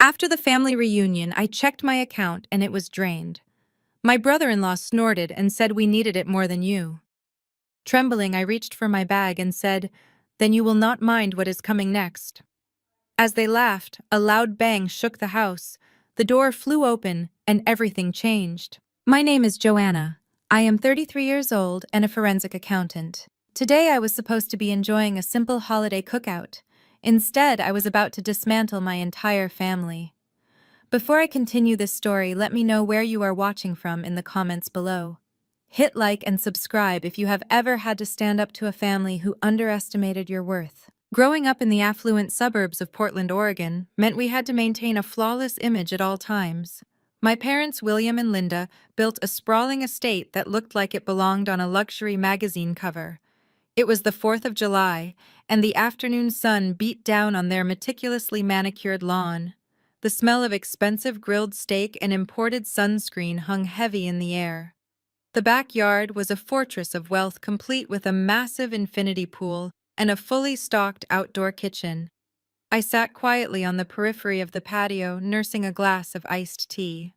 After the family reunion, I checked my account and it was drained. My brother-in-law snorted and said we needed it more than you. Trembling, I reached for my bag and said, "Then you will not mind what is coming next." As they laughed, a loud bang shook the house. The door flew open and everything changed. My name is Joanna. I am 33 years old and a forensic accountant. Today I was supposed to be enjoying a simple holiday cookout. Instead, I was about to dismantle my entire family. Before I continue this story, let me know where you are watching from in the comments below. Hit like and subscribe if you have ever had to stand up to a family who underestimated your worth. Growing up in the affluent suburbs of Portland, Oregon, meant we had to maintain a flawless image at all times. My parents, William and Linda, built a sprawling estate that looked like it belonged on a luxury magazine cover. It was the 4th of July, and the afternoon sun beat down on their meticulously manicured lawn. The smell of expensive grilled steak and imported sunscreen hung heavy in the air. The backyard was a fortress of wealth, complete with a massive infinity pool and a fully stocked outdoor kitchen. I sat quietly on the periphery of the patio, nursing a glass of iced tea.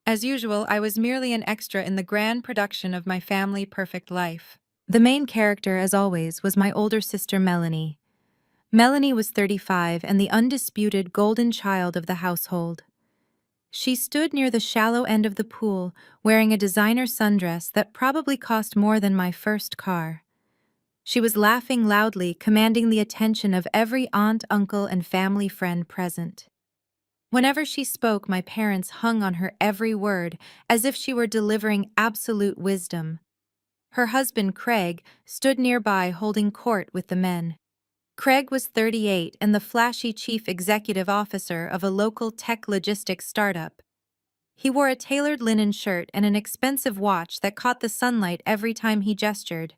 As usual, I was merely an extra in the grand production of my family perfect life. The main character, as always, was my older sister Melanie. Melanie was 35 and the undisputed golden child of the household. She stood near the shallow end of the pool, wearing a designer sundress that probably cost more than my first car. She was laughing loudly, commanding the attention of every aunt, uncle, and family friend present. Whenever she spoke, my parents hung on her every word, as if she were delivering absolute wisdom. Her husband, Craig, stood nearby holding court with the men. Craig was 38 and the flashy chief executive officer of a local tech logistics startup. He wore a tailored linen shirt and an expensive watch that caught the sunlight every time he gestured.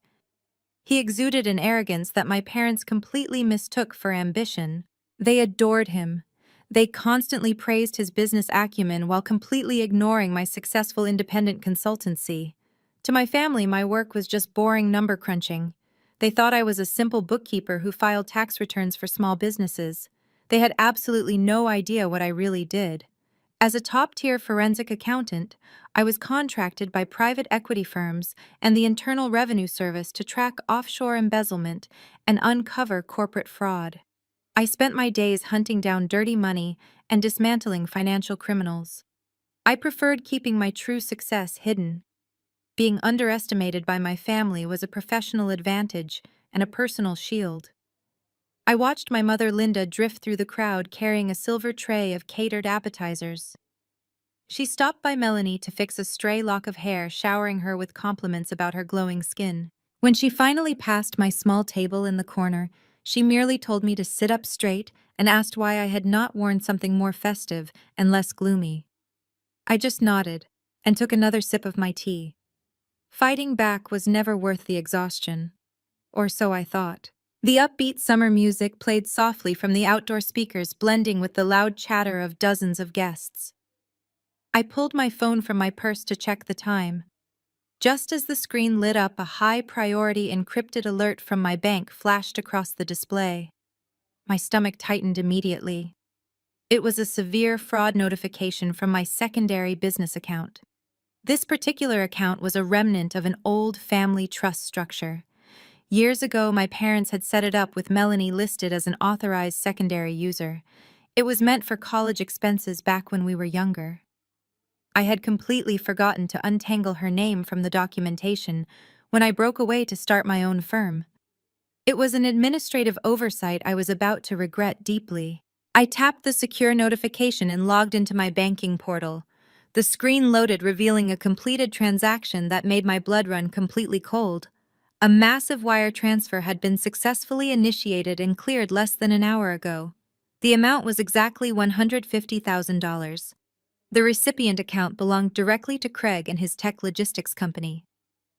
He exuded an arrogance that my parents completely mistook for ambition. They adored him. They constantly praised his business acumen while completely ignoring my successful independent consultancy. To my family, my work was just boring number crunching. They thought I was a simple bookkeeper who filed tax returns for small businesses. They had absolutely no idea what I really did. As a top-tier forensic accountant, I was contracted by private equity firms and the Internal Revenue Service to track offshore embezzlement and uncover corporate fraud. I spent my days hunting down dirty money and dismantling financial criminals. I preferred keeping my true success hidden. Being underestimated by my family was a professional advantage and a personal shield. I watched my mother Linda drift through the crowd carrying a silver tray of catered appetizers. She stopped by Melanie to fix a stray lock of hair, showering her with compliments about her glowing skin. When she finally passed my small table in the corner, she merely told me to sit up straight and asked why I had not worn something more festive and less gloomy. I just nodded and took another sip of my tea. Fighting back was never worth the exhaustion. Or so I thought. The upbeat summer music played softly from the outdoor speakers, blending with the loud chatter of dozens of guests. I pulled my phone from my purse to check the time. Just as the screen lit up, a high-priority encrypted alert from my bank flashed across the display. My stomach tightened immediately. It was a severe fraud notification from my secondary business account. This particular account was a remnant of an old family trust structure. Years ago, my parents had set it up with Melanie listed as an authorized secondary user. It was meant for college expenses back when we were younger. I had completely forgotten to untangle her name from the documentation when I broke away to start my own firm. It was an administrative oversight I was about to regret deeply. I tapped the secure notification and logged into my banking portal. The screen loaded, revealing a completed transaction that made my blood run completely cold. A massive wire transfer had been successfully initiated and cleared less than an hour ago. The amount was exactly $150,000. The recipient account belonged directly to Craig and his tech logistics company.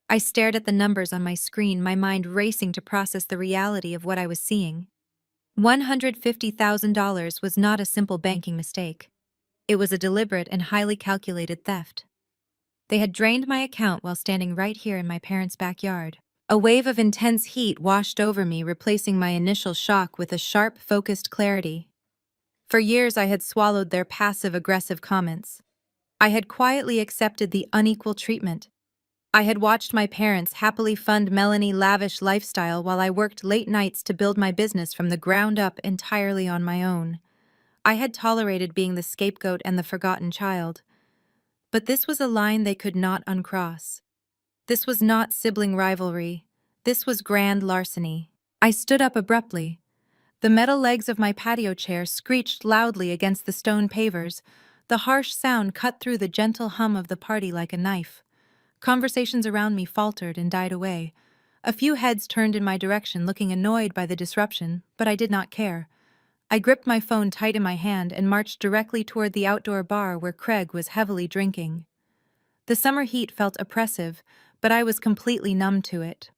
I stared at the numbers on my screen, my mind racing to process the reality of what I was seeing. $150,000 was not a simple banking mistake. It was a deliberate and highly calculated theft. They had drained my account while standing right here in my parents' backyard. A wave of intense heat washed over me, replacing my initial shock with a sharp, focused clarity. For years I had swallowed their passive-aggressive comments. I had quietly accepted the unequal treatment. I had watched my parents happily fund Melanie's lavish lifestyle while I worked late nights to build my business from the ground up entirely on my own. I had tolerated being the scapegoat and the forgotten child. But this was a line they could not uncross. This was not sibling rivalry. This was grand larceny. I stood up abruptly. The metal legs of my patio chair screeched loudly against the stone pavers. The harsh sound cut through the gentle hum of the party like a knife. Conversations around me faltered and died away. A few heads turned in my direction, looking annoyed by the disruption, but I did not care. I gripped my phone tight in my hand and marched directly toward the outdoor bar where Craig was heavily drinking. The summer heat felt oppressive, but I was completely numb to it.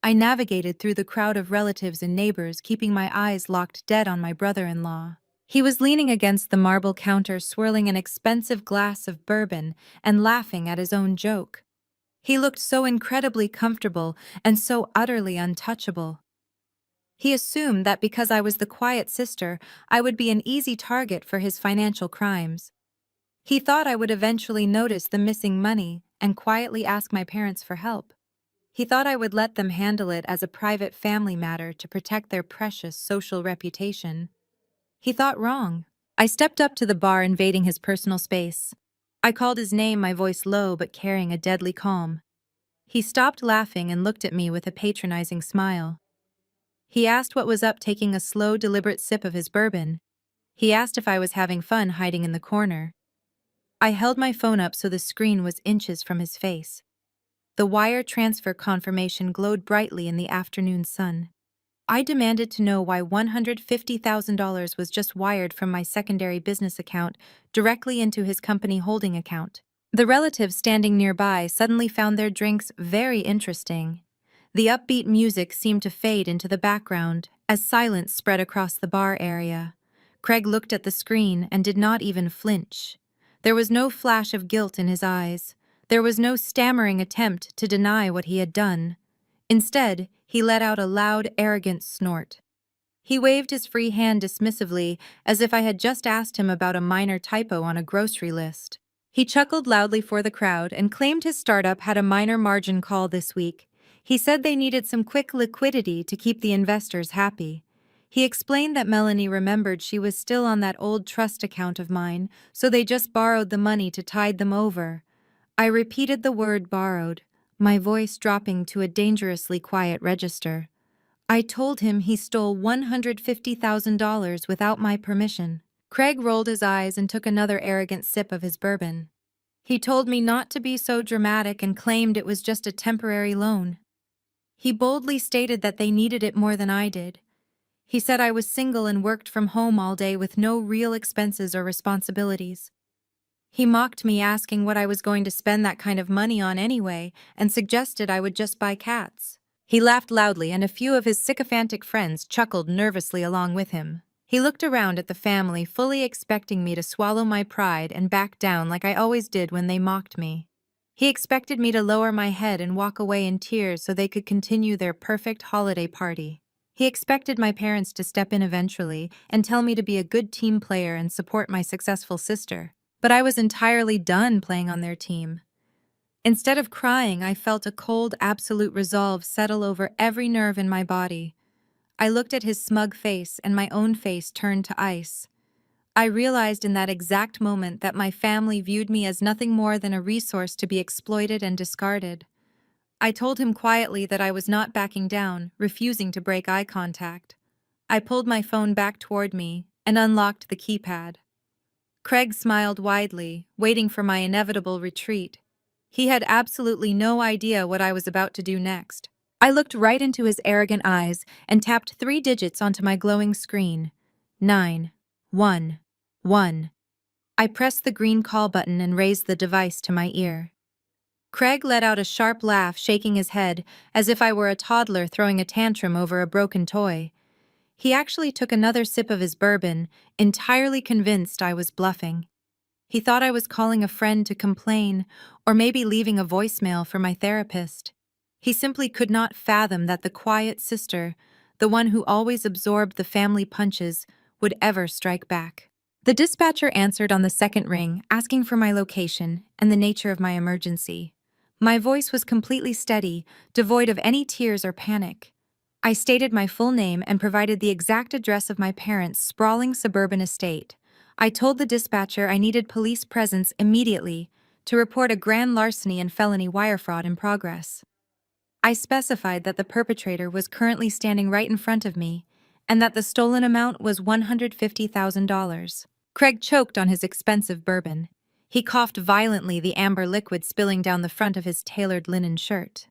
I navigated through the crowd of relatives and neighbors, keeping my eyes locked dead on my brother-in-law. He was leaning against the marble counter, swirling an expensive glass of bourbon and laughing at his own joke. He looked so incredibly comfortable and so utterly untouchable. He assumed that because I was the quiet sister, I would be an easy target for his financial crimes. He thought I would eventually notice the missing money and quietly ask my parents for help. He thought I would let them handle it as a private family matter to protect their precious social reputation. He thought wrong. I stepped up to the bar, invading his personal space. I called his name, my voice low but carrying a deadly calm. He stopped laughing and looked at me with a patronizing smile. He asked what was up, taking a slow, deliberate sip of his bourbon. He asked if I was having fun hiding in the corner. I held my phone up so the screen was inches from his face. The wire transfer confirmation glowed brightly in the afternoon sun. I demanded to know why $150,000 was just wired from my secondary business account directly into his company holding account. The relatives standing nearby suddenly found their drinks very interesting. The upbeat music seemed to fade into the background as silence spread across the bar area. Craig looked at the screen and did not even flinch. There was no flash of guilt in his eyes. There was no stammering attempt to deny what he had done. Instead, he let out a loud, arrogant snort. He waved his free hand dismissively, as if I had just asked him about a minor typo on a grocery list. He chuckled loudly for the crowd and claimed his startup had a minor margin call this week. He said they needed some quick liquidity to keep the investors happy. He explained that Melanie remembered she was still on that old trust account of mine, so they just borrowed the money to tide them over. I repeated the word borrowed, my voice dropping to a dangerously quiet register. I told him he stole $150,000 without my permission. Craig rolled his eyes and took another arrogant sip of his bourbon. He told me not to be so dramatic and claimed it was just a temporary loan. He boldly stated that they needed it more than I did. He said I was single and worked from home all day with no real expenses or responsibilities. He mocked me, asking what I was going to spend that kind of money on anyway, and suggested I would just buy cats. He laughed loudly, and a few of his sycophantic friends chuckled nervously along with him. He looked around at the family, fully expecting me to swallow my pride and back down like I always did when they mocked me. He expected me to lower my head and walk away in tears so they could continue their perfect holiday party. He expected my parents to step in eventually and tell me to be a good team player and support my successful sister. But I was entirely done playing on their team. Instead of crying, I felt a cold, absolute resolve settle over every nerve in my body. I looked at his smug face, and my own face turned to ice. I realized in that exact moment that my family viewed me as nothing more than a resource to be exploited and discarded. I told him quietly that I was not backing down, refusing to break eye contact. I pulled my phone back toward me and unlocked the keypad. Craig smiled widely, waiting for my inevitable retreat. He had absolutely no idea what I was about to do next. I looked right into his arrogant eyes and tapped 3 digits onto my glowing screen. 911. I pressed the green call button and raised the device to my ear. Craig let out a sharp laugh, shaking his head, as if I were a toddler throwing a tantrum over a broken toy. He actually took another sip of his bourbon, entirely convinced I was bluffing. He thought I was calling a friend to complain, or maybe leaving a voicemail for my therapist. He simply could not fathom that the quiet sister, the one who always absorbed the family punches, would ever strike back. The dispatcher answered on the second ring, asking for my location and the nature of my emergency. My voice was completely steady, devoid of any tears or panic. I stated my full name and provided the exact address of my parents' sprawling suburban estate. I told the dispatcher I needed police presence immediately to report a grand larceny and felony wire fraud in progress. I specified that the perpetrator was currently standing right in front of me and that the stolen amount was $150,000. Craig choked on his expensive bourbon. He coughed violently, the amber liquid spilling down the front of his tailored linen shirt.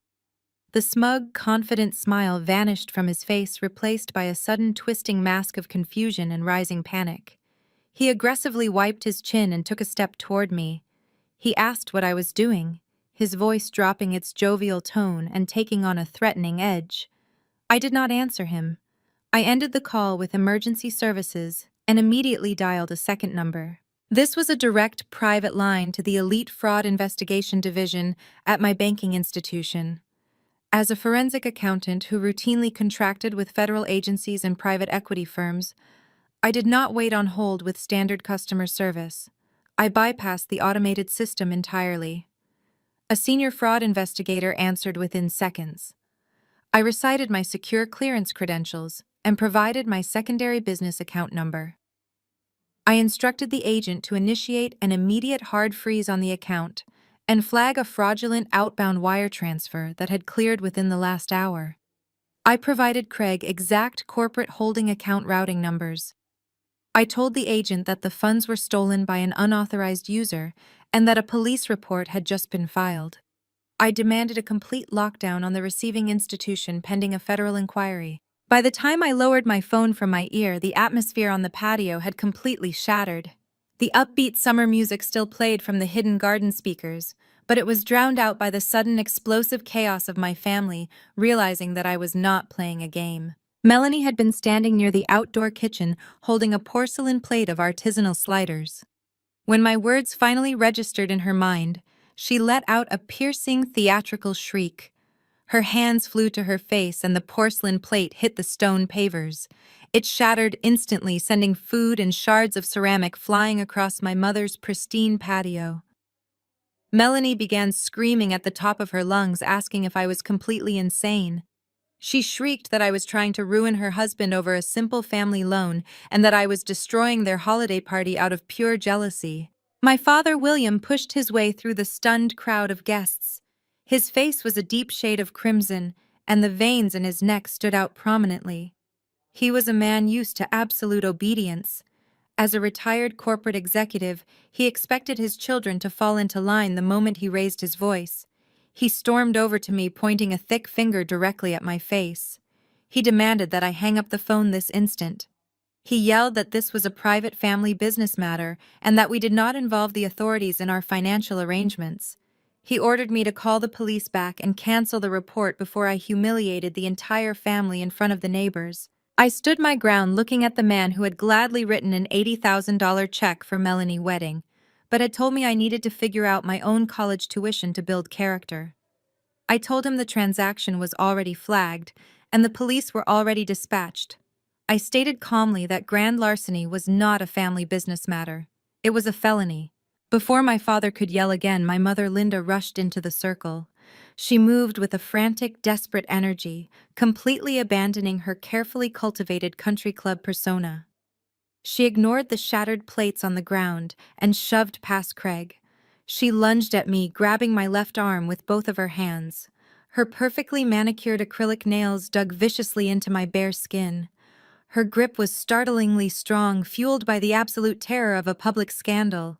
The smug, confident smile vanished from his face, replaced by a sudden twisting mask of confusion and rising panic. He aggressively wiped his chin and took a step toward me. He asked what I was doing, his voice dropping its jovial tone and taking on a threatening edge. I did not answer him. I ended the call with emergency services and immediately dialed a second number. This was a direct private line to the Elite Fraud Investigation Division at my banking institution. As a forensic accountant who routinely contracted with federal agencies and private equity firms, I did not wait on hold with standard customer service. I bypassed the automated system entirely. A senior fraud investigator answered within seconds. I recited my secure clearance credentials and provided my secondary business account number. I instructed the agent to initiate an immediate hard freeze on the account and flag a fraudulent outbound wire transfer that had cleared within the last hour. I provided Craig exact corporate holding account routing numbers. I told the agent that the funds were stolen by an unauthorized user and that a police report had just been filed. I demanded a complete lockdown on the receiving institution pending a federal inquiry. By the time I lowered my phone from my ear, the atmosphere on the patio had completely shattered. The upbeat summer music still played from the hidden garden speakers, but it was drowned out by the sudden explosive chaos of my family realizing that I was not playing a game. Melanie had been standing near the outdoor kitchen holding a porcelain plate of artisanal sliders. When my words finally registered in her mind, she let out a piercing theatrical shriek. Her hands flew to her face and the porcelain plate hit the stone pavers. It shattered instantly, sending food and shards of ceramic flying across my mother's pristine patio. Melanie began screaming at the top of her lungs, asking if I was completely insane. She shrieked that I was trying to ruin her husband over a simple family loan and that I was destroying their holiday party out of pure jealousy. My father, William, pushed his way through the stunned crowd of guests. His face was a deep shade of crimson, and the veins in his neck stood out prominently. He was a man used to absolute obedience. As a retired corporate executive, he expected his children to fall into line the moment he raised his voice. He stormed over to me, pointing a thick finger directly at my face. He demanded that I hang up the phone this instant. He yelled that this was a private family business matter and that we did not involve the authorities in our financial arrangements. He ordered me to call the police back and cancel the report before I humiliated the entire family in front of the neighbors. I stood my ground, looking at the man who had gladly written an $80,000 check for Melanie's wedding, but had told me I needed to figure out my own college tuition to build character. I told him the transaction was already flagged and the police were already dispatched. I stated calmly that grand larceny was not a family business matter. It was a felony. Before my father could yell again, my mother Linda rushed into the circle. She moved with a frantic, desperate energy, completely abandoning her carefully cultivated country club persona. She ignored the shattered plates on the ground and shoved past Craig. She lunged at me, grabbing my left arm with both of her hands. Her perfectly manicured acrylic nails dug viciously into my bare skin. Her grip was startlingly strong, fueled by the absolute terror of a public scandal.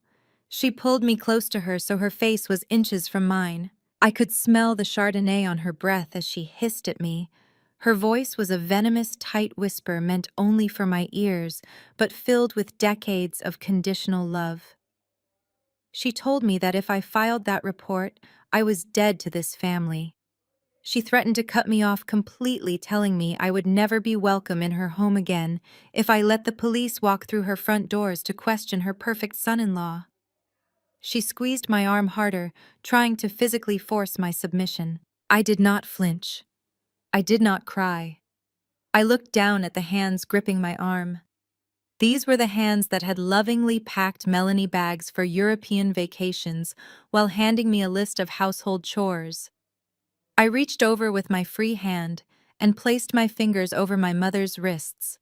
She pulled me close to her so her face was inches from mine. I could smell the Chardonnay on her breath as she hissed at me. Her voice was a venomous, tight whisper meant only for my ears, but filled with decades of conditional love. She told me that if I filed that report, I was dead to this family. She threatened to cut me off completely, telling me I would never be welcome in her home again if I let the police walk through her front doors to question her perfect son-in-law. She squeezed my arm harder, trying to physically force my submission. I did not flinch. I did not cry. I looked down at the hands gripping my arm. These were the hands that had lovingly packed Melanie bags for European vacations while handing me a list of household chores. I reached over with my free hand and placed my fingers over my mother's wrists.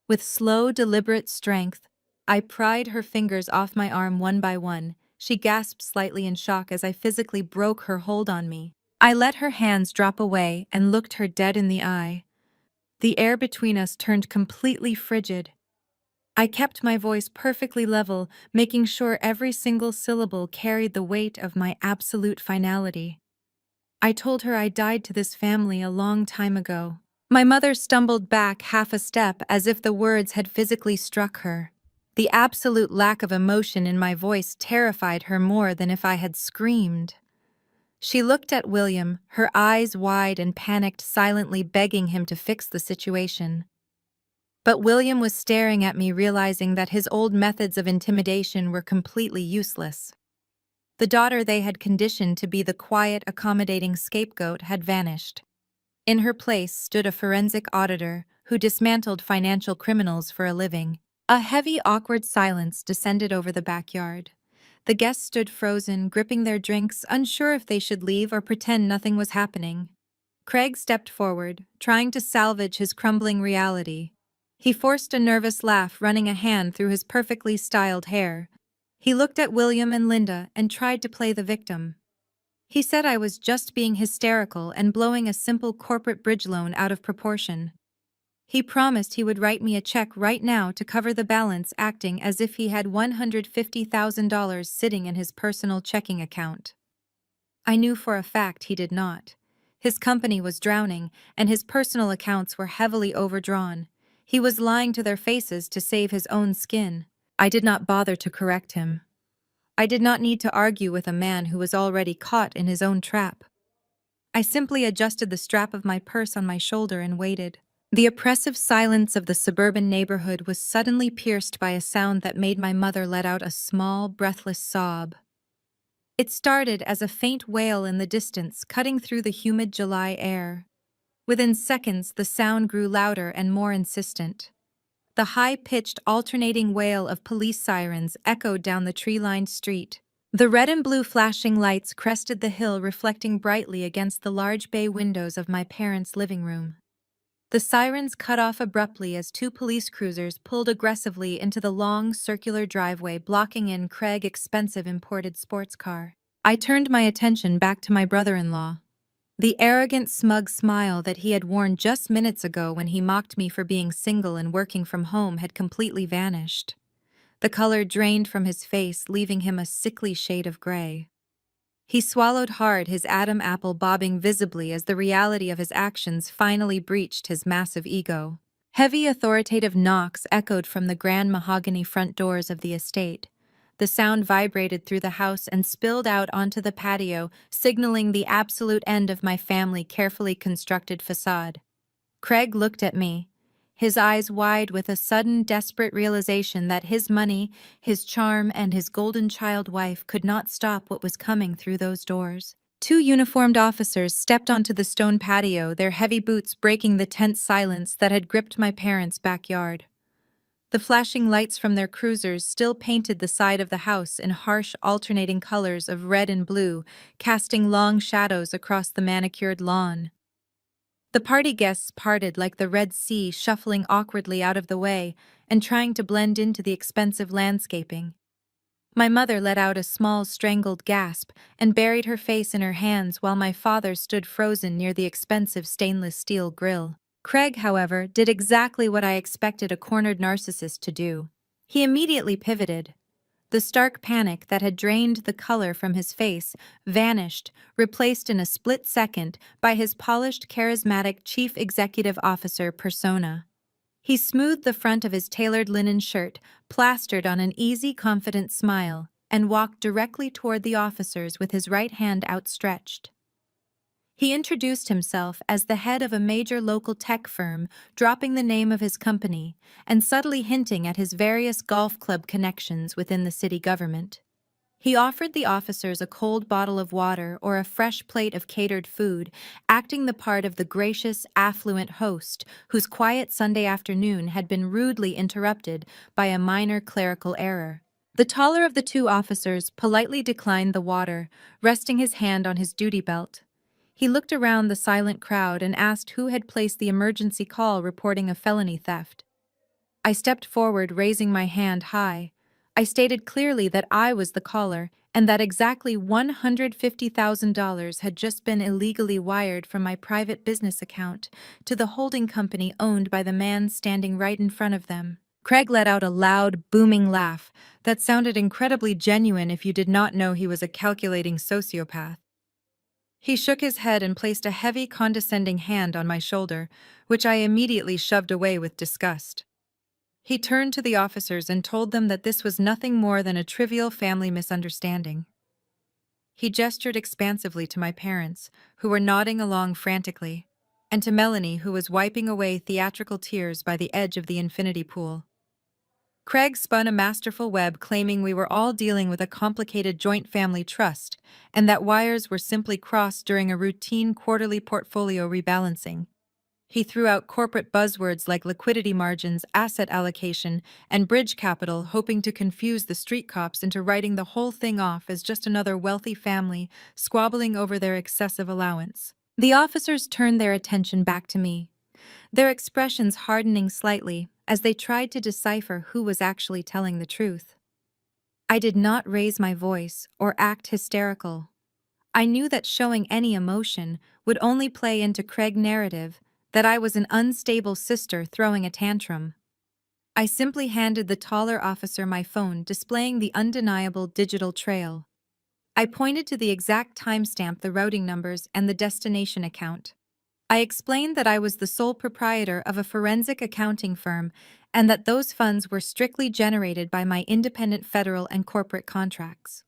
With slow, deliberate strength, I pried her fingers off my arm one by one. She gasped slightly in shock as I physically broke her hold on me. I let her hands drop away and looked her dead in the eye. The air between us turned completely frigid. I kept my voice perfectly level, making sure every single syllable carried the weight of my absolute finality. I told her I died to this family a long time ago. My mother stumbled back half a step as if the words had physically struck her. The absolute lack of emotion in my voice terrified her more than if I had screamed. She looked at William, her eyes wide and panicked, silently begging him to fix the situation. But William was staring at me, realizing that his old methods of intimidation were completely useless. The daughter they had conditioned to be the quiet, accommodating scapegoat had vanished. In her place stood a forensic auditor who dismantled financial criminals for a living. A heavy, awkward silence descended over the backyard. The guests stood frozen, gripping their drinks, unsure if they should leave or pretend nothing was happening. Craig stepped forward, trying to salvage his crumbling reality. He forced a nervous laugh, running a hand through his perfectly styled hair. He looked at William and Linda and tried to play the victim. He said I was just being hysterical and blowing a simple corporate bridge loan out of proportion. He promised he would write me a check right now to cover the balance, acting as if he had $150,000 sitting in his personal checking account. I knew for a fact he did not. His company was drowning, and his personal accounts were heavily overdrawn. He was lying to their faces to save his own skin. I did not bother to correct him. I did not need to argue with a man who was already caught in his own trap. I simply adjusted the strap of my purse on my shoulder and waited. The oppressive silence of the suburban neighborhood was suddenly pierced by a sound that made my mother let out a small, breathless sob. It started as a faint wail in the distance, cutting through the humid July air. Within seconds, the sound grew louder and more insistent. The high-pitched, alternating wail of police sirens echoed down the tree-lined street. The red and blue flashing lights crested the hill, reflecting brightly against the large bay windows of my parents' living room. The sirens cut off abruptly as two police cruisers pulled aggressively into the long, circular driveway, blocking in Craig's expensive imported sports car. I turned my attention back to my brother-in-law. The arrogant, smug smile that he had worn just minutes ago when he mocked me for being single and working from home had completely vanished. The color drained from his face, leaving him a sickly shade of gray. He swallowed hard, his Adam apple bobbing visibly as the reality of his actions finally breached his massive ego. Heavy, authoritative knocks echoed from the grand mahogany front doors of the estate. The sound vibrated through the house and spilled out onto the patio, signaling the absolute end of my family's carefully constructed facade. Craig looked at me, his eyes wide with a sudden, desperate realization that his money, his charm, and his golden child wife could not stop what was coming through those doors. Two uniformed officers stepped onto the stone patio, their heavy boots breaking the tense silence that had gripped my parents' backyard. The flashing lights from their cruisers still painted the side of the house in harsh, alternating colors of red and blue, casting long shadows across the manicured lawn. The party guests parted like the Red Sea, shuffling awkwardly out of the way and trying to blend into the expensive landscaping. My mother let out a small, strangled gasp and buried her face in her hands while my father stood frozen near the expensive stainless steel grill. Craig, however, did exactly what I expected a cornered narcissist to do. He immediately pivoted. The stark panic that had drained the color from his face vanished, replaced in a split second by his polished, charismatic chief executive officer persona. He smoothed the front of his tailored linen shirt, plastered on an easy, confident smile, and walked directly toward the officers with his right hand outstretched. He introduced himself as the head of a major local tech firm, dropping the name of his company and subtly hinting at his various golf club connections within the city government. He offered the officers a cold bottle of water or a fresh plate of catered food, acting the part of the gracious, affluent host whose quiet Sunday afternoon had been rudely interrupted by a minor clerical error. The taller of the two officers politely declined the water, resting his hand on his duty belt. He looked around the silent crowd and asked who had placed the emergency call reporting a felony theft. I stepped forward, raising my hand high. I stated clearly that I was the caller and that exactly $150,000 had just been illegally wired from my private business account to the holding company owned by the man standing right in front of them. Craig let out a loud, booming laugh that sounded incredibly genuine if you did not know he was a calculating sociopath. He shook his head and placed a heavy, condescending hand on my shoulder, which I immediately shoved away with disgust. He turned to the officers and told them that this was nothing more than a trivial family misunderstanding. He gestured expansively to my parents, who were nodding along frantically, and to Melanie, who was wiping away theatrical tears by the edge of the infinity pool. Craig spun a masterful web claiming we were all dealing with a complicated joint family trust and that wires were simply crossed during a routine quarterly portfolio rebalancing. He threw out corporate buzzwords like liquidity margins, asset allocation, and bridge capital, hoping to confuse the street cops into writing the whole thing off as just another wealthy family squabbling over their excessive allowance. The officers turned their attention back to me, their expressions hardening slightly as they tried to decipher who was actually telling the truth. I did not raise my voice or act hysterical. I knew that showing any emotion would only play into Craig's narrative that I was an unstable sister throwing a tantrum. I simply handed the taller officer my phone, displaying the undeniable digital trail. I pointed to the exact timestamp, the routing numbers, and the destination account. I explained that I was the sole proprietor of a forensic accounting firm and that those funds were strictly generated by my independent federal and corporate contracts.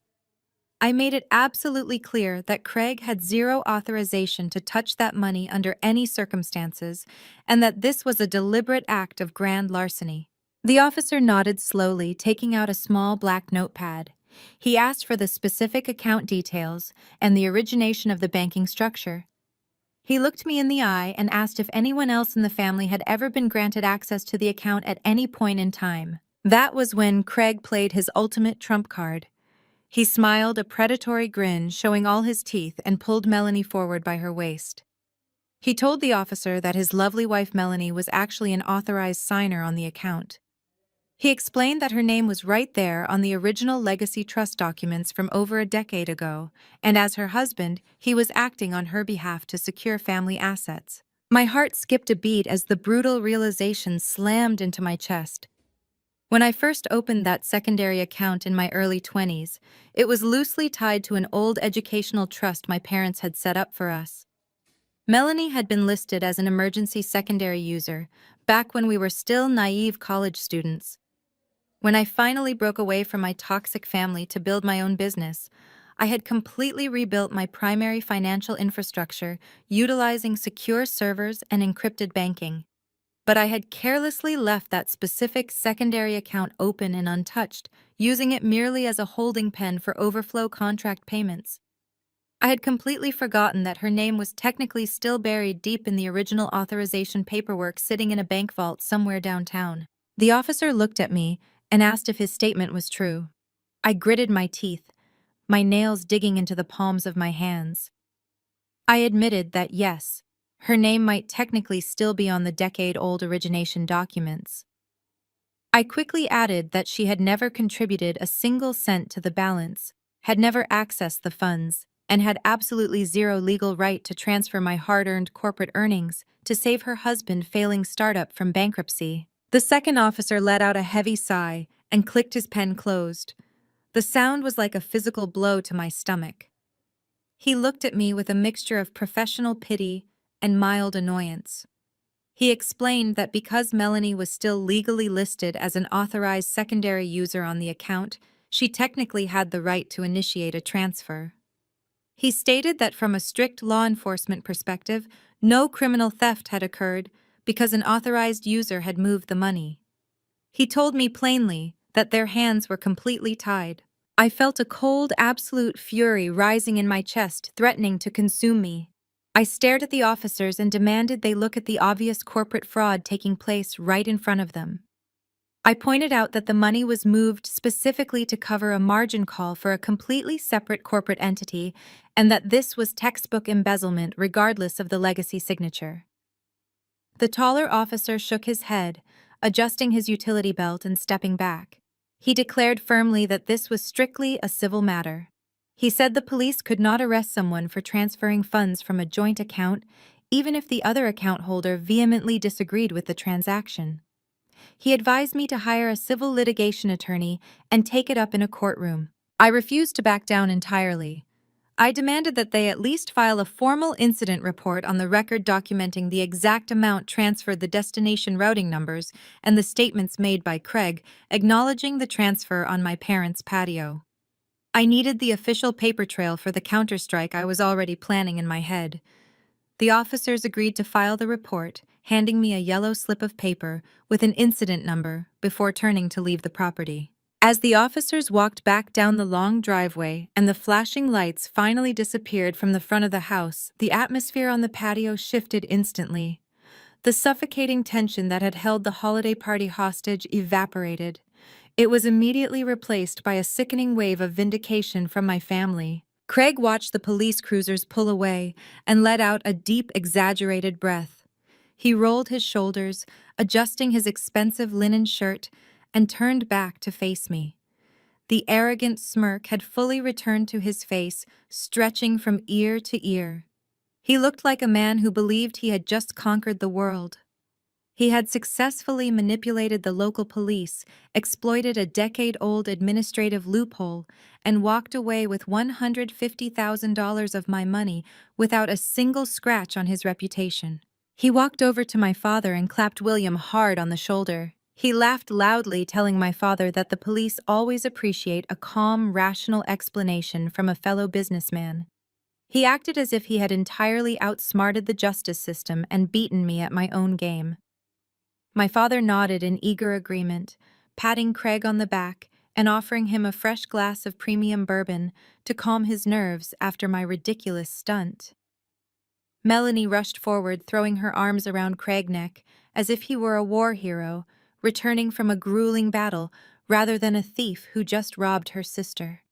I made it absolutely clear that Craig had zero authorization to touch that money under any circumstances, and that this was a deliberate act of grand larceny. The officer nodded slowly, taking out a small black notepad. He asked for the specific account details and the origination of the banking structure. He looked me in the eye and asked if anyone else in the family had ever been granted access to the account at any point in time. That was when Craig played his ultimate trump card. He smiled, a predatory grin showing all his teeth, and pulled Melanie forward by her waist. He told the officer that his lovely wife Melanie was actually an authorized signer on the account. He explained that her name was right there on the original legacy trust documents from over a decade ago, and as her husband, he was acting on her behalf to secure family assets. My heart skipped a beat as the brutal realization slammed into my chest. When I first opened that secondary account in my early 20s, it was loosely tied to an old educational trust my parents had set up for us. Melanie had been listed as an emergency secondary user back when we were still naive college students. When I finally broke away from my toxic family to build my own business, I had completely rebuilt my primary financial infrastructure, utilizing secure servers and encrypted banking. But I had carelessly left that specific secondary account open and untouched, using it merely as a holding pen for overflow contract payments. I had completely forgotten that her name was technically still buried deep in the original authorization paperwork sitting in a bank vault somewhere downtown. The officer looked at me and asked if his statement was true. I gritted my teeth, my nails digging into the palms of my hands. I admitted that yes, her name might technically still be on the decade-old origination documents. I quickly added that she had never contributed a single cent to the balance, had never accessed the funds, and had absolutely zero legal right to transfer my hard-earned corporate earnings to save her husband failing startup from bankruptcy. The second officer let out a heavy sigh and clicked his pen closed. The sound was like a physical blow to my stomach. He looked at me with a mixture of professional pity and mild annoyance. He explained that because Melanie was still legally listed as an authorized secondary user on the account, she technically had the right to initiate a transfer. He stated that from a strict law enforcement perspective, no criminal theft had occurred because an authorized user had moved the money. He told me plainly that their hands were completely tied. I felt a cold, absolute fury rising in my chest, threatening to consume me. I stared at the officers and demanded they look at the obvious corporate fraud taking place right in front of them. I pointed out that the money was moved specifically to cover a margin call for a completely separate corporate entity and that this was textbook embezzlement regardless of the legacy signature. The taller officer shook his head, adjusting his utility belt and stepping back. He declared firmly that this was strictly a civil matter. He said the police could not arrest someone for transferring funds from a joint account, even if the other account holder vehemently disagreed with the transaction. He advised me to hire a civil litigation attorney and take it up in a courtroom. I refused to back down entirely. I demanded that they at least file a formal incident report on the record documenting the exact amount transferred, the destination routing numbers, and the statements made by Craig acknowledging the transfer on my parents' patio. I needed the official paper trail for the counterstrike I was already planning in my head. The officers agreed to file the report, handing me a yellow slip of paper with an incident number before turning to leave the property. As the officers walked back down the long driveway and the flashing lights finally disappeared from the front of the house, the atmosphere on the patio shifted instantly. The suffocating tension that had held the holiday party hostage evaporated. It was immediately replaced by a sickening wave of vindication from my family. Craig watched the police cruisers pull away and let out a deep, exaggerated breath. He rolled his shoulders, adjusting his expensive linen shirt, and turned back to face me. The arrogant smirk had fully returned to his face, stretching from ear to ear. He looked like a man who believed he had just conquered the world. He had successfully manipulated the local police, exploited a decade-old administrative loophole, and walked away with $150,000 of my money without a single scratch on his reputation. He walked over to my father and clapped William hard on the shoulder. He laughed loudly, telling my father that the police always appreciate a calm, rational explanation from a fellow businessman. He acted as if he had entirely outsmarted the justice system and beaten me at my own game. My father nodded in eager agreement, patting Craig on the back and offering him a fresh glass of premium bourbon to calm his nerves after my ridiculous stunt. Melanie rushed forward, throwing her arms around Craig's neck as if he were a war hero, returning from a grueling battle rather than a thief who just robbed her sister.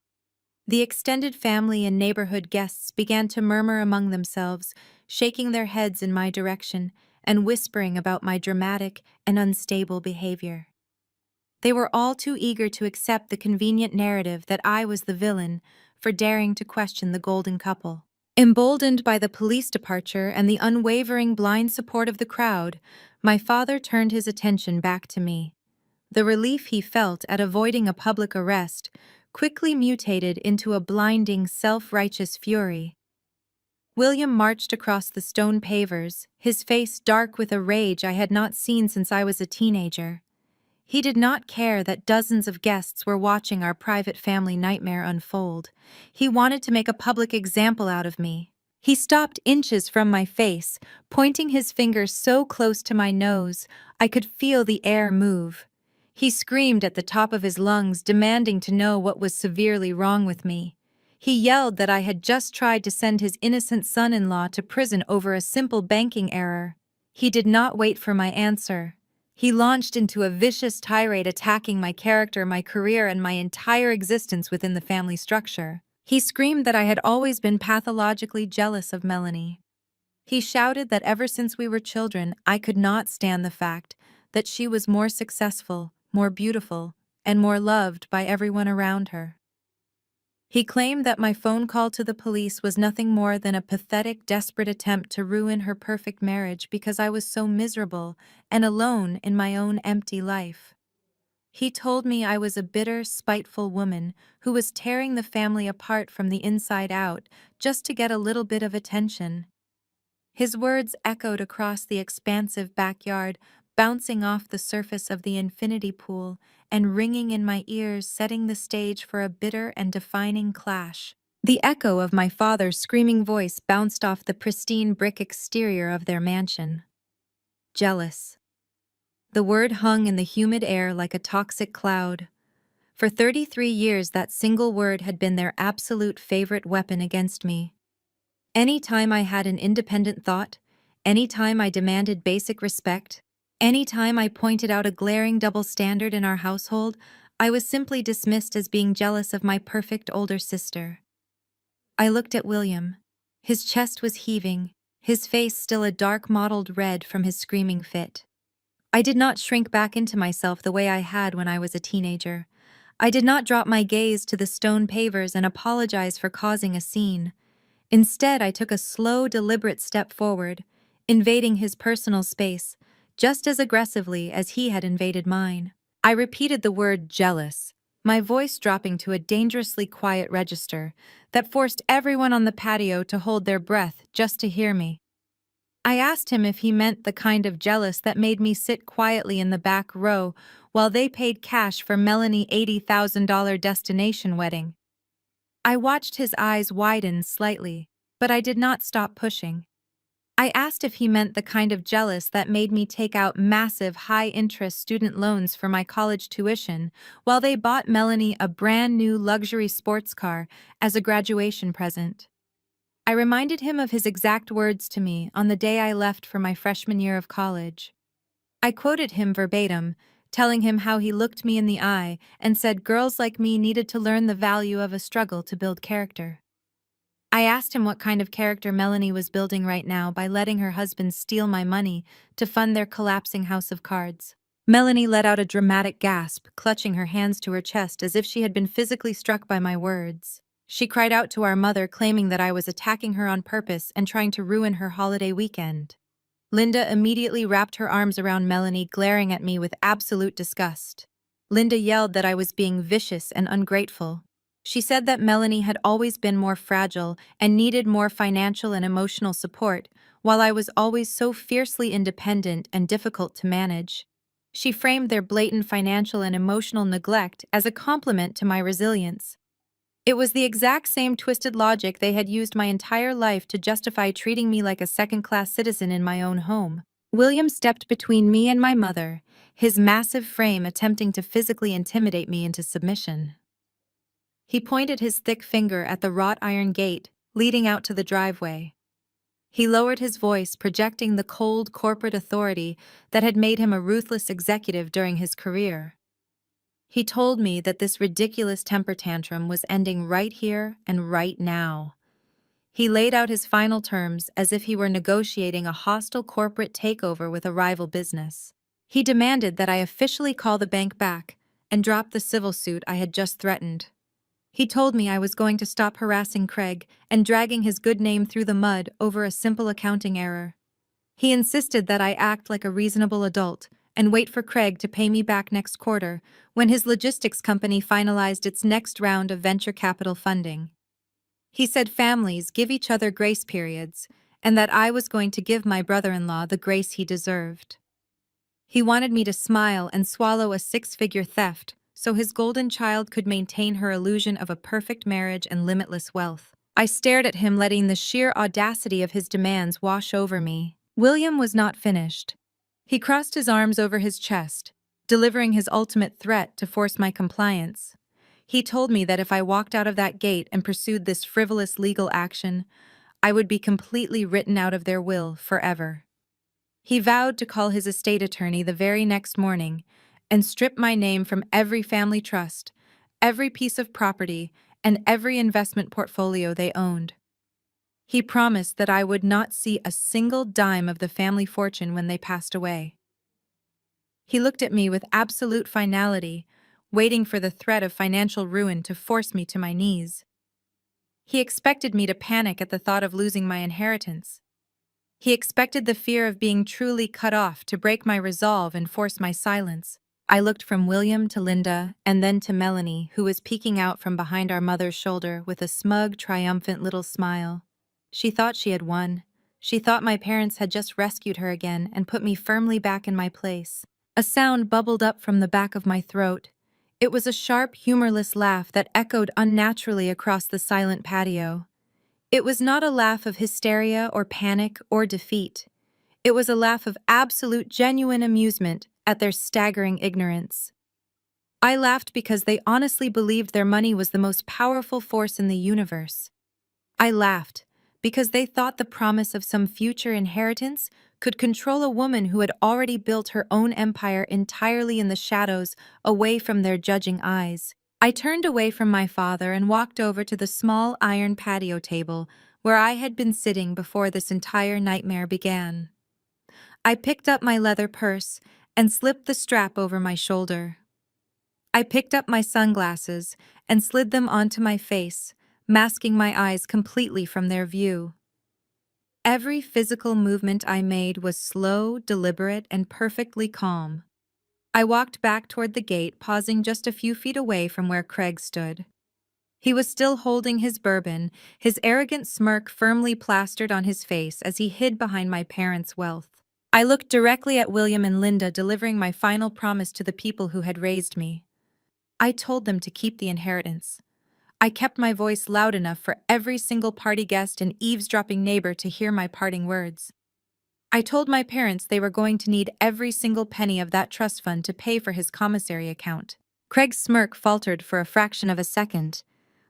The extended family and neighborhood guests began to murmur among themselves, shaking their heads in my direction and whispering about my dramatic and unstable behavior. They were all too eager to accept the convenient narrative that I was the villain for daring to question the golden couple. Emboldened by the police departure and the unwavering blind support of the crowd, my father turned his attention back to me. The relief he felt at avoiding a public arrest quickly mutated into a blinding, self-righteous fury. William marched across the stone pavers, his face dark with a rage I had not seen since I was a teenager. He did not care that dozens of guests were watching our private family nightmare unfold. He wanted to make a public example out of me. He stopped inches from my face, pointing his finger so close to my nose I could feel the air move. He screamed at the top of his lungs, demanding to know what was severely wrong with me. He yelled that I had just tried to send his innocent son-in-law to prison over a simple banking error. He did not wait for my answer. He launched into a vicious tirade attacking my character, my career, and my entire existence within the family structure. He screamed that I had always been pathologically jealous of Melanie. He shouted that ever since we were children, I could not stand the fact that she was more successful, more beautiful, and more loved by everyone around her. He claimed that my phone call to the police was nothing more than a pathetic, desperate attempt to ruin her perfect marriage because I was so miserable and alone in my own empty life. He told me I was a bitter, spiteful woman who was tearing the family apart from the inside out just to get a little bit of attention. His words echoed across the expansive backyard, bouncing off the surface of the infinity pool and ringing in my ears, setting the stage for a bitter and defining clash. The echo of my father's screaming voice bounced off the pristine brick exterior of their mansion. Jealous. The word hung in the humid air like a toxic cloud. For 33 years, that single word had been their absolute favorite weapon against me. Any time I had an independent thought, any time I demanded basic respect, any time I pointed out a glaring double standard in our household, I was simply dismissed as being jealous of my perfect older sister. I looked at William. His chest was heaving, his face still a dark mottled red from his screaming fit. I did not shrink back into myself the way I had when I was a teenager. I did not drop my gaze to the stone pavers and apologize for causing a scene. Instead, I took a slow, deliberate step forward, invading his personal space, just as aggressively as he had invaded mine. I repeated the word jealous, my voice dropping to a dangerously quiet register that forced everyone on the patio to hold their breath just to hear me. I asked him if he meant the kind of jealous that made me sit quietly in the back row while they paid cash for Melanie's $80,000 destination wedding. I watched his eyes widen slightly, but I did not stop pushing. I asked if he meant the kind of jealous that made me take out massive high-interest student loans for my college tuition while they bought Melanie a brand new luxury sports car as a graduation present. I reminded him of his exact words to me on the day I left for my freshman year of college. I quoted him verbatim, telling him how he looked me in the eye and said girls like me needed to learn the value of a struggle to build character. I asked him what kind of character Melanie was building right now by letting her husband steal my money to fund their collapsing house of cards. Melanie let out a dramatic gasp, clutching her hands to her chest as if she had been physically struck by my words. She cried out to our mother, claiming that I was attacking her on purpose and trying to ruin her holiday weekend. Linda immediately wrapped her arms around Melanie, glaring at me with absolute disgust. Linda yelled that I was being vicious and ungrateful. She said that Melanie had always been more fragile and needed more financial and emotional support, while I was always so fiercely independent and difficult to manage. She framed their blatant financial and emotional neglect as a compliment to my resilience. It was the exact same twisted logic they had used my entire life to justify treating me like a second-class citizen in my own home. William stepped between me and my mother, his massive frame attempting to physically intimidate me into submission. He pointed his thick finger at the wrought iron gate leading out to the driveway. He lowered his voice, projecting the cold corporate authority that had made him a ruthless executive during his career. He told me that this ridiculous temper tantrum was ending right here and right now. He laid out his final terms as if he were negotiating a hostile corporate takeover with a rival business. He demanded that I officially call the bank back and drop the civil suit I had just threatened. He told me I was going to stop harassing Craig and dragging his good name through the mud over a simple accounting error. He insisted that I act like a reasonable adult and wait for Craig to pay me back next quarter when his logistics company finalized its next round of venture capital funding. He said families give each other grace periods and that I was going to give my brother-in-law the grace he deserved. He wanted me to smile and swallow a six-figure theft so his golden child could maintain her illusion of a perfect marriage and limitless wealth. I stared at him, letting the sheer audacity of his demands wash over me. William was not finished. He crossed his arms over his chest, delivering his ultimate threat to force my compliance. He told me that if I walked out of that gate and pursued this frivolous legal action, I would be completely written out of their will forever. He vowed to call his estate attorney the very next morning and strip my name from every family trust, every piece of property, and every investment portfolio they owned. He promised that I would not see a single dime of the family fortune when they passed away. He looked at me with absolute finality, waiting for the threat of financial ruin to force me to my knees. He expected me to panic at the thought of losing my inheritance. He expected the fear of being truly cut off to break my resolve and force my silence. I looked from William to Linda and then to Melanie, who was peeking out from behind our mother's shoulder with a smug, triumphant little smile. She thought she had won. She thought my parents had just rescued her again and put me firmly back in my place. A sound bubbled up from the back of my throat. It was a sharp, humorless laugh that echoed unnaturally across the silent patio. It was not a laugh of hysteria or panic or defeat. It was a laugh of absolute, genuine amusement at their staggering ignorance. I laughed because they honestly believed their money was the most powerful force in the universe. I laughed because they thought the promise of some future inheritance could control a woman who had already built her own empire entirely in the shadows, away from their judging eyes. I turned away from my father and walked over to the small iron patio table where I had been sitting before this entire nightmare began. I picked up my leather purse and slipped the strap over my shoulder. I picked up my sunglasses and slid them onto my face, masking my eyes completely from their view. Every physical movement I made was slow, deliberate, and perfectly calm. I walked back toward the gate, pausing just a few feet away from where Craig stood. He was still holding his bourbon, his arrogant smirk firmly plastered on his face as he hid behind my parents' wealth. I looked directly at William and Linda, delivering my final promise to the people who had raised me. I told them to keep the inheritance. I kept my voice loud enough for every single party guest and eavesdropping neighbor to hear my parting words. I told my parents they were going to need every single penny of that trust fund to pay for his commissary account. Craig's smirk faltered for a fraction of a second.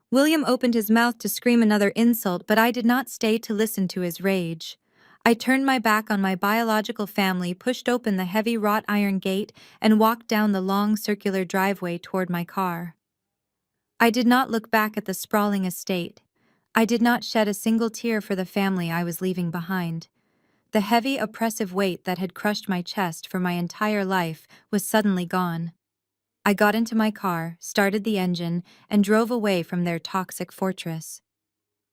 William opened his mouth to scream another insult, but I did not stay to listen to his rage. I turned my back on my biological family, pushed open the heavy wrought iron gate, and walked down the long circular driveway toward my car. I did not look back at the sprawling estate. I did not shed a single tear for the family I was leaving behind. The heavy, oppressive weight that had crushed my chest for my entire life was suddenly gone. I got into my car, started the engine, and drove away from their toxic fortress.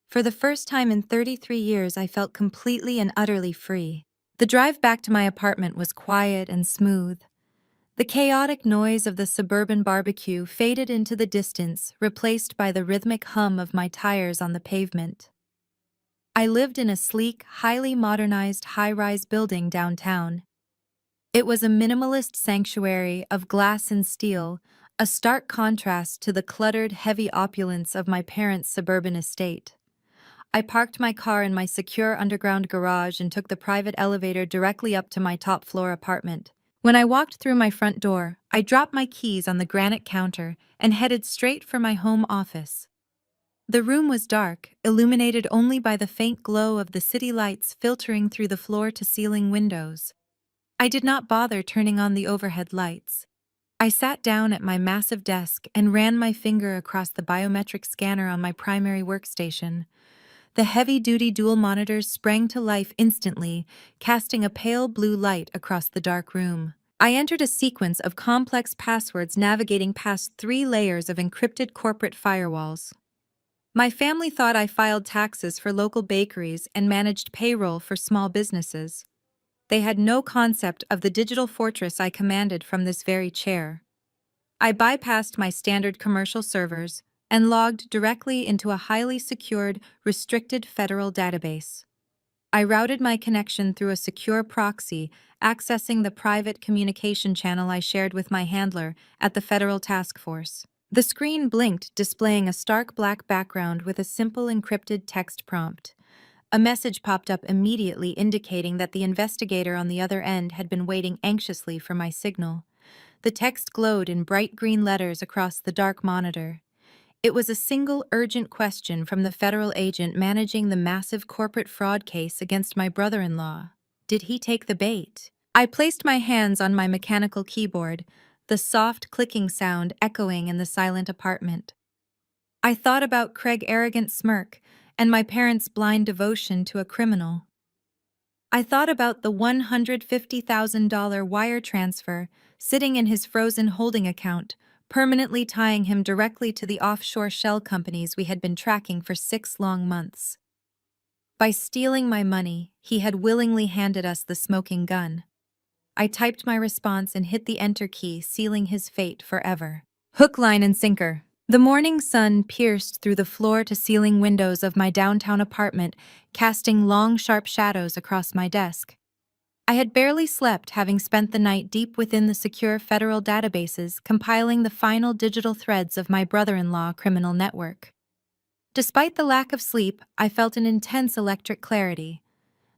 For the first time in 33 years, I felt completely and utterly free. The drive back to my apartment was quiet and smooth. The chaotic noise of the suburban barbecue faded into the distance, replaced by the rhythmic hum of my tires on the pavement. I lived in a sleek, highly modernized high-rise building downtown. It was a minimalist sanctuary of glass and steel, a stark contrast to the cluttered, heavy opulence of my parents' suburban estate. I parked my car in my secure underground garage and took the private elevator directly up to my top-floor apartment. When I walked through my front door, I dropped my keys on the granite counter and headed straight for my home office. The room was dark, illuminated only by the faint glow of the city lights filtering through the floor-to-ceiling windows. I did not bother turning on the overhead lights. I sat down at my massive desk and ran my finger across the biometric scanner on my primary workstation. The heavy-duty dual monitors sprang to life instantly, casting a pale blue light across the dark room. I entered a sequence of complex passwords navigating past 3 layers of encrypted corporate firewalls. My family thought I filed taxes for local bakeries and managed payroll for small businesses. They had no concept of the digital fortress I commanded from this very chair. I bypassed my standard commercial servers and logged directly into a highly secured, restricted federal database. I routed my connection through a secure proxy, accessing the private communication channel I shared with my handler at the federal task force. The screen blinked, displaying a stark black background with a simple encrypted text prompt. A message popped up immediately indicating that the investigator on the other end had been waiting anxiously for my signal. The text glowed in bright green letters across the dark monitor. It was a single urgent question from the federal agent managing the massive corporate fraud case against my brother-in-law. Did he take the bait? I placed my hands on my mechanical keyboard, the soft clicking sound echoing in the silent apartment. I thought about Craig's arrogant smirk and my parents' blind devotion to a criminal. I thought about the $150,000 wire transfer sitting in his frozen holding account, permanently tying him directly to the offshore shell companies we had been tracking for 6 long months. By stealing my money, he had willingly handed us the smoking gun. I typed my response and hit the enter key, sealing his fate forever. Hook, line, and sinker. The morning sun pierced through the floor-to-ceiling windows of my downtown apartment, casting long, sharp shadows across my desk. I had barely slept, having spent the night deep within the secure federal databases, compiling the final digital threads of my brother-in-law criminal network. Despite the lack of sleep, I felt an intense electric clarity.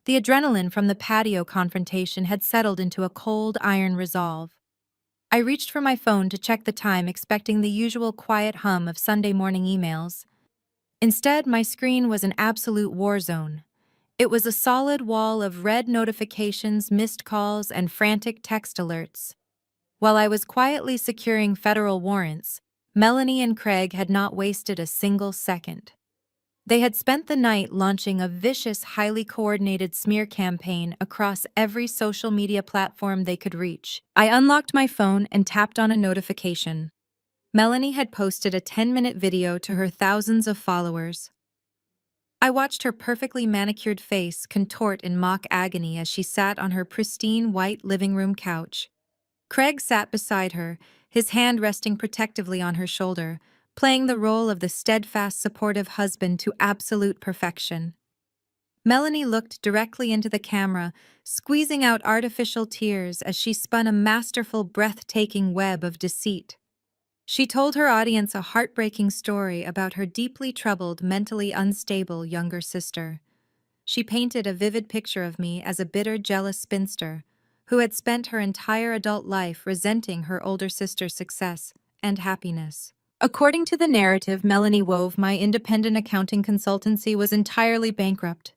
The adrenaline from the patio confrontation had settled into a cold, iron resolve. I reached for my phone to check the time, expecting the usual quiet hum of Sunday morning emails. Instead, my screen was an absolute war zone. It was a solid wall of red notifications, missed calls, and frantic text alerts. While I was quietly securing federal warrants, Melanie and Craig had not wasted a single second. They had spent the night launching a vicious, highly coordinated smear campaign across every social media platform they could reach. I unlocked my phone and tapped on a notification. Melanie had posted a 10-minute video to her thousands of followers. I watched her perfectly manicured face contort in mock agony as she sat on her pristine white living room couch. Craig sat beside her, his hand resting protectively on her shoulder, playing the role of the steadfast, supportive husband to absolute perfection. Melanie looked directly into the camera, squeezing out artificial tears as she spun a masterful, breathtaking web of deceit. She told her audience a heartbreaking story about her deeply troubled, mentally unstable younger sister. She painted a vivid picture of me as a bitter, jealous spinster who had spent her entire adult life resenting her older sister's success and happiness. According to the narrative Melanie wove, my independent accounting consultancy was entirely bankrupt.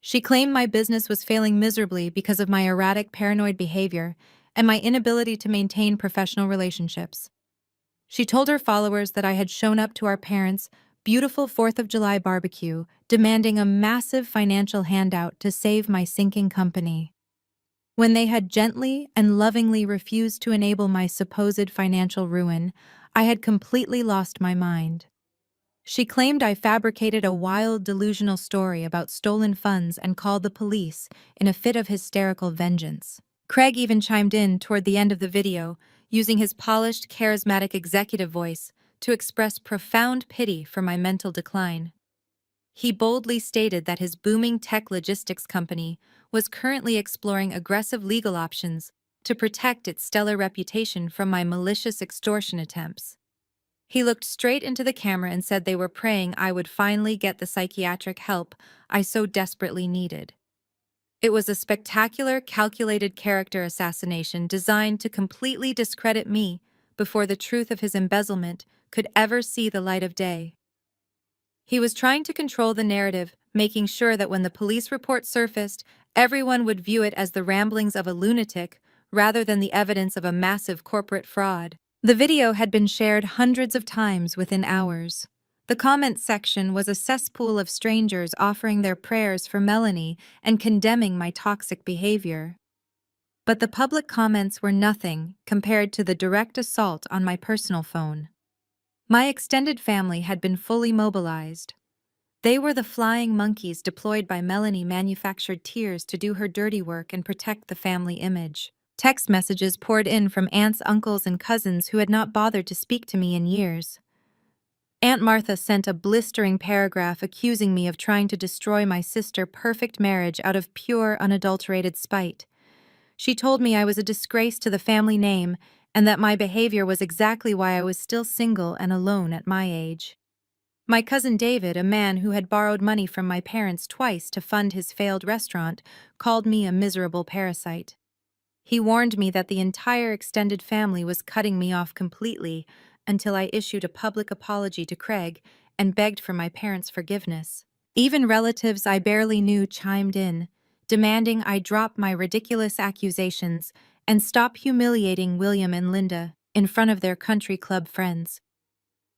She claimed my business was failing miserably because of my erratic, paranoid behavior and my inability to maintain professional relationships. She told her followers that I had shown up to our parents' beautiful 4th of July barbecue, demanding a massive financial handout to save my sinking company. When they had gently and lovingly refused to enable my supposed financial ruin, I had completely lost my mind. She claimed I fabricated a wild, delusional story about stolen funds and called the police in a fit of hysterical vengeance. Craig even chimed in toward the end of the video, using his polished, charismatic executive voice to express profound pity for my mental decline. He boldly stated that his booming tech logistics company was currently exploring aggressive legal options to protect its stellar reputation from my malicious extortion attempts. He looked straight into the camera and said they were praying I would finally get the psychiatric help I so desperately needed. It was a spectacular, calculated character assassination designed to completely discredit me before the truth of his embezzlement could ever see the light of day. He was trying to control the narrative, making sure that when the police report surfaced, everyone would view it as the ramblings of a lunatic rather than the evidence of a massive corporate fraud. The video had been shared hundreds of times within hours. The comments section was a cesspool of strangers offering their prayers for Melanie and condemning my toxic behavior. But the public comments were nothing compared to the direct assault on my personal phone. My extended family had been fully mobilized. They were the flying monkeys deployed by Melanie manufactured tears to do her dirty work and protect the family image. Text messages poured in from aunts, uncles, and cousins who had not bothered to speak to me in years. Aunt Martha sent a blistering paragraph accusing me of trying to destroy my sister's perfect marriage out of pure, unadulterated spite. She told me I was a disgrace to the family name and that my behavior was exactly why I was still single and alone at my age. My cousin David, a man who had borrowed money from my parents twice to fund his failed restaurant, called me a miserable parasite. He warned me that the entire extended family was cutting me off completely until I issued a public apology to Craig and begged for my parents' forgiveness. Even relatives I barely knew chimed in, demanding I drop my ridiculous accusations and stop humiliating William and Linda in front of their country club friends.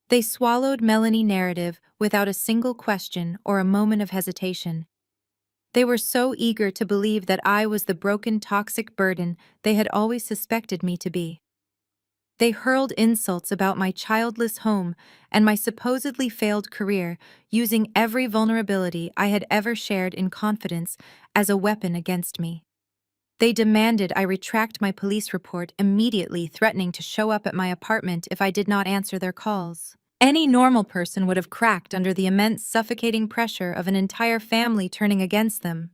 They swallowed Melanie narrative without a single question or a moment of hesitation. They were so eager to believe that I was the broken, toxic burden they had always suspected me to be. They hurled insults about my childless home and my supposedly failed career, using every vulnerability I had ever shared in confidence as a weapon against me. They demanded I retract my police report immediately, threatening to show up at my apartment if I did not answer their calls. Any normal person would have cracked under the immense, suffocating pressure of an entire family turning against them.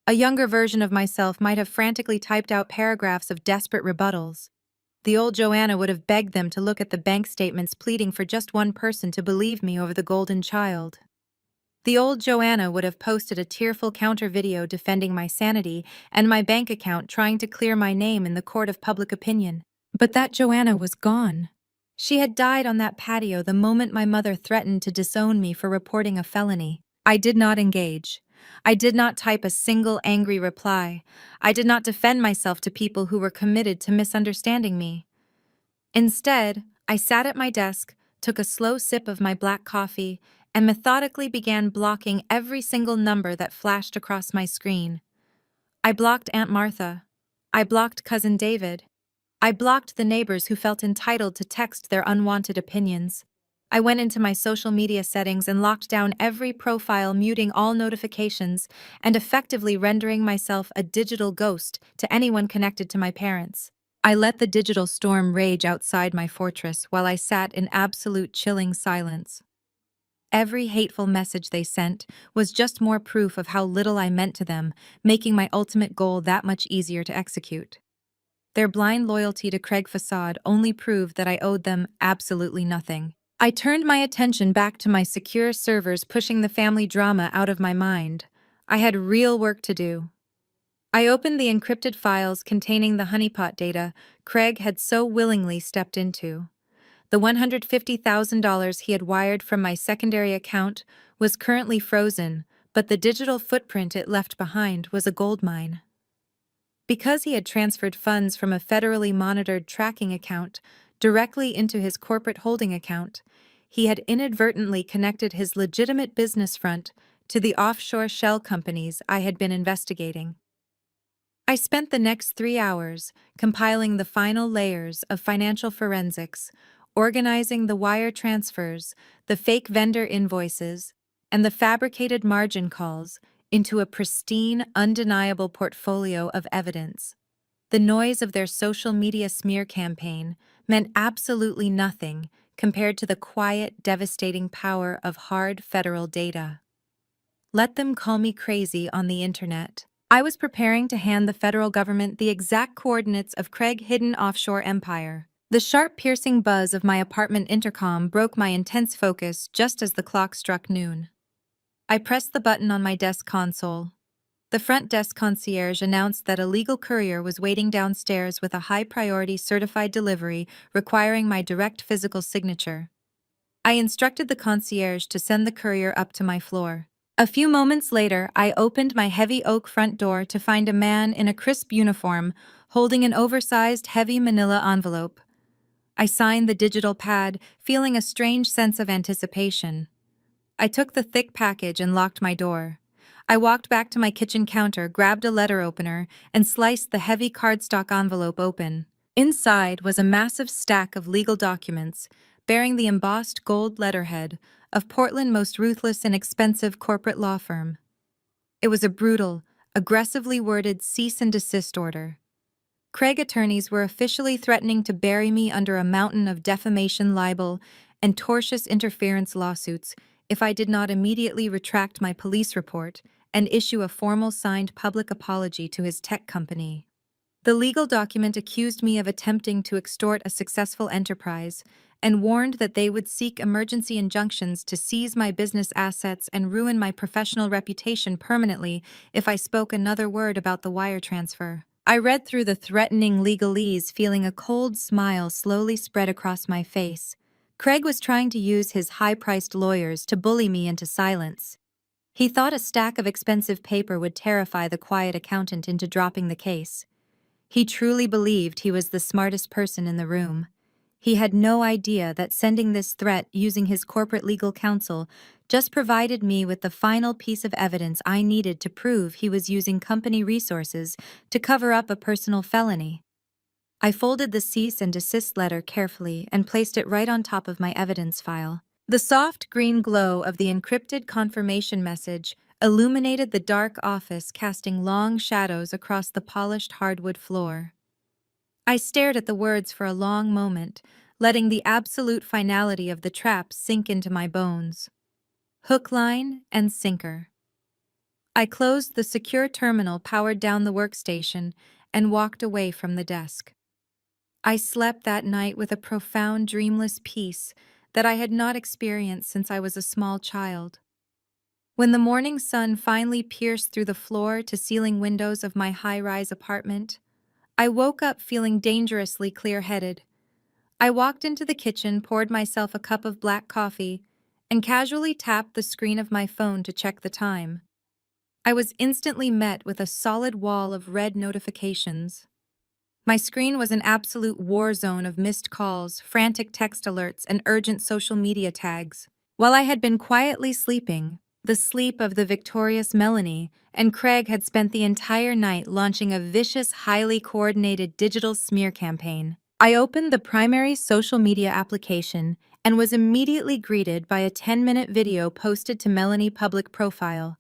A younger version of myself might have frantically typed out paragraphs of desperate rebuttals. The old Joanna would have begged them to look at the bank statements, pleading for just one person to believe me over the golden child. The old Joanna would have posted a tearful counter video defending my sanity and my bank account, trying to clear my name in the court of public opinion. But that Joanna was gone. She had died on that patio the moment my mother threatened to disown me for reporting a felony. I did not engage. I did not type a single angry reply. I did not defend myself to people who were committed to misunderstanding me. Instead, I sat at my desk, took a slow sip of my black coffee, and methodically began blocking every single number that flashed across my screen. I blocked Aunt Martha. I blocked Cousin David. I blocked the neighbors who felt entitled to text their unwanted opinions. I went into my social media settings and locked down every profile, muting all notifications, and effectively rendering myself a digital ghost to anyone connected to my parents. I let the digital storm rage outside my fortress while I sat in absolute chilling silence. Every hateful message they sent was just more proof of how little I meant to them, making my ultimate goal that much easier to execute. Their blind loyalty to Craig Facade only proved that I owed them absolutely nothing. I turned my attention back to my secure servers, pushing the family drama out of my mind. I had real work to do. I opened the encrypted files containing the honeypot data Craig had so willingly stepped into. The $150,000 he had wired from my secondary account was currently frozen, but the digital footprint it left behind was a goldmine. Because he had transferred funds from a federally monitored tracking account directly into his corporate holding account, he had inadvertently connected his legitimate business front to the offshore shell companies I had been investigating. I spent the next 3 hours compiling the final layers of financial forensics, organizing the wire transfers, the fake vendor invoices, and the fabricated margin calls into a pristine, undeniable portfolio of evidence. The noise of their social media smear campaign meant absolutely nothing compared to the quiet, devastating power of hard federal data. Let them call me crazy on the internet. I was preparing to hand the federal government the exact coordinates of Craig's hidden offshore empire. The sharp, piercing buzz of my apartment intercom broke my intense focus just as the clock struck noon. I pressed the button on my desk console. The front desk concierge announced that a legal courier was waiting downstairs with a high-priority certified delivery requiring my direct physical signature. I instructed the concierge to send the courier up to my floor. A few moments later, I opened my heavy oak front door to find a man in a crisp uniform holding an oversized, heavy manila envelope. I signed the digital pad, feeling a strange sense of anticipation. I took the thick package and locked my door. I walked back to my kitchen counter, grabbed a letter opener, and sliced the heavy cardstock envelope open. Inside was a massive stack of legal documents, bearing the embossed gold letterhead of Portland's most ruthless and expensive corporate law firm. It was a brutal, aggressively worded cease and desist order. Craig attorneys were officially threatening to bury me under a mountain of defamation, libel, and tortious interference lawsuits if I did not immediately retract my police report and issue a formal signed public apology to his tech company. The legal document accused me of attempting to extort a successful enterprise and warned that they would seek emergency injunctions to seize my business assets and ruin my professional reputation permanently if I spoke another word about the wire transfer. I read through the threatening legalese, feeling a cold smile slowly spread across my face. Craig was trying to use his high-priced lawyers to bully me into silence. He thought a stack of expensive paper would terrify the quiet accountant into dropping the case. He truly believed he was the smartest person in the room. He had no idea that sending this threat using his corporate legal counsel just provided me with the final piece of evidence I needed to prove he was using company resources to cover up a personal felony. I folded the cease and desist letter carefully and placed it right on top of my evidence file. The soft green glow of the encrypted confirmation message illuminated the dark office, casting long shadows across the polished hardwood floor. I stared at the words for a long moment, letting the absolute finality of the trap sink into my bones. Hook, line, and sinker. I closed the secure terminal powered down the workstation and walked away from the desk. I slept that night with a profound, dreamless peace that I had not experienced since I was a small child. When the morning sun finally pierced through the floor-to-ceiling windows of my high-rise apartment, I woke up feeling dangerously clear-headed. I walked into the kitchen, poured myself a cup of black coffee, and casually tapped the screen of my phone to check the time. I was instantly met with a solid wall of red notifications. My screen was an absolute war zone of missed calls, frantic text alerts, and urgent social media tags. While I had been quietly sleeping, the sleep of the victorious Melanie, and Craig had spent the entire night launching a vicious, highly coordinated digital smear campaign. I opened the primary social media application and was immediately greeted by a 10-minute video posted to Melanie public profile.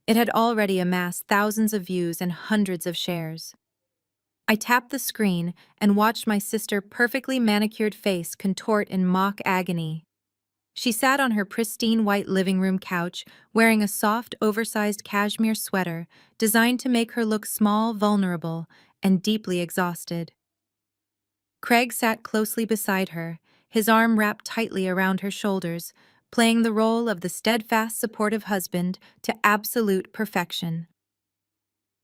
It had already amassed thousands of views and hundreds of shares. I tapped the screen and watched my sister perfectly manicured face contort in mock agony. She sat on her pristine white living room couch, wearing a soft, oversized cashmere sweater designed to make her look small, vulnerable, and deeply exhausted. Craig sat closely beside her, his arm wrapped tightly around her shoulders, playing the role of the steadfast, supportive husband to absolute perfection.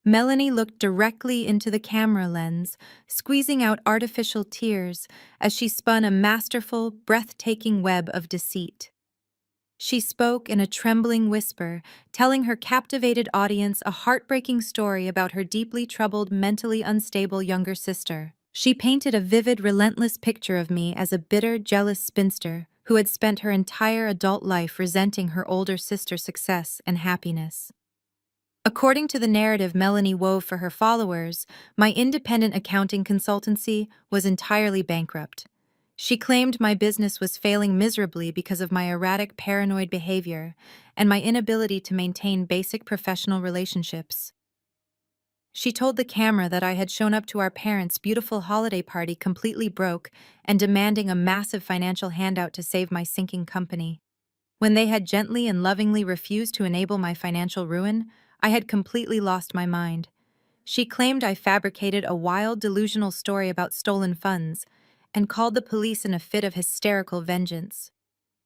Melanie looked directly into the camera lens, squeezing out artificial tears as she spun a masterful, breathtaking web of deceit. She spoke in a trembling whisper, telling her captivated audience a heartbreaking story about her deeply troubled, mentally unstable younger sister. She painted a vivid, relentless picture of me as a bitter, jealous spinster who had spent her entire adult life resenting her older sister's success and happiness. According to the narrative Melanie wove for her followers, my independent accounting consultancy was entirely bankrupt. She claimed my business was failing miserably because of my erratic, paranoid behavior and my inability to maintain basic professional relationships. She told the camera that I had shown up to our parents' beautiful holiday party completely broke and demanding a massive financial handout to save my sinking company. When they had gently and lovingly refused to enable my financial ruin, I had completely lost my mind. She claimed I fabricated a wild, delusional story about stolen funds and called the police in a fit of hysterical vengeance.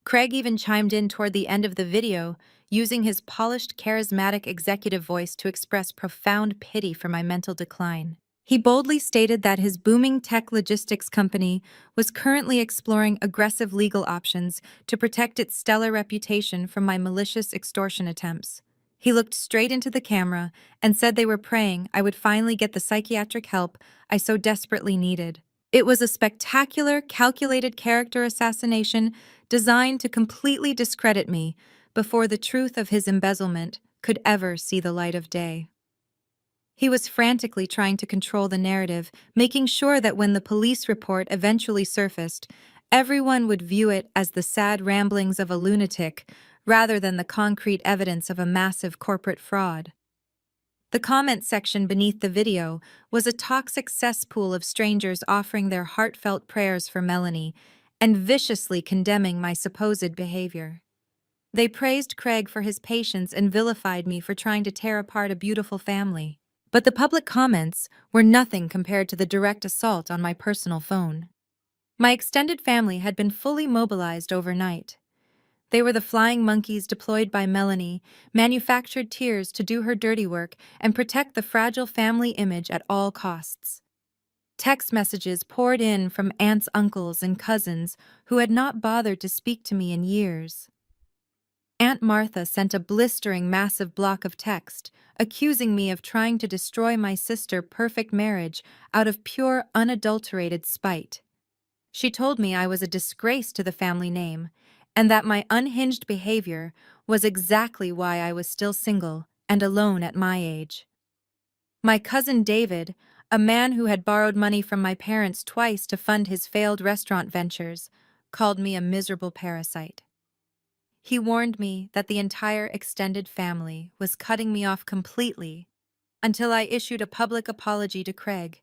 Craig even chimed in toward the end of the video, using his polished, charismatic executive voice to express profound pity for my mental decline. He boldly stated that his booming tech logistics company was currently exploring aggressive legal options to protect its stellar reputation from my malicious extortion attempts. He looked straight into the camera and said they were praying I would finally get the psychiatric help I so desperately needed. It was a spectacular, calculated character assassination designed to completely discredit me before the truth of his embezzlement could ever see the light of day. He was frantically trying to control the narrative, making sure that when the police report eventually surfaced, everyone would view it as the sad ramblings of a lunatic rather than the concrete evidence of a massive corporate fraud. The comment section beneath the video was a toxic cesspool of strangers offering their heartfelt prayers for Melanie and viciously condemning my supposed behavior. They praised Craig for his patience and vilified me for trying to tear apart a beautiful family. But the public comments were nothing compared to the direct assault on my personal phone. My extended family had been fully mobilized overnight. They were the flying monkeys deployed by Melanie, manufactured tears to do her dirty work and protect the fragile family image at all costs. Text messages poured in from aunts, uncles, and cousins who had not bothered to speak to me in years. Aunt Martha sent a blistering, massive block of text, accusing me of trying to destroy my sister's perfect marriage out of pure, unadulterated spite. She told me I was a disgrace to the family name, and that my unhinged behavior was exactly why I was still single and alone at my age. My cousin David, a man who had borrowed money from my parents twice to fund his failed restaurant ventures, called me a miserable parasite. He warned me that the entire extended family was cutting me off completely until I issued a public apology to Craig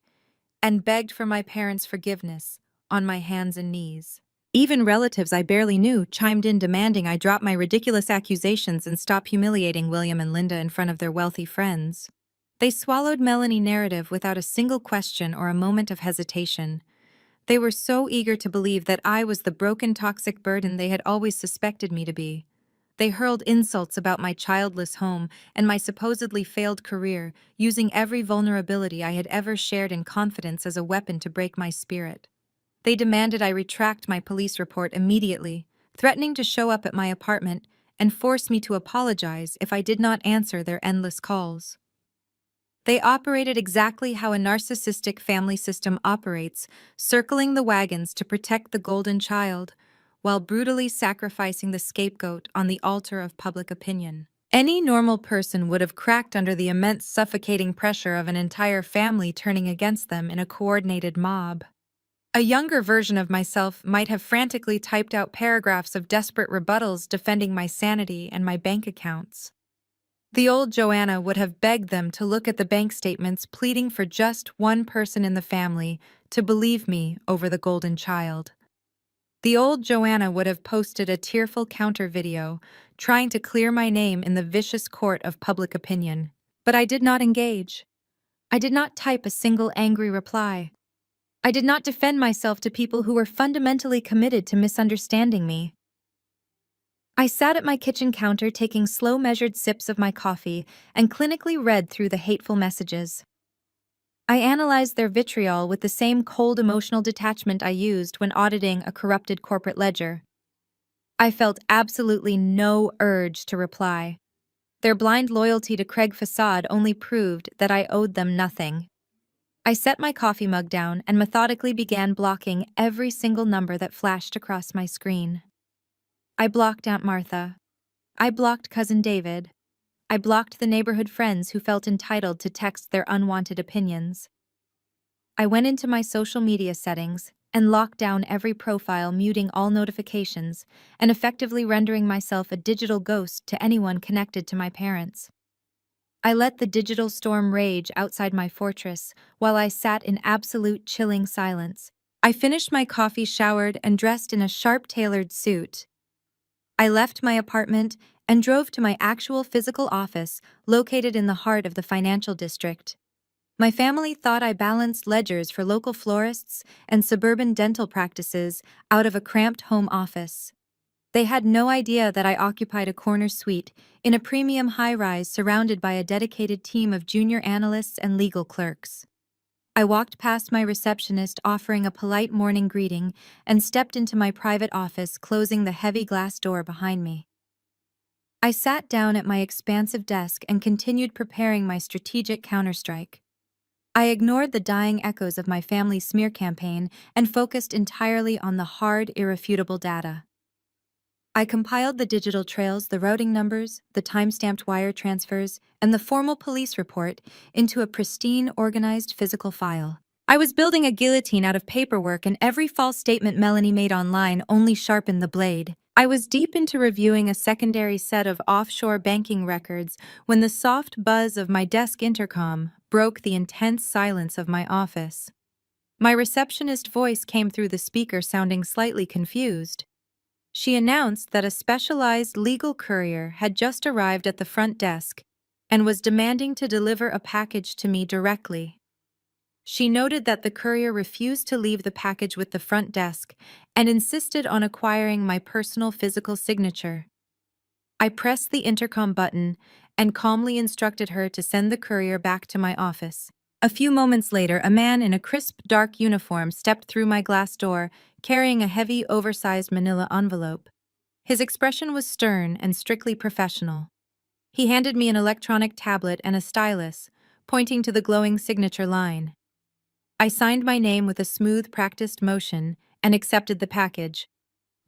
and begged for my parents' forgiveness on my hands and knees. Even relatives I barely knew chimed in demanding I drop my ridiculous accusations and stop humiliating William and Linda in front of their wealthy friends. They swallowed Melanie narrative without a single question or a moment of hesitation. They were so eager to believe that I was the broken, toxic burden they had always suspected me to be. They hurled insults about my childless home and my supposedly failed career, using every vulnerability I had ever shared in confidence as a weapon to break my spirit. They demanded I retract my police report immediately, threatening to show up at my apartment and force me to apologize if I did not answer their endless calls. They operated exactly how a narcissistic family system operates, circling the wagons to protect the golden child, while brutally sacrificing the scapegoat on the altar of public opinion. Any normal person would have cracked under the immense suffocating pressure of an entire family turning against them in a coordinated mob. A younger version of myself might have frantically typed out paragraphs of desperate rebuttals defending my sanity and my bank accounts. The old Joanna would have begged them to look at the bank statements, pleading for just one person in the family to believe me over the golden child. The old Joanna would have posted a tearful counter video, trying to clear my name in the vicious court of public opinion. But I did not engage. I did not type a single angry reply. I did not defend myself to people who were fundamentally committed to misunderstanding me. I sat at my kitchen counter taking slow measured sips of my coffee and clinically read through the hateful messages. I analyzed their vitriol with the same cold emotional detachment I used when auditing a corrupted corporate ledger. I felt absolutely no urge to reply. Their blind loyalty to Craig Facade only proved that I owed them nothing. I set my coffee mug down and methodically began blocking every single number that flashed across my screen. I blocked Aunt Martha. I blocked Cousin David. I blocked the neighborhood friends who felt entitled to text their unwanted opinions. I went into my social media settings and locked down every profile, muting all notifications, and effectively rendering myself a digital ghost to anyone connected to my parents. I let the digital storm rage outside my fortress while I sat in absolute chilling silence. I finished my coffee, showered, and dressed in a sharp-tailored suit. I left my apartment and drove to my actual physical office located in the heart of the financial district. My family thought I balanced ledgers for local florists and suburban dental practices out of a cramped home office. They had no idea that I occupied a corner suite in a premium high-rise surrounded by a dedicated team of junior analysts and legal clerks. I walked past my receptionist offering a polite morning greeting and stepped into my private office, closing the heavy glass door behind me. I sat down at my expansive desk and continued preparing my strategic counterstrike. I ignored the dying echoes of my family's smear campaign and focused entirely on the hard, irrefutable data. I compiled the digital trails, the routing numbers, the time-stamped wire transfers, and the formal police report into a pristine, organized physical file. I was building a guillotine out of paperwork, and every false statement Melanie made online only sharpened the blade. I was deep into reviewing a secondary set of offshore banking records when the soft buzz of my desk intercom broke the intense silence of my office. My receptionist voice came through the speaker, sounding slightly confused. She announced that a specialized legal courier had just arrived at the front desk and was demanding to deliver a package to me directly. She noted that the courier refused to leave the package with the front desk and insisted on acquiring my personal physical signature. I pressed the intercom button and calmly instructed her to send the courier back to my office. A few moments later, a man in a crisp, dark uniform stepped through my glass door, carrying a heavy, oversized manila envelope. His expression was stern and strictly professional. He handed me an electronic tablet and a stylus, pointing to the glowing signature line. I signed my name with a smooth, practiced motion and accepted the package.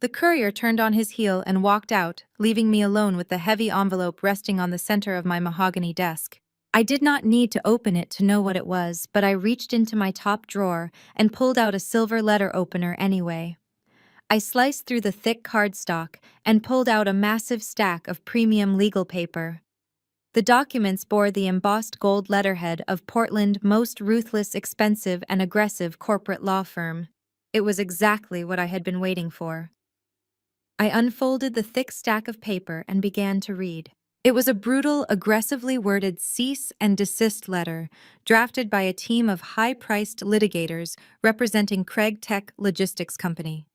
The courier turned on his heel and walked out, leaving me alone with the heavy envelope resting on the center of my mahogany desk. I did not need to open it to know what it was, but I reached into my top drawer and pulled out a silver letter opener anyway. I sliced through the thick cardstock and pulled out a massive stack of premium legal paper. The documents bore the embossed gold letterhead of Portland's most ruthless, expensive, and aggressive corporate law firm. It was exactly what I had been waiting for. I unfolded the thick stack of paper and began to read. It was a brutal, aggressively worded cease and desist letter, drafted by a team of high-priced litigators representing Craig Tech Logistics Company.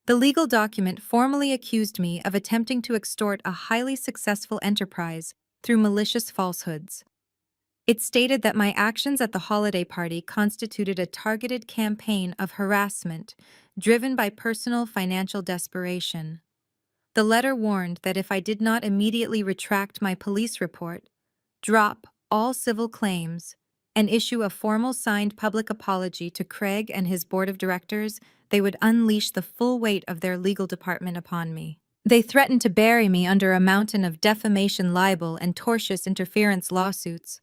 The legal document formally accused me of attempting to extort a highly successful enterprise through malicious falsehoods. It stated that my actions at the holiday party constituted a targeted campaign of harassment driven by personal financial desperation. The letter warned that if I did not immediately retract my police report, drop all civil claims, and issue a formal signed public apology to Craig and his board of directors, they would unleash the full weight of their legal department upon me. They threatened to bury me under a mountain of defamation, libel, and tortious interference lawsuits.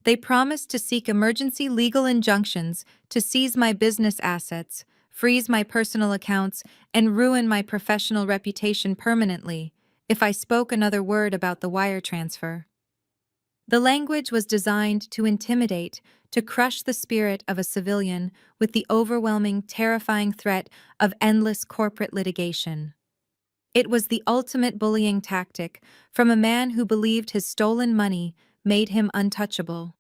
They promised to seek emergency legal injunctions to seize my business assets, freeze my personal accounts, and ruin my professional reputation permanently if I spoke another word about the wire transfer. The language was designed to intimidate, to crush the spirit of a civilian with the overwhelming, terrifying threat of endless corporate litigation. It was the ultimate bullying tactic from a man who believed his stolen money made him untouchable.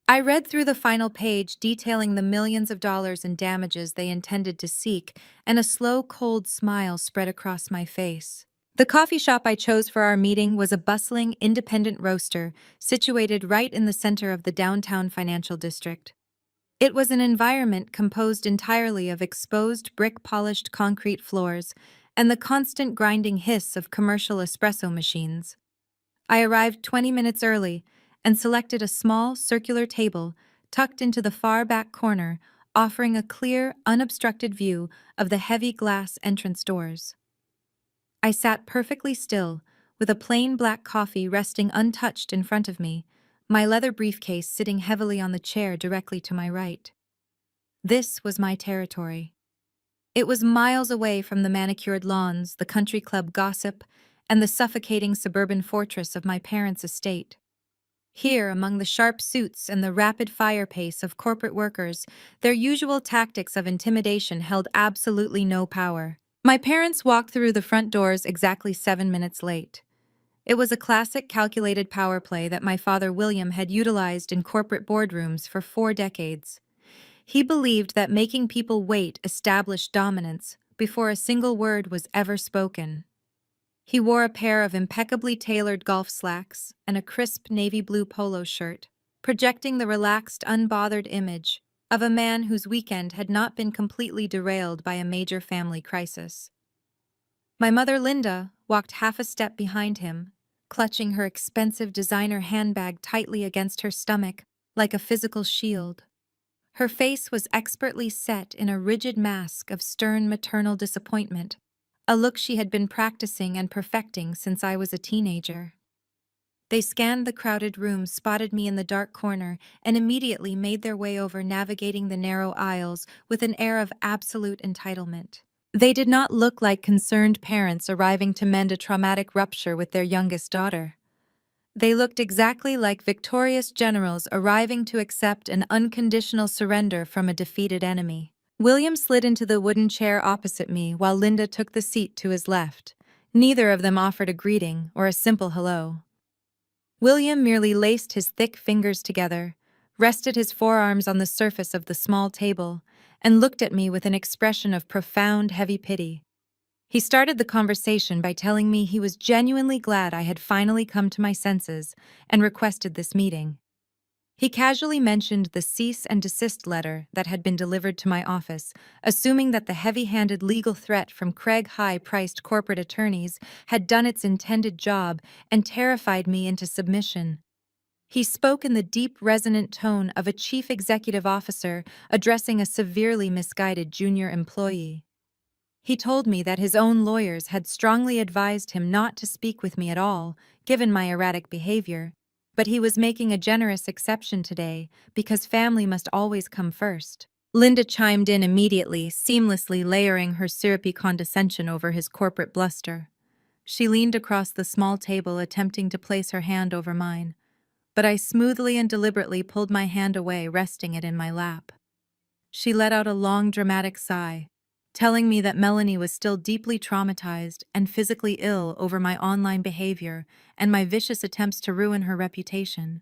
I read through the final page detailing the millions of dollars in damages they intended to seek, and a slow, cold smile spread across my face. The coffee shop I chose for our meeting was a bustling, independent roaster situated right in the center of the downtown financial district. It was an environment composed entirely of exposed brick-polished concrete floors and the constant grinding hiss of commercial espresso machines. I arrived 20 minutes early and selected a small, circular table tucked into the far back corner, offering a clear, unobstructed view of the heavy glass entrance doors. I sat perfectly still, with a plain black coffee resting untouched in front of me, my leather briefcase sitting heavily on the chair directly to my right. This was my territory. It was miles away from the manicured lawns, the country club gossip, and the suffocating suburban fortress of my parents' estate. Here, among the sharp suits and the rapid-fire pace of corporate workers, their usual tactics of intimidation held absolutely no power. My parents walked through the front doors exactly 7 minutes late. It was a classic calculated power play that my father William had utilized in corporate boardrooms for 4 decades. He believed that making people wait established dominance before a single word was ever spoken. He wore a pair of impeccably tailored golf slacks and a crisp navy blue polo shirt, projecting the relaxed, unbothered image of a man whose weekend had not been completely derailed by a major family crisis. My mother, Linda, walked half a step behind him, clutching her expensive designer handbag tightly against her stomach like a physical shield. Her face was expertly set in a rigid mask of stern maternal disappointment, a look she had been practicing and perfecting since I was a teenager. They scanned the crowded room, spotted me in the dark corner, and immediately made their way over, navigating the narrow aisles with an air of absolute entitlement. They did not look like concerned parents arriving to mend a traumatic rupture with their youngest daughter. They looked exactly like victorious generals arriving to accept an unconditional surrender from a defeated enemy. William slid into the wooden chair opposite me while Linda took the seat to his left. Neither of them offered a greeting or a simple hello. William merely laced his thick fingers together, rested his forearms on the surface of the small table, and looked at me with an expression of profound, heavy pity. He started the conversation by telling me he was genuinely glad I had finally come to my senses and requested this meeting. He casually mentioned the cease and desist letter that had been delivered to my office, assuming that the heavy-handed legal threat from Craig high-priced corporate attorneys had done its intended job and terrified me into submission. He spoke in the deep, resonant tone of a chief executive officer addressing a severely misguided junior employee. He told me that his own lawyers had strongly advised him not to speak with me at all, given my erratic behavior, but he was making a generous exception today because family must always come first. Linda chimed in immediately, seamlessly layering her syrupy condescension over his corporate bluster. She leaned across the small table, attempting to place her hand over mine, but I smoothly and deliberately pulled my hand away, resting it in my lap. She let out a long, dramatic sigh, telling me that Melanie was still deeply traumatized and physically ill over my online behavior and my vicious attempts to ruin her reputation.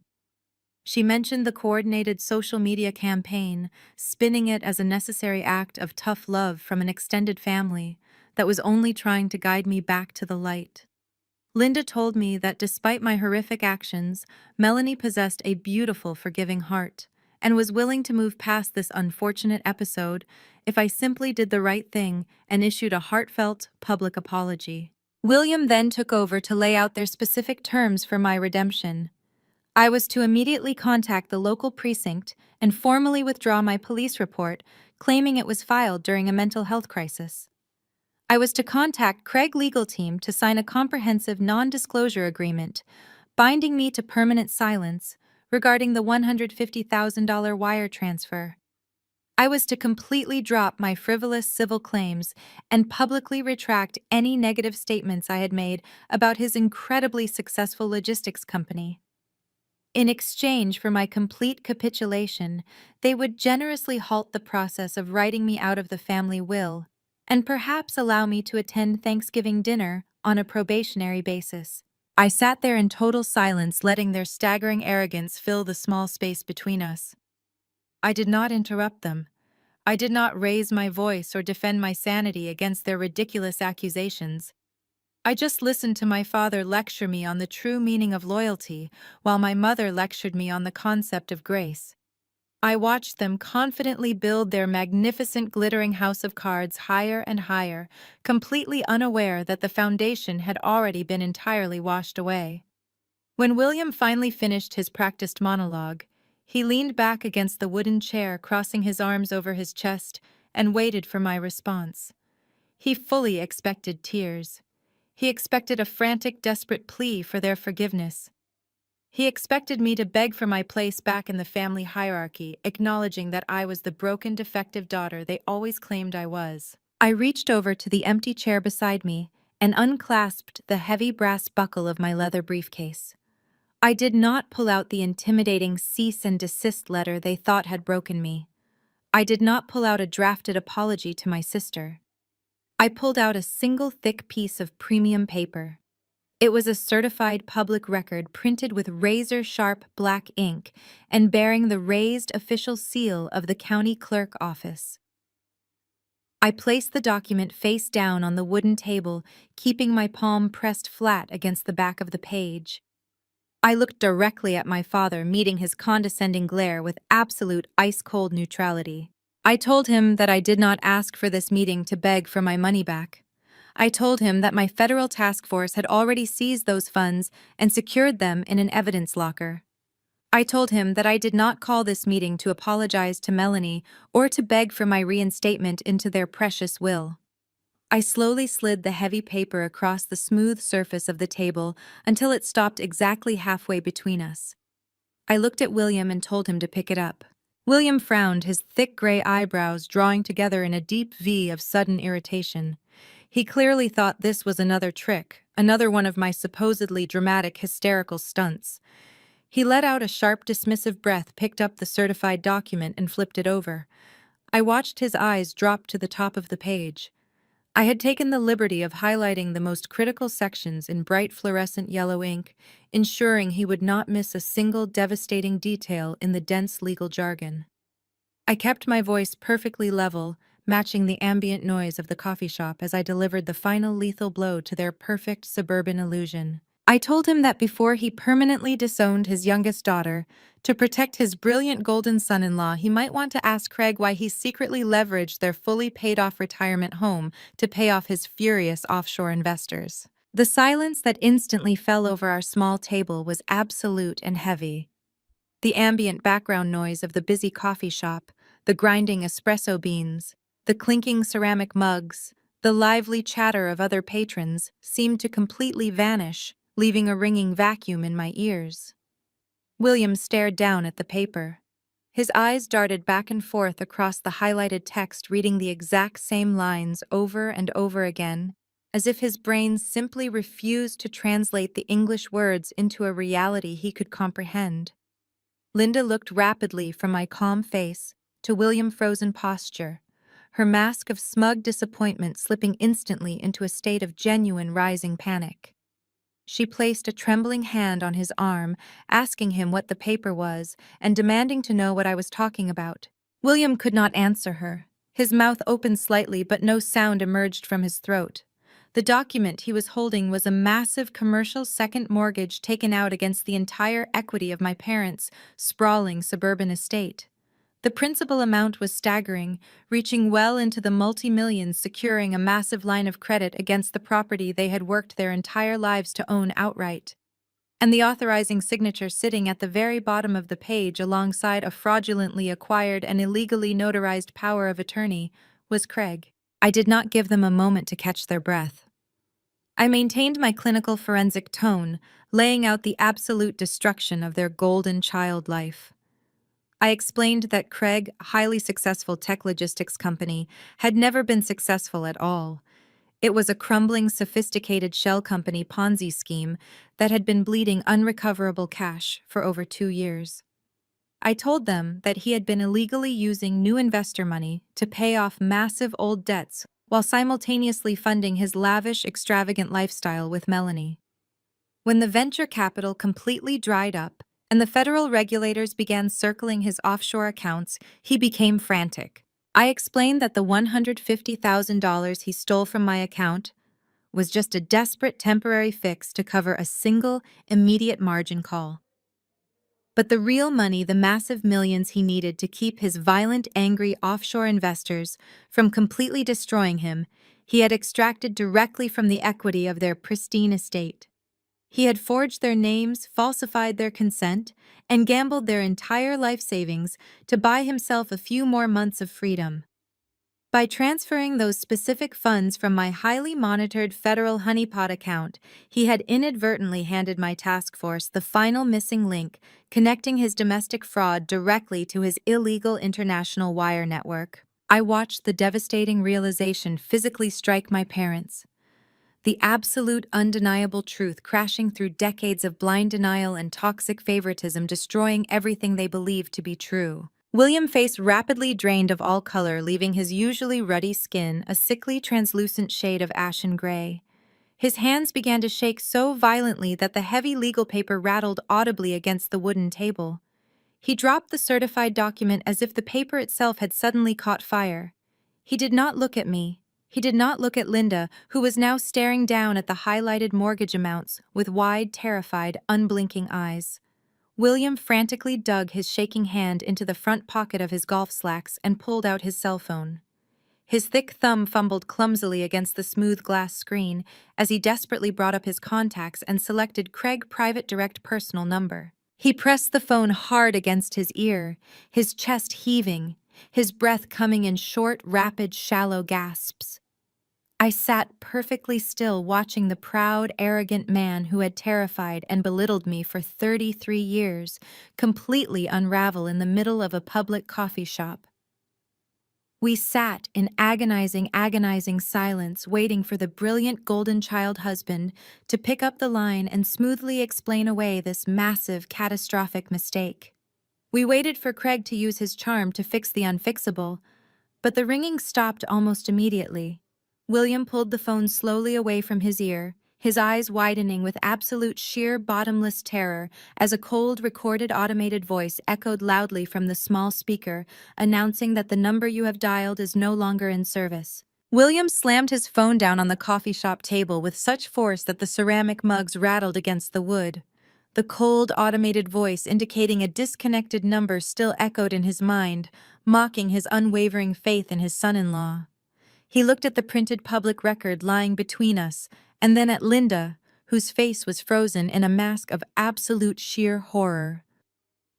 She mentioned the coordinated social media campaign, spinning it as a necessary act of tough love from an extended family, that was only trying to guide me back to the light. Linda told me that despite my horrific actions, Melanie possessed a beautiful, forgiving heart and was willing to move past this unfortunate episode if I simply did the right thing and issued a heartfelt, public apology. William then took over to lay out their specific terms for my redemption. I was to immediately contact the local precinct and formally withdraw my police report, claiming it was filed during a mental health crisis. I was to contact Craig legal team to sign a comprehensive non-disclosure agreement, binding me to permanent silence regarding the $150,000 wire transfer. I was to completely drop my frivolous civil claims and publicly retract any negative statements I had made about his incredibly successful logistics company. In exchange for my complete capitulation, they would generously halt the process of writing me out of the family will, and perhaps allow me to attend Thanksgiving dinner on a probationary basis. I sat there in total silence, letting their staggering arrogance fill the small space between us. I did not interrupt them. I did not raise my voice or defend my sanity against their ridiculous accusations. I just listened to my father lecture me on the true meaning of loyalty, while my mother lectured me on the concept of grace. I watched them confidently build their magnificent glittering house of cards higher and higher, completely unaware that the foundation had already been entirely washed away. When William finally finished his practiced monologue, he leaned back against the wooden chair, crossing his arms over his chest, and waited for my response. He fully expected tears. He expected a frantic, desperate plea for their forgiveness. He expected me to beg for my place back in the family hierarchy, acknowledging that I was the broken, defective daughter they always claimed I was. I reached over to the empty chair beside me and unclasped the heavy brass buckle of my leather briefcase. I did not pull out the intimidating cease and desist letter they thought had broken me. I did not pull out a drafted apology to my sister. I pulled out a single thick piece of premium paper. It was a certified public record printed with razor-sharp black ink and bearing the raised official seal of the county clerk office. I placed the document face down on the wooden table, keeping my palm pressed flat against the back of the page. I looked directly at my father, meeting his condescending glare with absolute ice-cold neutrality. I told him that I did not ask for this meeting to beg for my money back. I told him that my federal task force had already seized those funds and secured them in an evidence locker. I told him that I did not call this meeting to apologize to Melanie or to beg for my reinstatement into their precious will. I slowly slid the heavy paper across the smooth surface of the table until it stopped exactly halfway between us. I looked at William and told him to pick it up. William frowned, his thick gray eyebrows drawing together in a deep V of sudden irritation. He clearly thought this was another trick, another one of my supposedly dramatic, hysterical stunts. He let out a sharp, dismissive breath, picked up the certified document, and flipped it over. I watched his eyes drop to the top of the page. I had taken the liberty of highlighting the most critical sections in bright fluorescent yellow ink, ensuring he would not miss a single devastating detail in the dense legal jargon. I kept my voice perfectly level, matching the ambient noise of the coffee shop as I delivered the final lethal blow to their perfect suburban illusion. I told him that before he permanently disowned his youngest daughter, to protect his brilliant golden son-in-law, he might want to ask Craig why he secretly leveraged their fully paid-off retirement home to pay off his furious offshore investors. The silence that instantly fell over our small table was absolute and heavy. The ambient background noise of the busy coffee shop, the grinding espresso beans, the clinking ceramic mugs, the lively chatter of other patrons seemed to completely vanish, leaving a ringing vacuum in my ears. William stared down at the paper. His eyes darted back and forth across the highlighted text, reading the exact same lines over and over again, as if his brain simply refused to translate the English words into a reality he could comprehend. Linda looked rapidly from my calm face to William's frozen posture, her mask of smug disappointment slipping instantly into a state of genuine rising panic. She placed a trembling hand on his arm, asking him what the paper was and demanding to know what I was talking about. William could not answer her. His mouth opened slightly, but no sound emerged from his throat. The document he was holding was a massive commercial second mortgage taken out against the entire equity of my parents' sprawling suburban estate. The principal amount was staggering, reaching well into the multi-millions, securing a massive line of credit against the property they had worked their entire lives to own outright. And the authorizing signature sitting at the very bottom of the page alongside a fraudulently acquired and illegally notarized power of attorney was Craig. I did not give them a moment to catch their breath. I maintained my clinical forensic tone, laying out the absolute destruction of their golden child life. I explained that Craig, a highly successful tech logistics company, had never been successful at all. It was a crumbling, sophisticated shell company Ponzi scheme that had been bleeding unrecoverable cash for over 2 years. I told them that he had been illegally using new investor money to pay off massive old debts while simultaneously funding his lavish, extravagant lifestyle with Melanie. When the venture capital completely dried up and the federal regulators began circling his offshore accounts, he became frantic. I explained that the $150,000 he stole from my account was just a desperate temporary fix to cover a single, immediate margin call. But the real money, the massive millions he needed to keep his violent, angry offshore investors from completely destroying him, he had extracted directly from the equity of their pristine estate. He had forged their names, falsified their consent, and gambled their entire life savings to buy himself a few more months of freedom. By transferring those specific funds from my highly monitored federal honeypot account, he had inadvertently handed my task force the final missing link connecting his domestic fraud directly to his illegal international wire network. I watched the devastating realization physically strike my parents. The absolute, undeniable truth crashing through decades of blind denial and toxic favoritism, destroying everything they believed to be true. William's face rapidly drained of all color, leaving his usually ruddy skin a sickly, translucent shade of ashen gray. His hands began to shake so violently that the heavy legal paper rattled audibly against the wooden table. He dropped the certified document as if the paper itself had suddenly caught fire. He did not look at me. He did not look at Linda, who was now staring down at the highlighted mortgage amounts with wide, terrified, unblinking eyes. William frantically dug his shaking hand into the front pocket of his golf slacks and pulled out his cell phone. His thick thumb fumbled clumsily against the smooth glass screen as he desperately brought up his contacts and selected Craig's private direct personal number. He pressed the phone hard against his ear, his chest heaving, his breath coming in short, rapid, shallow gasps. I sat perfectly still, watching the proud, arrogant man who had terrified and belittled me for 33 years completely unravel in the middle of a public coffee shop. We sat in agonizing silence, waiting for the brilliant golden child husband to pick up the line and smoothly explain away this massive, catastrophic mistake. We waited for Craig to use his charm to fix the unfixable, but the ringing stopped almost immediately. William pulled the phone slowly away from his ear, his eyes widening with absolute sheer bottomless terror as a cold, recorded automated voice echoed loudly from the small speaker, announcing that the number you have dialed is no longer in service. William slammed his phone down on the coffee shop table with such force that the ceramic mugs rattled against the wood. The cold, automated voice indicating a disconnected number still echoed in his mind, mocking his unwavering faith in his son-in-law. He looked at the printed public record lying between us, and then at Linda, whose face was frozen in a mask of absolute sheer horror.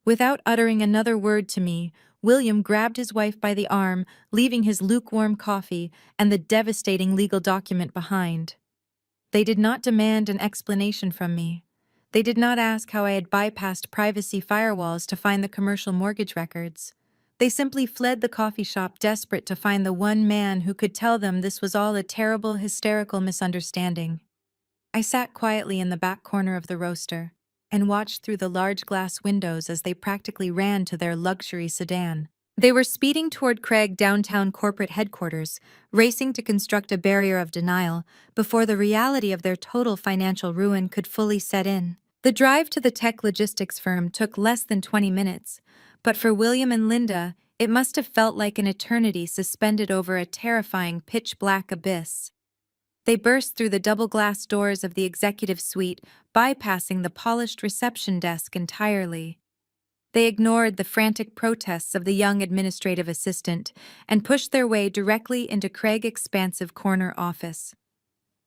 Without uttering another word to me, William grabbed his wife by the arm, leaving his lukewarm coffee and the devastating legal document behind. They did not demand an explanation from me. They did not ask how I had bypassed privacy firewalls to find the commercial mortgage records. They simply fled the coffee shop, desperate to find the one man who could tell them this was all a terrible, hysterical misunderstanding. I sat quietly in the back corner of the roaster and watched through the large glass windows as they practically ran to their luxury sedan. They were speeding toward Craig downtown corporate headquarters, racing to construct a barrier of denial before the reality of their total financial ruin could fully set in. The drive to the tech logistics firm took less than 20 minutes, but for William and Linda, It must have felt like an eternity suspended over a terrifying pitch-black abyss. They burst through the double-glass doors of the executive suite, bypassing the polished reception desk entirely. They ignored the frantic protests of the young administrative assistant and pushed their way directly into Craig's expansive corner office.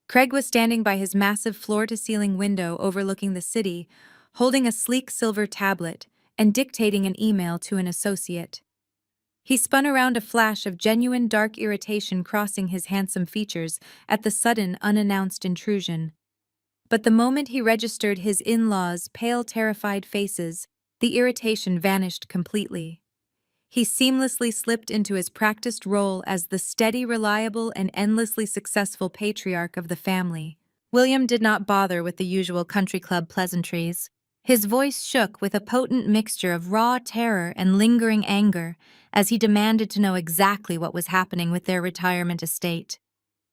Craig was standing by his massive floor-to-ceiling window overlooking the city, holding a sleek silver tablet and dictating an email to an associate. He spun around, a flash of genuine dark irritation crossing his handsome features at the sudden, unannounced intrusion. But the moment he registered his in-laws' pale, terrified faces, the irritation vanished completely. He seamlessly slipped into his practiced role as the steady, reliable, and endlessly successful patriarch of the family. William did not bother with the usual country club pleasantries. His voice shook with a potent mixture of raw terror and lingering anger as he demanded to know exactly what was happening with their retirement estate.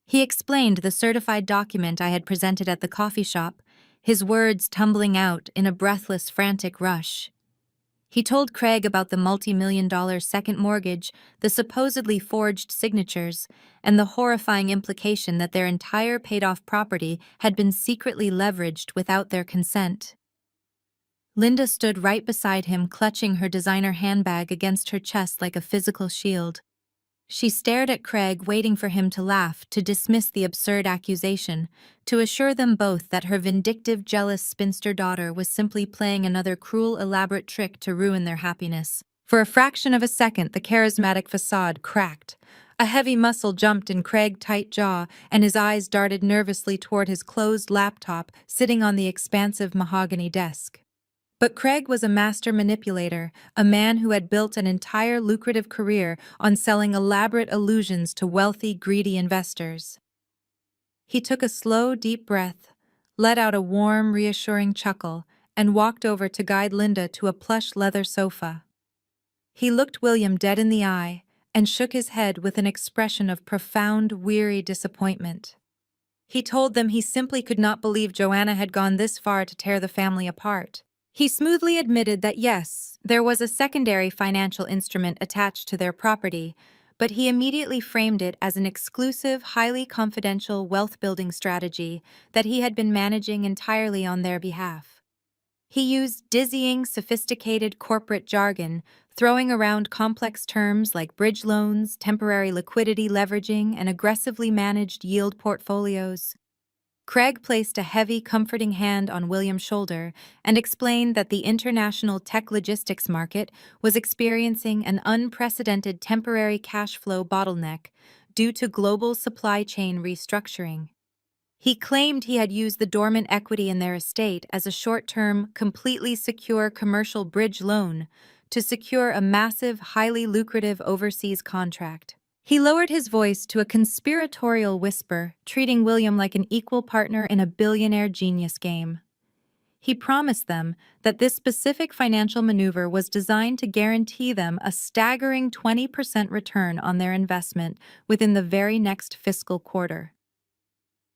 He explained the certified document I had presented at the coffee shop, his words tumbling out in a breathless, frantic rush. He told Craig about the multi-million-dollar second mortgage, the supposedly forged signatures, and the horrifying implication that their entire paid-off property had been secretly leveraged without their consent. Linda stood right beside him, clutching her designer handbag against her chest like a physical shield. She stared at Craig, waiting for him to laugh, to dismiss the absurd accusation, to assure them both that her vindictive, jealous spinster daughter was simply playing another cruel, elaborate trick to ruin their happiness. For a fraction of a second, the charismatic facade cracked. A heavy muscle jumped in Craig's tight jaw, and his eyes darted nervously toward his closed laptop sitting on the expansive mahogany desk. But Craig was a master manipulator, a man who had built an entire lucrative career on selling elaborate illusions to wealthy, greedy investors. He took a slow, deep breath, let out a warm, reassuring chuckle, and walked over to guide Linda to a plush leather sofa. He looked William dead in the eye and shook his head with an expression of profound, weary disappointment. He told them he simply could not believe Joanna had gone this far to tear the family apart. He smoothly admitted that yes, there was a secondary financial instrument attached to their property, but he immediately framed it as an exclusive, highly confidential wealth-building strategy that he had been managing entirely on their behalf. He used dizzying, sophisticated corporate jargon, throwing around complex terms like bridge loans, temporary liquidity leveraging, and aggressively managed yield portfolios. Craig placed a heavy, comforting hand on William's shoulder and explained that the international tech logistics market was experiencing an unprecedented temporary cash flow bottleneck due to global supply chain restructuring. He claimed he had used the dormant equity in their estate as a short-term, completely secure commercial bridge loan to secure a massive, highly lucrative overseas contract. He lowered his voice to a conspiratorial whisper, treating William like an equal partner in a billionaire genius game. He promised them that this specific financial maneuver was designed to guarantee them a staggering 20% return on their investment within the very next fiscal quarter.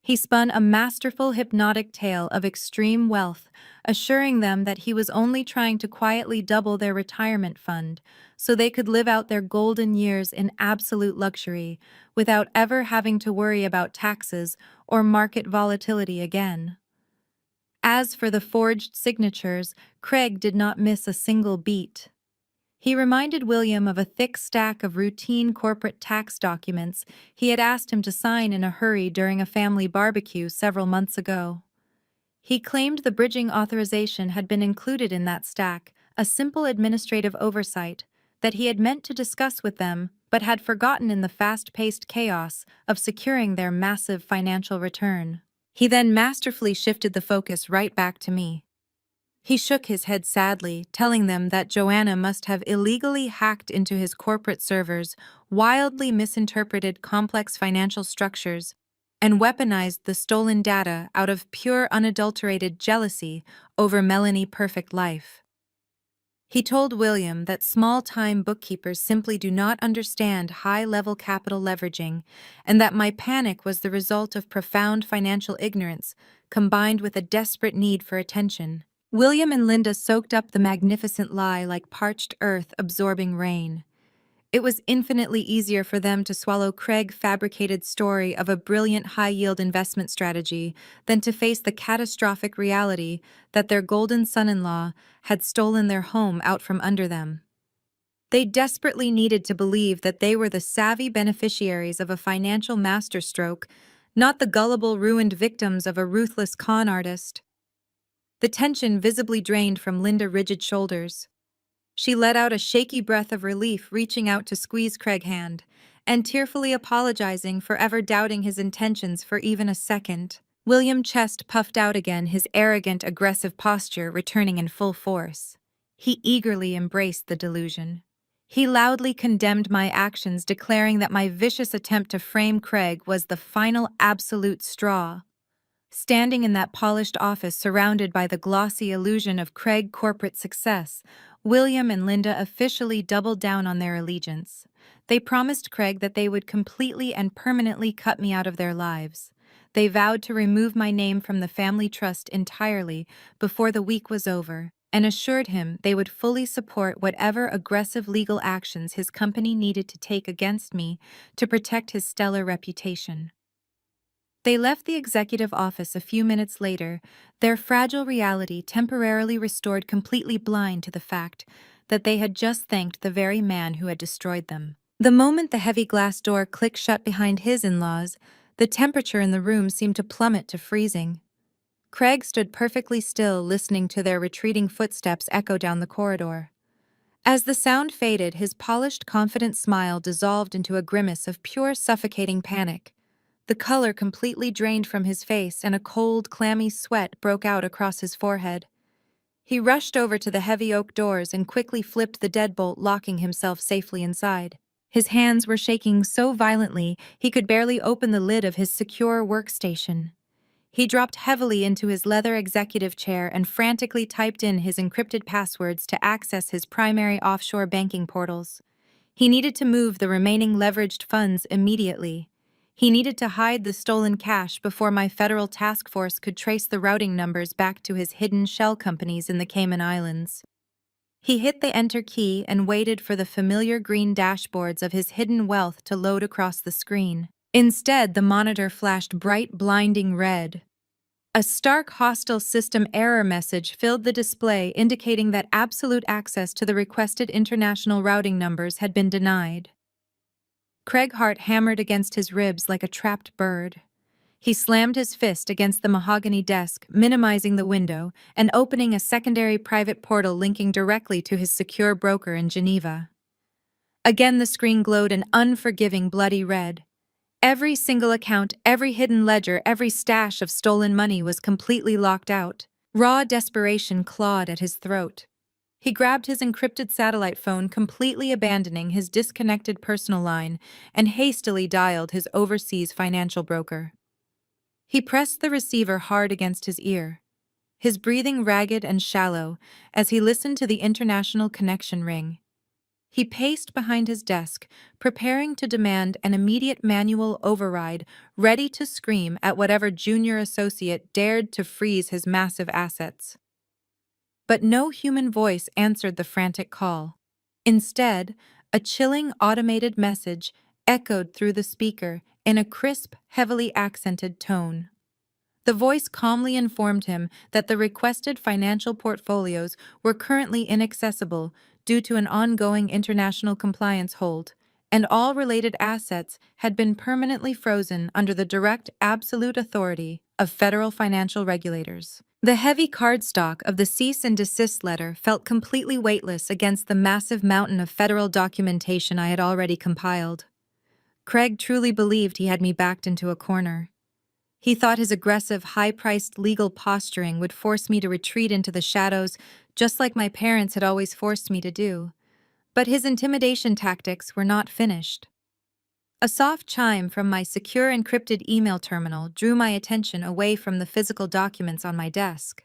He spun a masterful, hypnotic tale of extreme wealth, assuring them that he was only trying to quietly double their retirement fund so they could live out their golden years in absolute luxury without ever having to worry about taxes or market volatility again. As for the forged signatures, Craig did not miss a single beat. He reminded William of a thick stack of routine corporate tax documents he had asked him to sign in a hurry during a family barbecue several months ago. He claimed the bridging authorization had been included in that stack, a simple administrative oversight that he had meant to discuss with them but had forgotten in the fast-paced chaos of securing their massive financial return. He then masterfully shifted the focus right back to me. He shook his head sadly, telling them that Joanna must have illegally hacked into his corporate servers, wildly misinterpreted complex financial structures, and weaponized the stolen data out of pure, unadulterated jealousy over Melanie's perfect life. He told William that small-time bookkeepers simply do not understand high-level capital leveraging, and that my panic was the result of profound financial ignorance combined with a desperate need for attention. William and Linda soaked up the magnificent lie like parched earth absorbing rain. It was infinitely easier for them to swallow Craig's fabricated story of a brilliant high-yield investment strategy than to face the catastrophic reality that their golden son-in-law had stolen their home out from under them. They desperately needed to believe that they were the savvy beneficiaries of a financial masterstroke, not the gullible, ruined victims of a ruthless con artist. The tension visibly drained from Linda's rigid shoulders. She let out a shaky breath of relief, reaching out to squeeze Craig's hand, and tearfully apologizing for ever doubting his intentions for even a second. William's chest puffed out again, his arrogant, aggressive posture returning in full force. He eagerly embraced the delusion. He loudly condemned my actions, declaring that my vicious attempt to frame Craig was the final absolute straw. Standing in that polished office surrounded by the glossy illusion of Craig's corporate success, William and Linda officially doubled down on their allegiance. They promised Craig that they would completely and permanently cut me out of their lives. They vowed to remove my name from the family trust entirely before the week was over, and assured him they would fully support whatever aggressive legal actions his company needed to take against me to protect his stellar reputation. They left the executive office a few minutes later, their fragile reality temporarily restored, completely blind to the fact that they had just thanked the very man who had destroyed them. The moment the heavy glass door clicked shut behind his in-laws, the temperature in the room seemed to plummet to freezing. Craig stood perfectly still, listening to their retreating footsteps echo down the corridor. As the sound faded, his polished, confident smile dissolved into a grimace of pure, suffocating panic. The color completely drained from his face, and a cold, clammy sweat broke out across his forehead. He rushed over to the heavy oak doors and quickly flipped the deadbolt, locking himself safely inside. His hands were shaking so violently he could barely open the lid of his secure workstation. He dropped heavily into his leather executive chair and frantically typed in his encrypted passwords to access his primary offshore banking portals. He needed to move the remaining leveraged funds immediately. He needed to hide the stolen cash before my federal task force could trace the routing numbers back to his hidden shell companies in the Cayman Islands. He hit the enter key and waited for the familiar green dashboards of his hidden wealth to load across the screen. Instead, the monitor flashed bright, blinding red. A stark, hostile system error message filled the display, indicating that absolute access to the requested international routing numbers had been denied. Craig's heart hammered against his ribs like a trapped bird. He slammed his fist against the mahogany desk, minimizing the window, and opening a secondary private portal linking directly to his secure broker in Geneva. Again the screen glowed an unforgiving, bloody red. Every single account, every hidden ledger, every stash of stolen money was completely locked out. Raw desperation clawed at his throat. He grabbed his encrypted satellite phone, completely abandoning his disconnected personal line, and hastily dialed his overseas financial broker. He pressed the receiver hard against his ear, his breathing ragged and shallow as he listened to the international connection ring. He paced behind his desk, preparing to demand an immediate manual override, ready to scream at whatever junior associate dared to freeze his massive assets. But no human voice answered the frantic call. Instead, a chilling automated message echoed through the speaker in a crisp, heavily accented tone. The voice calmly informed him that the requested financial portfolios were currently inaccessible due to an ongoing international compliance hold, and all related assets had been permanently frozen under the direct absolute authority of federal financial regulators. The heavy cardstock of the cease and desist letter felt completely weightless against the massive mountain of federal documentation I had already compiled. Craig truly believed he had me backed into a corner. He thought his aggressive, high-priced legal posturing would force me to retreat into the shadows, just like my parents had always forced me to do. But his intimidation tactics were not finished. A soft chime from my secure encrypted email terminal drew my attention away from the physical documents on my desk.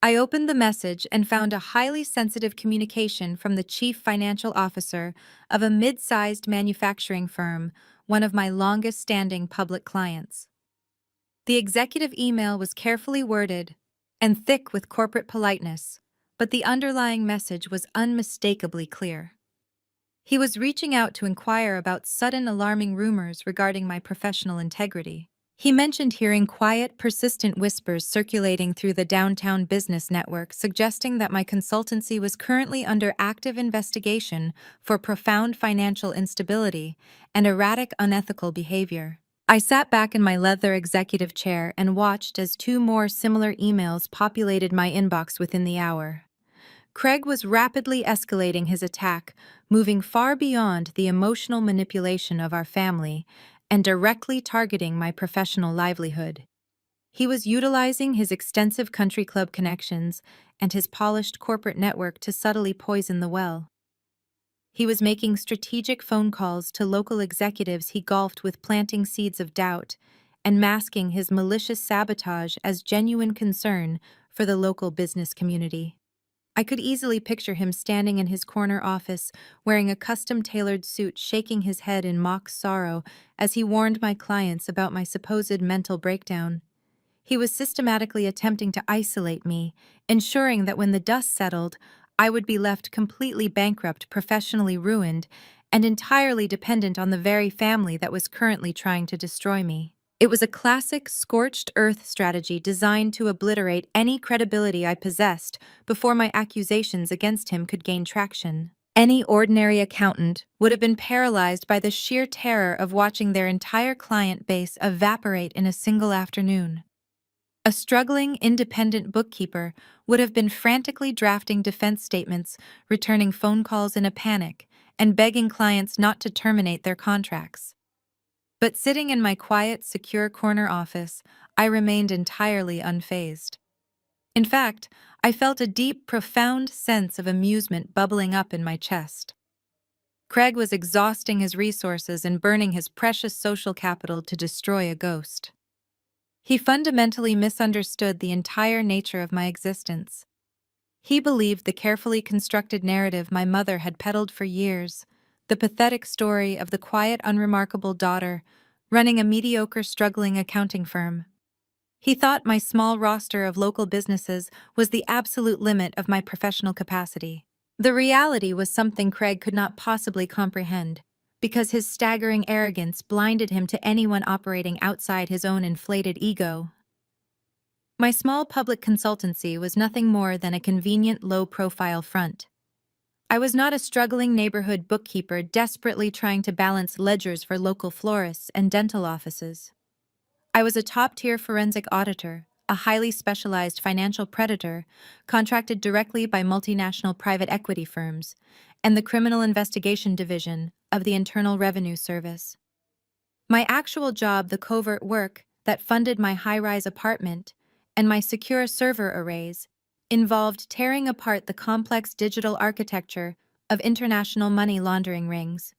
I opened the message and found a highly sensitive communication from the chief financial officer of a mid-sized manufacturing firm, one of my longest-standing public clients. The executive email was carefully worded and thick with corporate politeness, but the underlying message was unmistakably clear. He was reaching out to inquire about sudden alarming rumors regarding my professional integrity. He mentioned hearing quiet, persistent whispers circulating through the downtown business network, suggesting that my consultancy was currently under active investigation for profound financial instability and erratic, unethical behavior. I sat back in my leather executive chair and watched as two more similar emails populated my inbox within the hour. Craig was rapidly escalating his attack, moving far beyond the emotional manipulation of our family and directly targeting my professional livelihood. He was utilizing his extensive country club connections and his polished corporate network to subtly poison the well. He was making strategic phone calls to local executives he golfed with, planting seeds of doubt and masking his malicious sabotage as genuine concern for the local business community. I could easily picture him standing in his corner office, wearing a custom-tailored suit, shaking his head in mock sorrow as he warned my clients about my supposed mental breakdown. He was systematically attempting to isolate me, ensuring that when the dust settled, I would be left completely bankrupt, professionally ruined, and entirely dependent on the very family that was currently trying to destroy me. It was a classic scorched earth strategy designed to obliterate any credibility I possessed before my accusations against him could gain traction. Any ordinary accountant would have been paralyzed by the sheer terror of watching their entire client base evaporate in a single afternoon. A struggling, independent bookkeeper would have been frantically drafting defense statements, returning phone calls in a panic, and begging clients not to terminate their contracts. But sitting in my quiet, secure corner office, I remained entirely unfazed. In fact, I felt a deep, profound sense of amusement bubbling up in my chest. Craig was exhausting his resources and burning his precious social capital to destroy a ghost. He fundamentally misunderstood the entire nature of my existence. He believed the carefully constructed narrative my mother had peddled for years, the pathetic story of the quiet, unremarkable daughter running a mediocre, struggling accounting firm. He thought my small roster of local businesses was the absolute limit of my professional capacity. The reality was something Craig could not possibly comprehend, because his staggering arrogance blinded him to anyone operating outside his own inflated ego. My small public consultancy was nothing more than a convenient, low-profile front. I was not a struggling neighborhood bookkeeper desperately trying to balance ledgers for local florists and dental offices. I was a top-tier forensic auditor, a highly specialized financial predator contracted directly by multinational private equity firms, and the Criminal Investigation Division of the Internal Revenue Service. My actual job, the covert work that funded my high-rise apartment and my secure server arrays, involved tearing apart the complex digital architecture of international money laundering rings.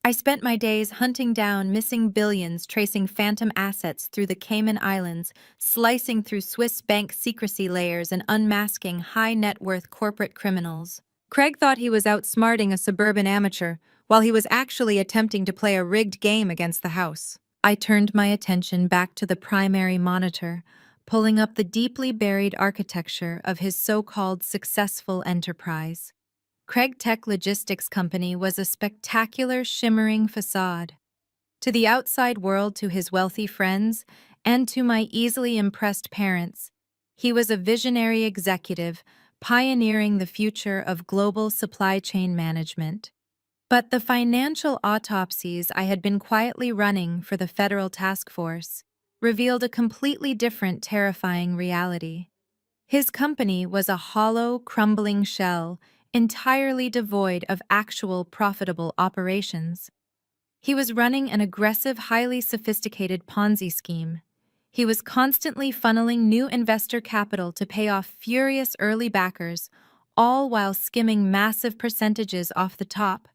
I spent my days hunting down missing billions, tracing phantom assets through the Cayman Islands, slicing through Swiss bank secrecy layers, and unmasking high-net-worth corporate criminals. Craig thought he was outsmarting a suburban amateur, while he was actually attempting to play a rigged game against the house. I turned my attention back to the primary monitor, pulling up the deeply buried architecture of his so-called successful enterprise. Craig Tech Logistics Company was a spectacular, shimmering facade. To the outside world, to his wealthy friends, and to my easily impressed parents, he was a visionary executive pioneering the future of global supply chain management. But the financial autopsies I had been quietly running for the federal task force revealed a completely different, terrifying reality. His company was a hollow, crumbling shell, entirely devoid of actual profitable operations. He was running an aggressive, highly sophisticated Ponzi scheme. He was constantly funneling new investor capital to pay off furious early backers, all while skimming massive percentages off the top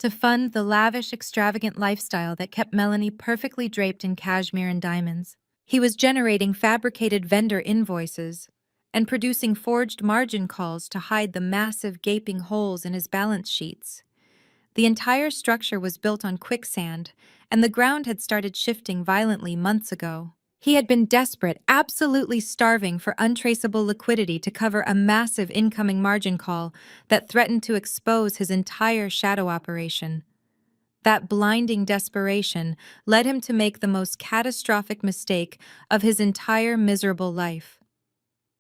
to fund the lavish, extravagant lifestyle that kept Melanie perfectly draped in cashmere and diamonds. He was generating fabricated vendor invoices and producing forged margin calls to hide the massive gaping holes in his balance sheets. The entire structure was built on quicksand, and the ground had started shifting violently months ago. He had been desperate, absolutely starving for untraceable liquidity to cover a massive incoming margin call that threatened to expose his entire shadow operation. That blinding desperation led him to make the most catastrophic mistake of his entire miserable life.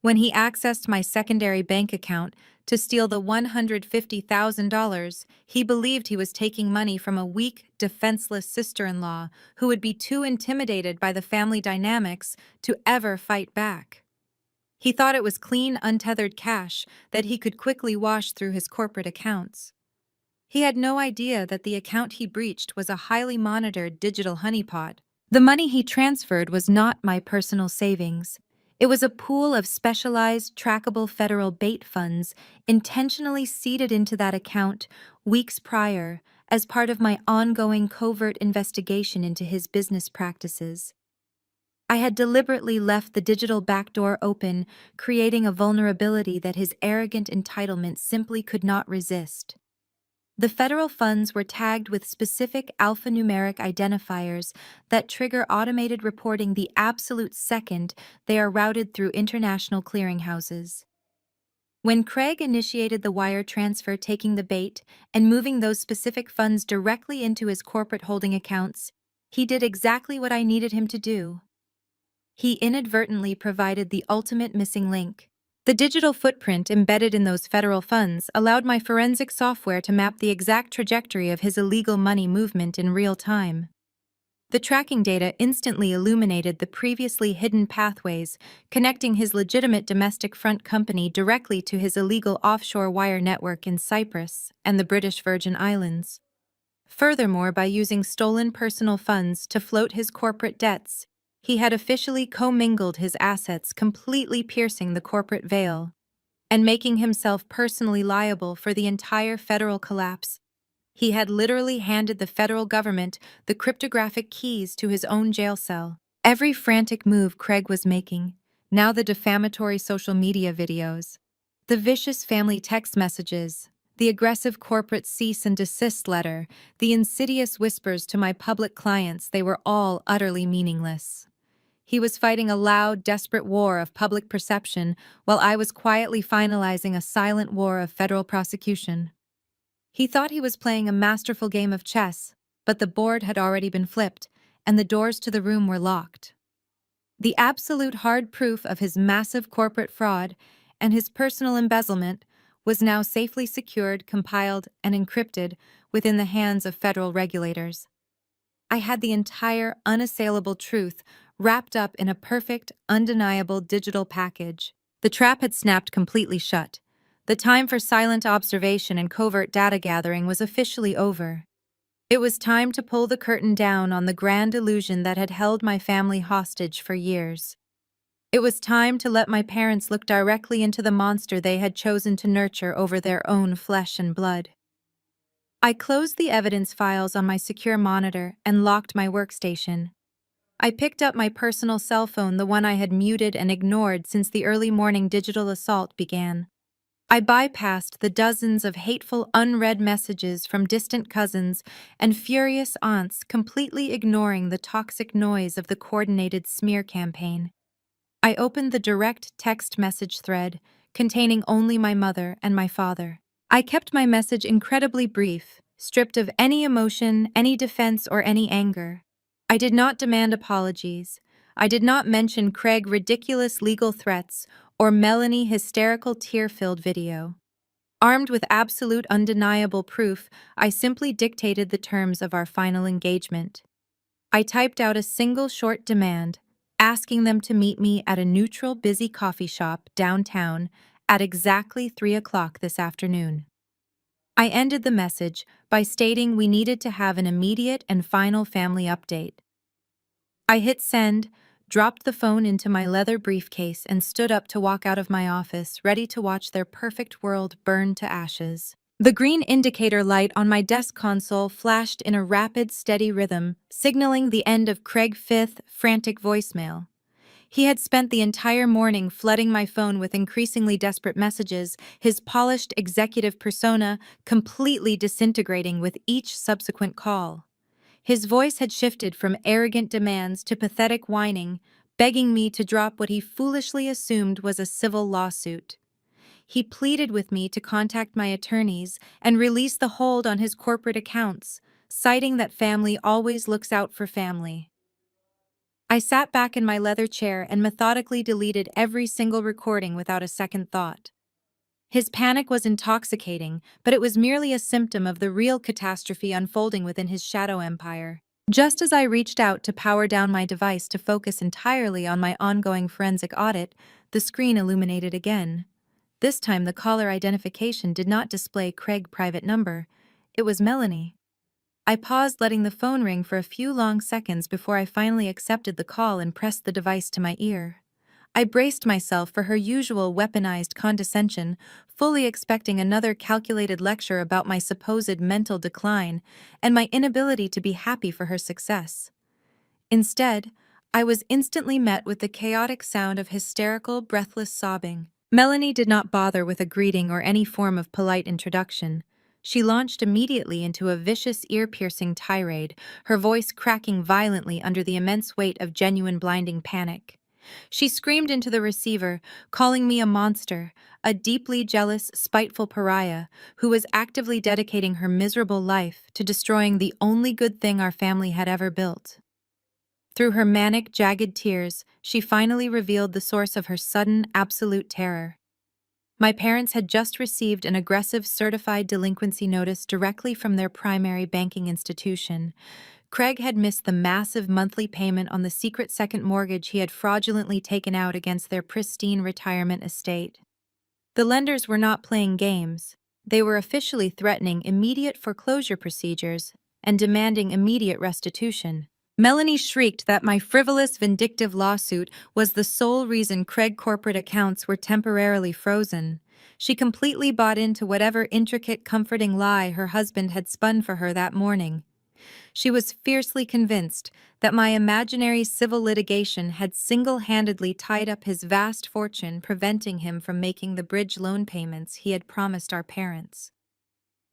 When he accessed my secondary bank account to steal the $150,000, he believed he was taking money from a weak, defenseless sister-in-law who would be too intimidated by the family dynamics to ever fight back. He thought it was clean, untethered cash that he could quickly wash through his corporate accounts. He had no idea that the account he breached was a highly monitored digital honeypot. The money he transferred was not my personal savings. It was a pool of specialized, trackable federal bait funds intentionally seeded into that account weeks prior as part of my ongoing covert investigation into his business practices. I had deliberately left the digital backdoor open, creating a vulnerability that his arrogant entitlement simply could not resist. The federal funds were tagged with specific alphanumeric identifiers that trigger automated reporting the absolute second they are routed through international clearinghouses. When Craig initiated the wire transfer taking the bait and moving those specific funds directly into his corporate holding accounts, he did exactly what I needed him to do. He inadvertently provided the ultimate missing link. The digital footprint embedded in those federal funds allowed my forensic software to map the exact trajectory of his illegal money movement in real time. The tracking data instantly illuminated the previously hidden pathways, connecting his legitimate domestic front company directly to his illegal offshore wire network in Cyprus and the British Virgin Islands. Furthermore, by using stolen personal funds to float his corporate debts, he had officially commingled his assets, completely piercing the corporate veil and making himself personally liable for the entire federal collapse. He had literally handed the federal government the cryptographic keys to his own jail cell. Every frantic move Craig was making, now the defamatory social media videos, the vicious family text messages, the aggressive corporate cease and desist letter, the insidious whispers to my public clients, they were all utterly meaningless. He was fighting a loud, desperate war of public perception while I was quietly finalizing a silent war of federal prosecution. He thought he was playing a masterful game of chess, but the board had already been flipped, and the doors to the room were locked. The absolute hard proof of his massive corporate fraud and his personal embezzlement was now safely secured, compiled, and encrypted within the hands of federal regulators. I had the entire unassailable truth wrapped up in a perfect, undeniable digital package. The trap had snapped completely shut. The time for silent observation and covert data gathering was officially over. It was time to pull the curtain down on the grand illusion that had held my family hostage for years. It was time to let my parents look directly into the monster they had chosen to nurture over their own flesh and blood. I closed the evidence files on my secure monitor and locked my workstation. I picked up my personal cell phone, the one I had muted and ignored since the early morning digital assault began. I bypassed the dozens of hateful, unread messages from distant cousins and furious aunts, completely ignoring the toxic noise of the coordinated smear campaign. I opened the direct text message thread, containing only my mother and my father. I kept my message incredibly brief, stripped of any emotion, any defense, or any anger. I did not demand apologies. I did not mention Craig's ridiculous legal threats or Melanie hysterical tear-filled video. Armed with absolute undeniable proof, I simply dictated the terms of our final engagement. I typed out a single short demand, asking them to meet me at a neutral, busy coffee shop downtown at exactly 3 o'clock this afternoon. I ended the message by stating we needed to have an immediate and final family update. I hit send, dropped the phone into my leather briefcase, and stood up to walk out of my office, ready to watch their perfect world burn to ashes. The green indicator light on my desk console flashed in a rapid, steady rhythm, signaling the end of Craig's fifth, frantic voicemail. He had spent the entire morning flooding my phone with increasingly desperate messages, his polished executive persona completely disintegrating with each subsequent call. His voice had shifted from arrogant demands to pathetic whining, begging me to drop what he foolishly assumed was a civil lawsuit. He pleaded with me to contact my attorneys and release the hold on his corporate accounts, citing that family always looks out for family. I sat back in my leather chair and methodically deleted every single recording without a second thought. His panic was intoxicating, but it was merely a symptom of the real catastrophe unfolding within his shadow empire. Just as I reached out to power down my device to focus entirely on my ongoing forensic audit, the screen illuminated again. This time the caller identification did not display Craig's private number. It was Melanie. I paused, letting the phone ring for a few long seconds before I finally accepted the call and pressed the device to my ear. I braced myself for her usual weaponized condescension, fully expecting another calculated lecture about my supposed mental decline and my inability to be happy for her success. Instead, I was instantly met with the chaotic sound of hysterical, breathless sobbing. Melanie did not bother with a greeting or any form of polite introduction. She launched immediately into a vicious, ear-piercing tirade, her voice cracking violently under the immense weight of genuine blinding panic. She screamed into the receiver, calling me a monster, a deeply jealous, spiteful pariah who was actively dedicating her miserable life to destroying the only good thing our family had ever built. Through her manic, jagged tears, she finally revealed the source of her sudden, absolute terror. My parents had just received an aggressive certified delinquency notice directly from their primary banking institution. Craig had missed the massive monthly payment on the secret second mortgage he had fraudulently taken out against their pristine retirement estate. The lenders were not playing games. They were officially threatening immediate foreclosure procedures and demanding immediate restitution. Melanie shrieked that my frivolous, vindictive lawsuit was the sole reason Craig's corporate accounts were temporarily frozen. She completely bought into whatever intricate, comforting lie her husband had spun for her that morning. She was fiercely convinced that my imaginary civil litigation had single-handedly tied up his vast fortune, preventing him from making the bridge loan payments he had promised our parents.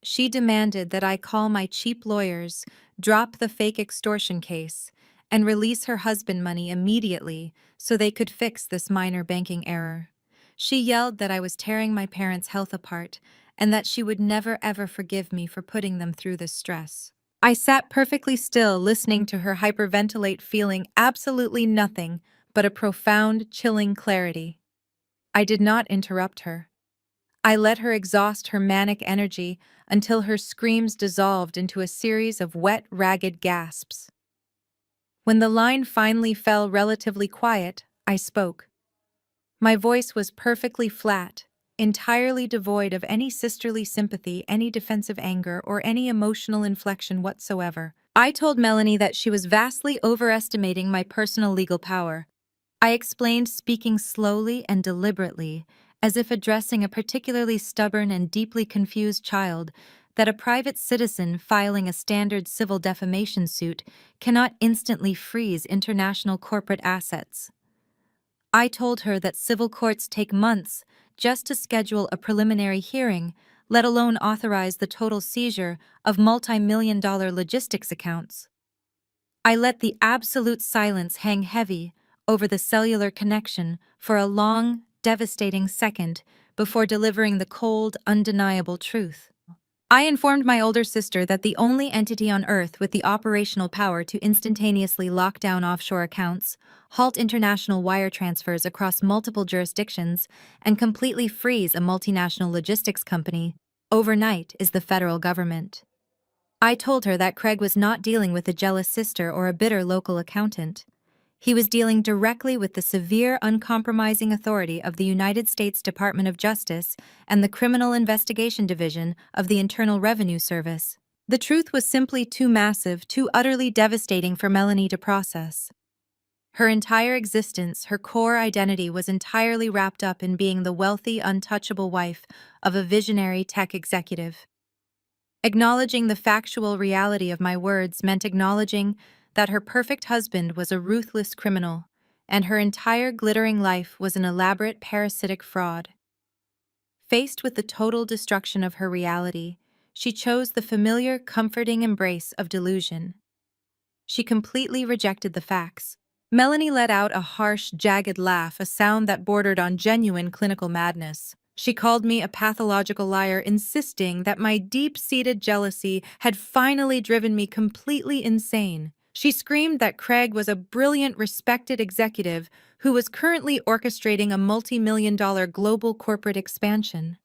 She demanded that I call my cheap lawyers, drop the fake extortion case, and release her husband money immediately so they could fix this minor banking error. She yelled that I was tearing my parents' health apart and that she would never ever forgive me for putting them through this stress. I sat perfectly still, listening to her hyperventilate, feeling absolutely nothing but a profound, chilling clarity. I did not interrupt her. I let her exhaust her manic energy until her screams dissolved into a series of wet, ragged gasps. When the line finally fell relatively quiet, I spoke. My voice was perfectly flat, entirely devoid of any sisterly sympathy, any defensive anger, or any emotional inflection whatsoever. I told Melanie that she was vastly overestimating my personal legal power. I explained, speaking slowly and deliberately, as if addressing a particularly stubborn and deeply confused child, that a private citizen filing a standard civil defamation suit cannot instantly freeze international corporate assets. I told her that civil courts take months just to schedule a preliminary hearing, let alone authorize the total seizure of multi-million-dollar logistics accounts. I let the absolute silence hang heavy over the cellular connection for a long, devastating second before delivering the cold, undeniable truth. I informed my older sister that the only entity on Earth with the operational power to instantaneously lock down offshore accounts, halt international wire transfers across multiple jurisdictions, and completely freeze a multinational logistics company overnight is the federal government. I told her that Craig was not dealing with a jealous sister or a bitter local accountant. He was dealing directly with the severe, uncompromising authority of the United States Department of Justice and the Criminal Investigation Division of the Internal Revenue Service. The truth was simply too massive, too utterly devastating for Melanie to process. Her entire existence, her core identity was entirely wrapped up in being the wealthy, untouchable wife of a visionary tech executive. Acknowledging the factual reality of my words meant acknowledging that her perfect husband was a ruthless criminal, and her entire glittering life was an elaborate parasitic fraud. Faced with the total destruction of her reality, she chose the familiar, comforting embrace of delusion. She completely rejected the facts. Melanie let out a harsh, jagged laugh, a sound that bordered on genuine clinical madness. She called me a pathological liar, insisting that my deep-seated jealousy had finally driven me completely insane. She screamed that Craig was a brilliant, respected executive who was currently orchestrating a multi-million-dollar global corporate expansion.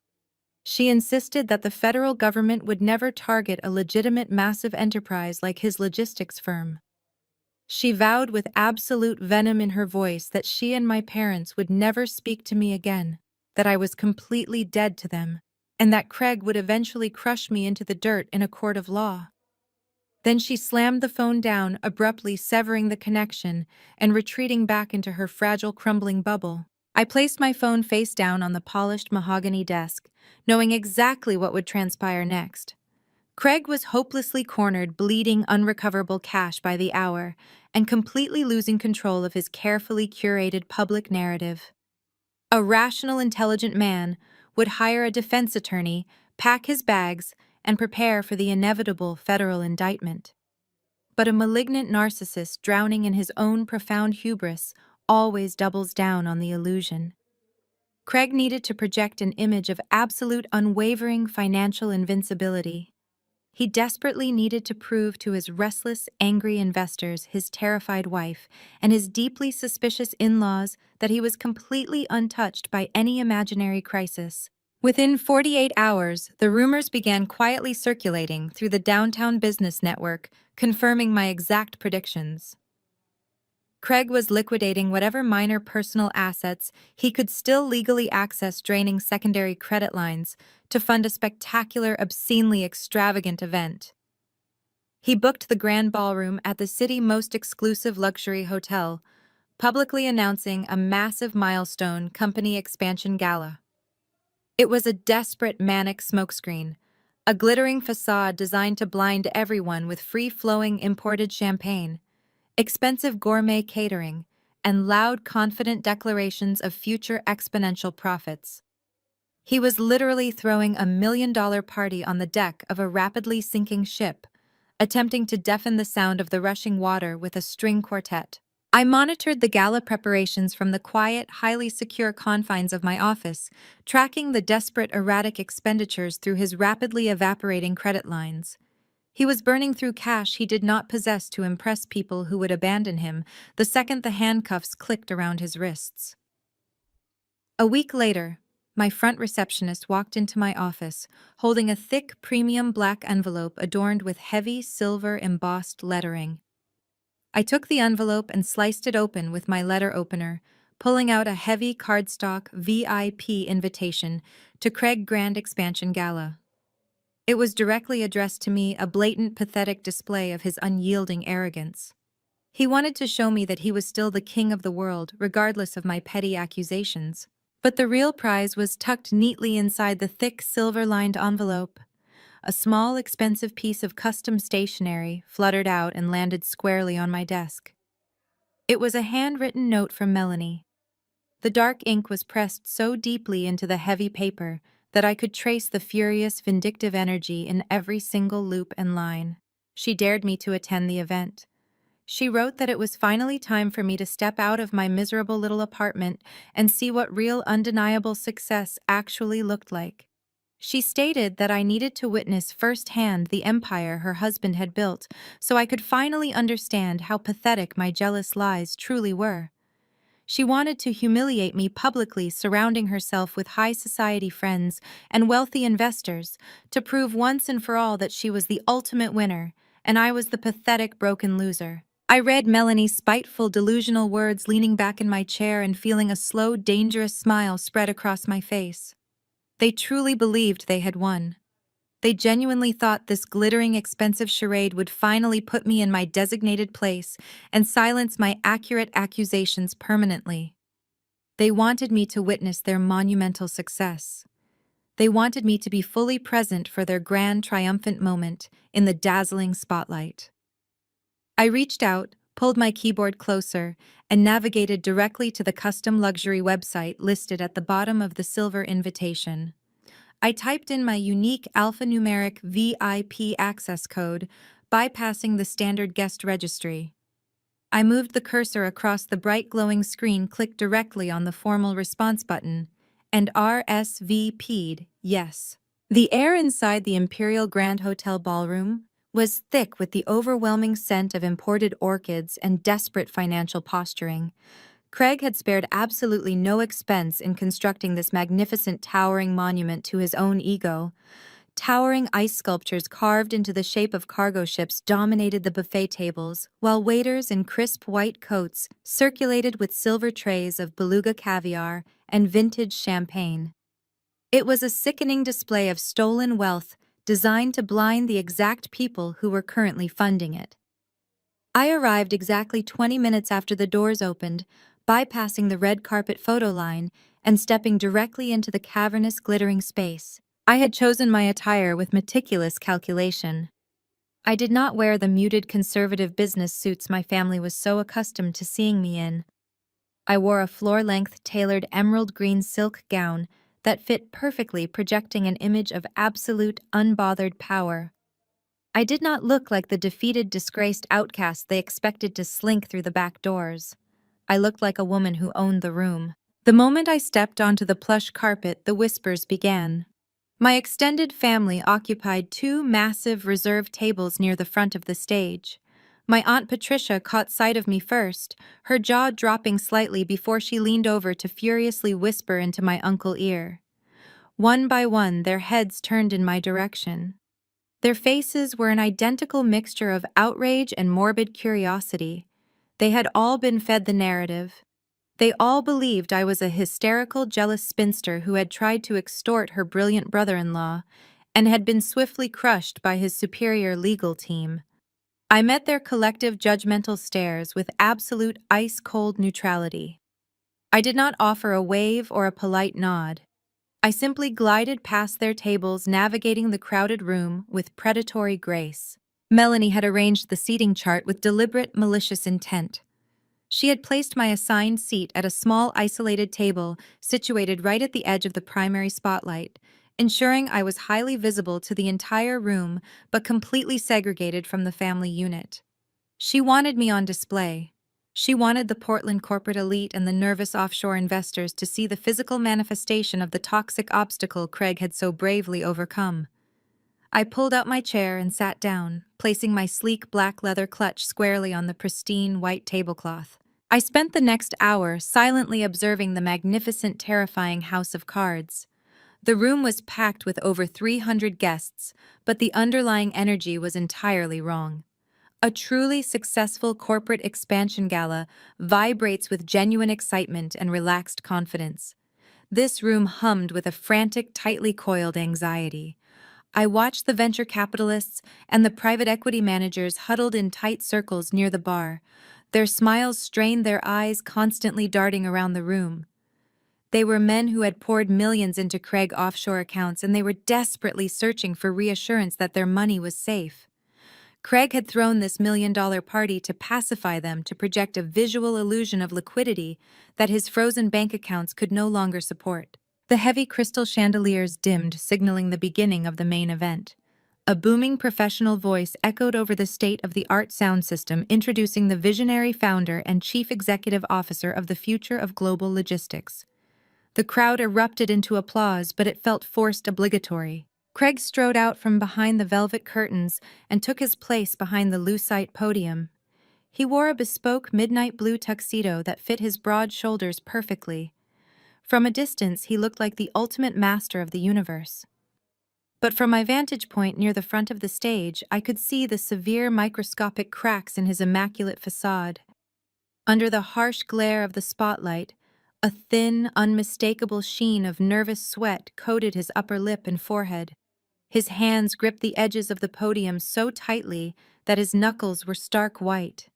She insisted that the federal government would never target a legitimate massive enterprise like his logistics firm. She vowed with absolute venom in her voice that she and my parents would never speak to me again, that I was completely dead to them, and that Craig would eventually crush me into the dirt in a court of law. Then she slammed the phone down, abruptly severing the connection and retreating back into her fragile, crumbling bubble. I placed my phone face down on the polished mahogany desk, knowing exactly what would transpire next. Craig was hopelessly cornered, bleeding unrecoverable cash by the hour, and completely losing control of his carefully curated public narrative. A rational, intelligent man would hire a defense attorney, pack his bags, and prepare for the inevitable federal indictment. But a malignant narcissist drowning in his own profound hubris always doubles down on the illusion. Craig needed to project an image of absolute, unwavering financial invincibility. He desperately needed to prove to his restless, angry investors, his terrified wife, and his deeply suspicious in-laws that he was completely untouched by any imaginary crisis. Within 48 hours, the rumors began quietly circulating through the downtown business network, confirming my exact predictions. Craig was liquidating whatever minor personal assets he could still legally access, draining secondary credit lines to fund a spectacular, obscenely extravagant event. He booked the grand ballroom at the city's most exclusive luxury hotel, publicly announcing a massive milestone company expansion gala. It was a desperate, manic smokescreen, a glittering facade designed to blind everyone with free-flowing imported champagne, expensive gourmet catering, and loud, confident declarations of future exponential profits. He was literally throwing $1 million party on the deck of a rapidly sinking ship, attempting to deafen the sound of the rushing water with a string quartet. I monitored the gala preparations from the quiet, highly secure confines of my office, tracking the desperate, erratic expenditures through his rapidly evaporating credit lines. He was burning through cash he did not possess to impress people who would abandon him the second the handcuffs clicked around his wrists. A week later, my front receptionist walked into my office, holding a thick, premium black envelope adorned with heavy, silver embossed lettering. I took the envelope and sliced it open with my letter opener, pulling out a heavy cardstock VIP invitation to Craig Grand Expansion Gala. It was directly addressed to me, a blatant, pathetic display of his unyielding arrogance. He wanted to show me that he was still the king of the world, regardless of my petty accusations. But the real prize was tucked neatly inside the thick, silver-lined envelope. A small, expensive piece of custom stationery fluttered out and landed squarely on my desk. It was a handwritten note from Melanie. The dark ink was pressed so deeply into the heavy paper that I could trace the furious, vindictive energy in every single loop and line. She dared me to attend the event. She wrote that it was finally time for me to step out of my miserable little apartment and see what real, undeniable success actually looked like. She stated that I needed to witness firsthand the empire her husband had built so I could finally understand how pathetic my jealous lies truly were. She wanted to humiliate me publicly, surrounding herself with high society friends and wealthy investors to prove once and for all that she was the ultimate winner and I was the pathetic, broken loser. I read Melanie's spiteful, delusional words, leaning back in my chair and feeling a slow, dangerous smile spread across my face. They truly believed they had won. They genuinely thought this glittering, expensive charade would finally put me in my designated place and silence my accurate accusations permanently. They wanted me to witness their monumental success. They wanted me to be fully present for their grand, triumphant moment in the dazzling spotlight. I reached out, pulled my keyboard closer, and navigated directly to the custom luxury website listed at the bottom of the silver invitation. I typed in my unique alphanumeric VIP access code, bypassing the standard guest registry. I moved the cursor across the bright glowing screen, clicked directly on the formal response button, and RSVP'd yes. The air inside the Imperial Grand Hotel ballroom was thick with the overwhelming scent of imported orchids and desperate financial posturing. Craig had spared absolutely no expense in constructing this magnificent towering monument to his own ego. Towering ice sculptures carved into the shape of cargo ships dominated the buffet tables, while waiters in crisp white coats circulated with silver trays of beluga caviar and vintage champagne. It was a sickening display of stolen wealth designed to blind the exact people who were currently funding it. I arrived exactly 20 minutes after the doors opened, bypassing the red carpet photo line and stepping directly into the cavernous, glittering space. I had chosen my attire with meticulous calculation. I did not wear the muted conservative business suits my family was so accustomed to seeing me in. I wore a floor-length tailored emerald green silk gown that fit perfectly, projecting an image of absolute, unbothered power. I did not look like the defeated, disgraced outcast they expected to slink through the back doors. I looked like a woman who owned the room. The moment I stepped onto the plush carpet, the whispers began. My extended family occupied two massive reserved tables near the front of the stage. My Aunt Patricia caught sight of me first, her jaw dropping slightly before she leaned over to furiously whisper into my uncle ear. One by one, their heads turned in my direction. Their faces were an identical mixture of outrage and morbid curiosity. They had all been fed the narrative. They all believed I was a hysterical, jealous spinster who had tried to extort her brilliant brother-in-law and had been swiftly crushed by his superior legal team. I met their collective judgmental stares with absolute ice-cold neutrality. I did not offer a wave or a polite nod. I simply glided past their tables, navigating the crowded room with predatory grace. Melanie had arranged the seating chart with deliberate, malicious intent. She had placed my assigned seat at a small, isolated table situated right at the edge of the primary spotlight, ensuring I was highly visible to the entire room but completely segregated from the family unit. She wanted me on display. She wanted the Portland corporate elite and the nervous offshore investors to see the physical manifestation of the toxic obstacle Craig had so bravely overcome. I pulled out my chair and sat down, placing my sleek black leather clutch squarely on the pristine white tablecloth. I spent the next hour silently observing the magnificent, terrifying house of cards. The room was packed with over 300 guests, but the underlying energy was entirely wrong. A truly successful corporate expansion gala vibrates with genuine excitement and relaxed confidence. This room hummed with a frantic, tightly coiled anxiety. I watched the venture capitalists and the private equity managers huddled in tight circles near the bar. Their smiles strained their eyes, constantly darting around the room. They were men who had poured millions into Craig offshore accounts, and they were desperately searching for reassurance that their money was safe. Craig had thrown this million-dollar party to pacify them, to project a visual illusion of liquidity that his frozen bank accounts could no longer support. The heavy crystal chandeliers dimmed, signaling the beginning of the main event. A booming professional voice echoed over the state-of-the-art sound system, introducing the visionary founder and chief executive officer of the future of global logistics. The crowd erupted into applause, but it felt forced, obligatory. Craig strode out from behind the velvet curtains and took his place behind the lucite podium. He wore a bespoke midnight blue tuxedo that fit his broad shoulders perfectly. From a distance, he looked like the ultimate master of the universe. But from my vantage point near the front of the stage, I could see the severe microscopic cracks in his immaculate facade. Under the harsh glare of the spotlight, a thin, unmistakable sheen of nervous sweat coated his upper lip and forehead. His hands gripped the edges of the podium so tightly that his knuckles were stark white.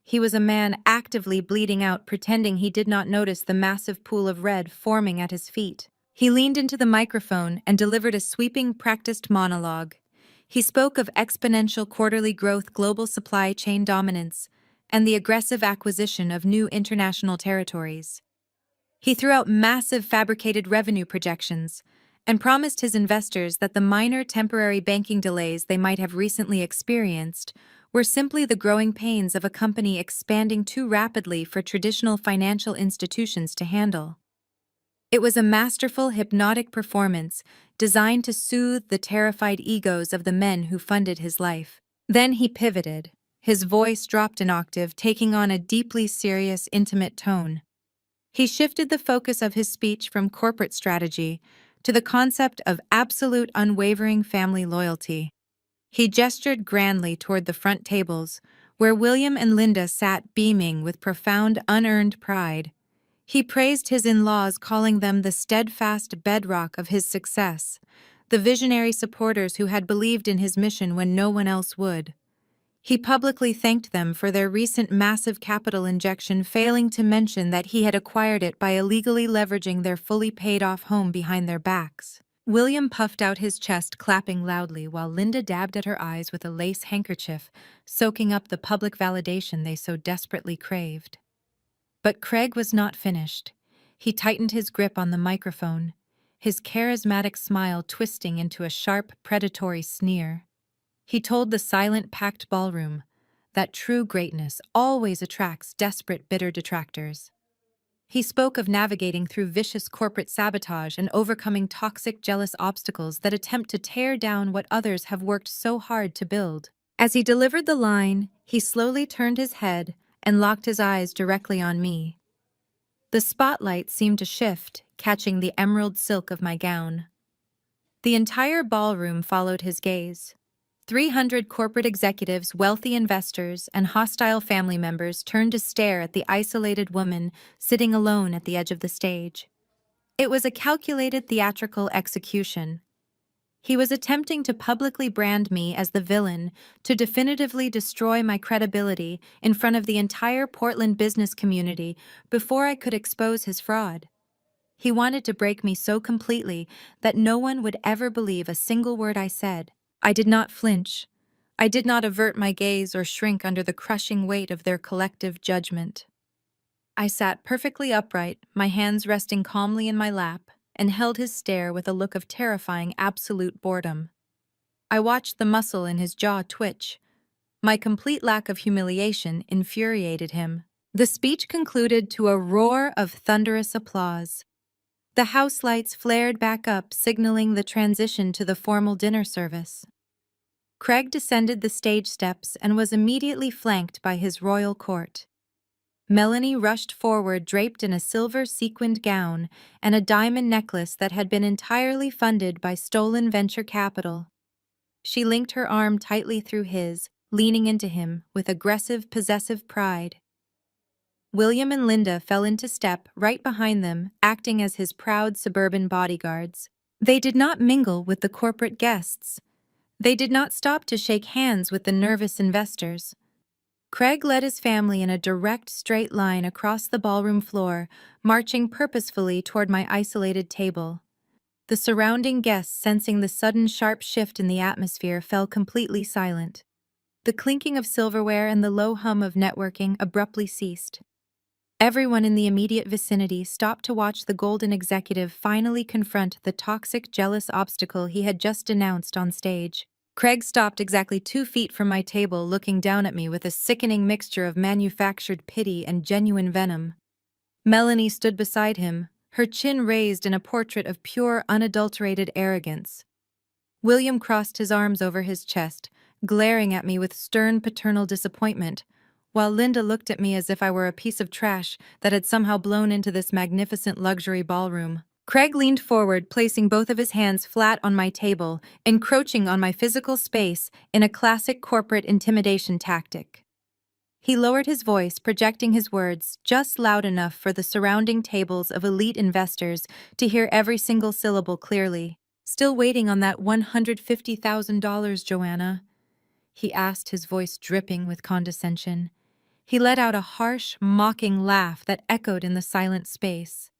He was a man actively bleeding out, pretending he did not notice the massive pool of red forming at his feet. He leaned into the microphone and delivered a sweeping, practiced monologue. He spoke of exponential quarterly growth, global supply chain dominance, and the aggressive acquisition of new international territories. He threw out massive fabricated revenue projections and promised his investors that the minor temporary banking delays they might have recently experienced were simply the growing pains of a company expanding too rapidly for traditional financial institutions to handle. It was a masterful hypnotic performance designed to soothe the terrified egos of the men who funded his life. Then he pivoted. His voice dropped an octave, taking on a deeply serious, intimate tone. He shifted the focus of his speech from corporate strategy to the concept of absolute unwavering family loyalty. He gestured grandly toward the front tables, where William and Linda sat beaming with profound unearned pride. He praised his in-laws, calling them the steadfast bedrock of his success, the visionary supporters who had believed in his mission when no one else would. He publicly thanked them for their recent massive capital injection, failing to mention that he had acquired it by illegally leveraging their fully paid-off home behind their backs. William puffed out his chest, clapping loudly, while Linda dabbed at her eyes with a lace handkerchief, soaking up the public validation they so desperately craved. But Craig was not finished. He tightened his grip on the microphone, his charismatic smile twisting into a sharp, predatory sneer. He told the silent, packed ballroom that true greatness always attracts desperate, bitter detractors. He spoke of navigating through vicious corporate sabotage and overcoming toxic, jealous obstacles that attempt to tear down what others have worked so hard to build. As he delivered the line, he slowly turned his head and locked his eyes directly on me. The spotlight seemed to shift, catching the emerald silk of my gown. The entire ballroom followed his gaze. 300 corporate executives, wealthy investors, and hostile family members turned to stare at the isolated woman sitting alone at the edge of the stage. It was a calculated theatrical execution. He was attempting to publicly brand me as the villain, to definitively destroy my credibility in front of the entire Portland business community before I could expose his fraud. He wanted to break me so completely that no one would ever believe a single word I said. I did not flinch. I did not avert my gaze or shrink under the crushing weight of their collective judgment. I sat perfectly upright, my hands resting calmly in my lap, and held his stare with a look of terrifying absolute boredom. I watched the muscle in his jaw twitch. My complete lack of humiliation infuriated him. The speech concluded to a roar of thunderous applause. The house lights flared back up, signaling the transition to the formal dinner service. Craig descended the stage steps and was immediately flanked by his royal court. Melanie rushed forward, draped in a silver sequined gown and a diamond necklace that had been entirely funded by stolen venture capital. She linked her arm tightly through his, leaning into him with aggressive, possessive pride. William and Linda fell into step right behind them, acting as his proud suburban bodyguards. They did not mingle with the corporate guests. They did not stop to shake hands with the nervous investors. Craig led his family in a direct, straight line across the ballroom floor, marching purposefully toward my isolated table. The surrounding guests, sensing the sudden sharp shift in the atmosphere, fell completely silent. The clinking of silverware and the low hum of networking abruptly ceased. Everyone in the immediate vicinity stopped to watch the golden executive finally confront the toxic, jealous obstacle he had just denounced on stage. Craig stopped exactly 2 feet from my table, looking down at me with a sickening mixture of manufactured pity and genuine venom. Melanie stood beside him, her chin raised in a portrait of pure, unadulterated arrogance. William crossed his arms over his chest, glaring at me with stern paternal disappointment, while Linda looked at me as if I were a piece of trash that had somehow blown into this magnificent luxury ballroom. Craig leaned forward, placing both of his hands flat on my table, encroaching on my physical space in a classic corporate intimidation tactic. He lowered his voice, projecting his words just loud enough for the surrounding tables of elite investors to hear every single syllable clearly. "Still waiting on that $150,000, Joanna?" he asked, his voice dripping with condescension. He let out a harsh, mocking laugh that echoed in the silent space.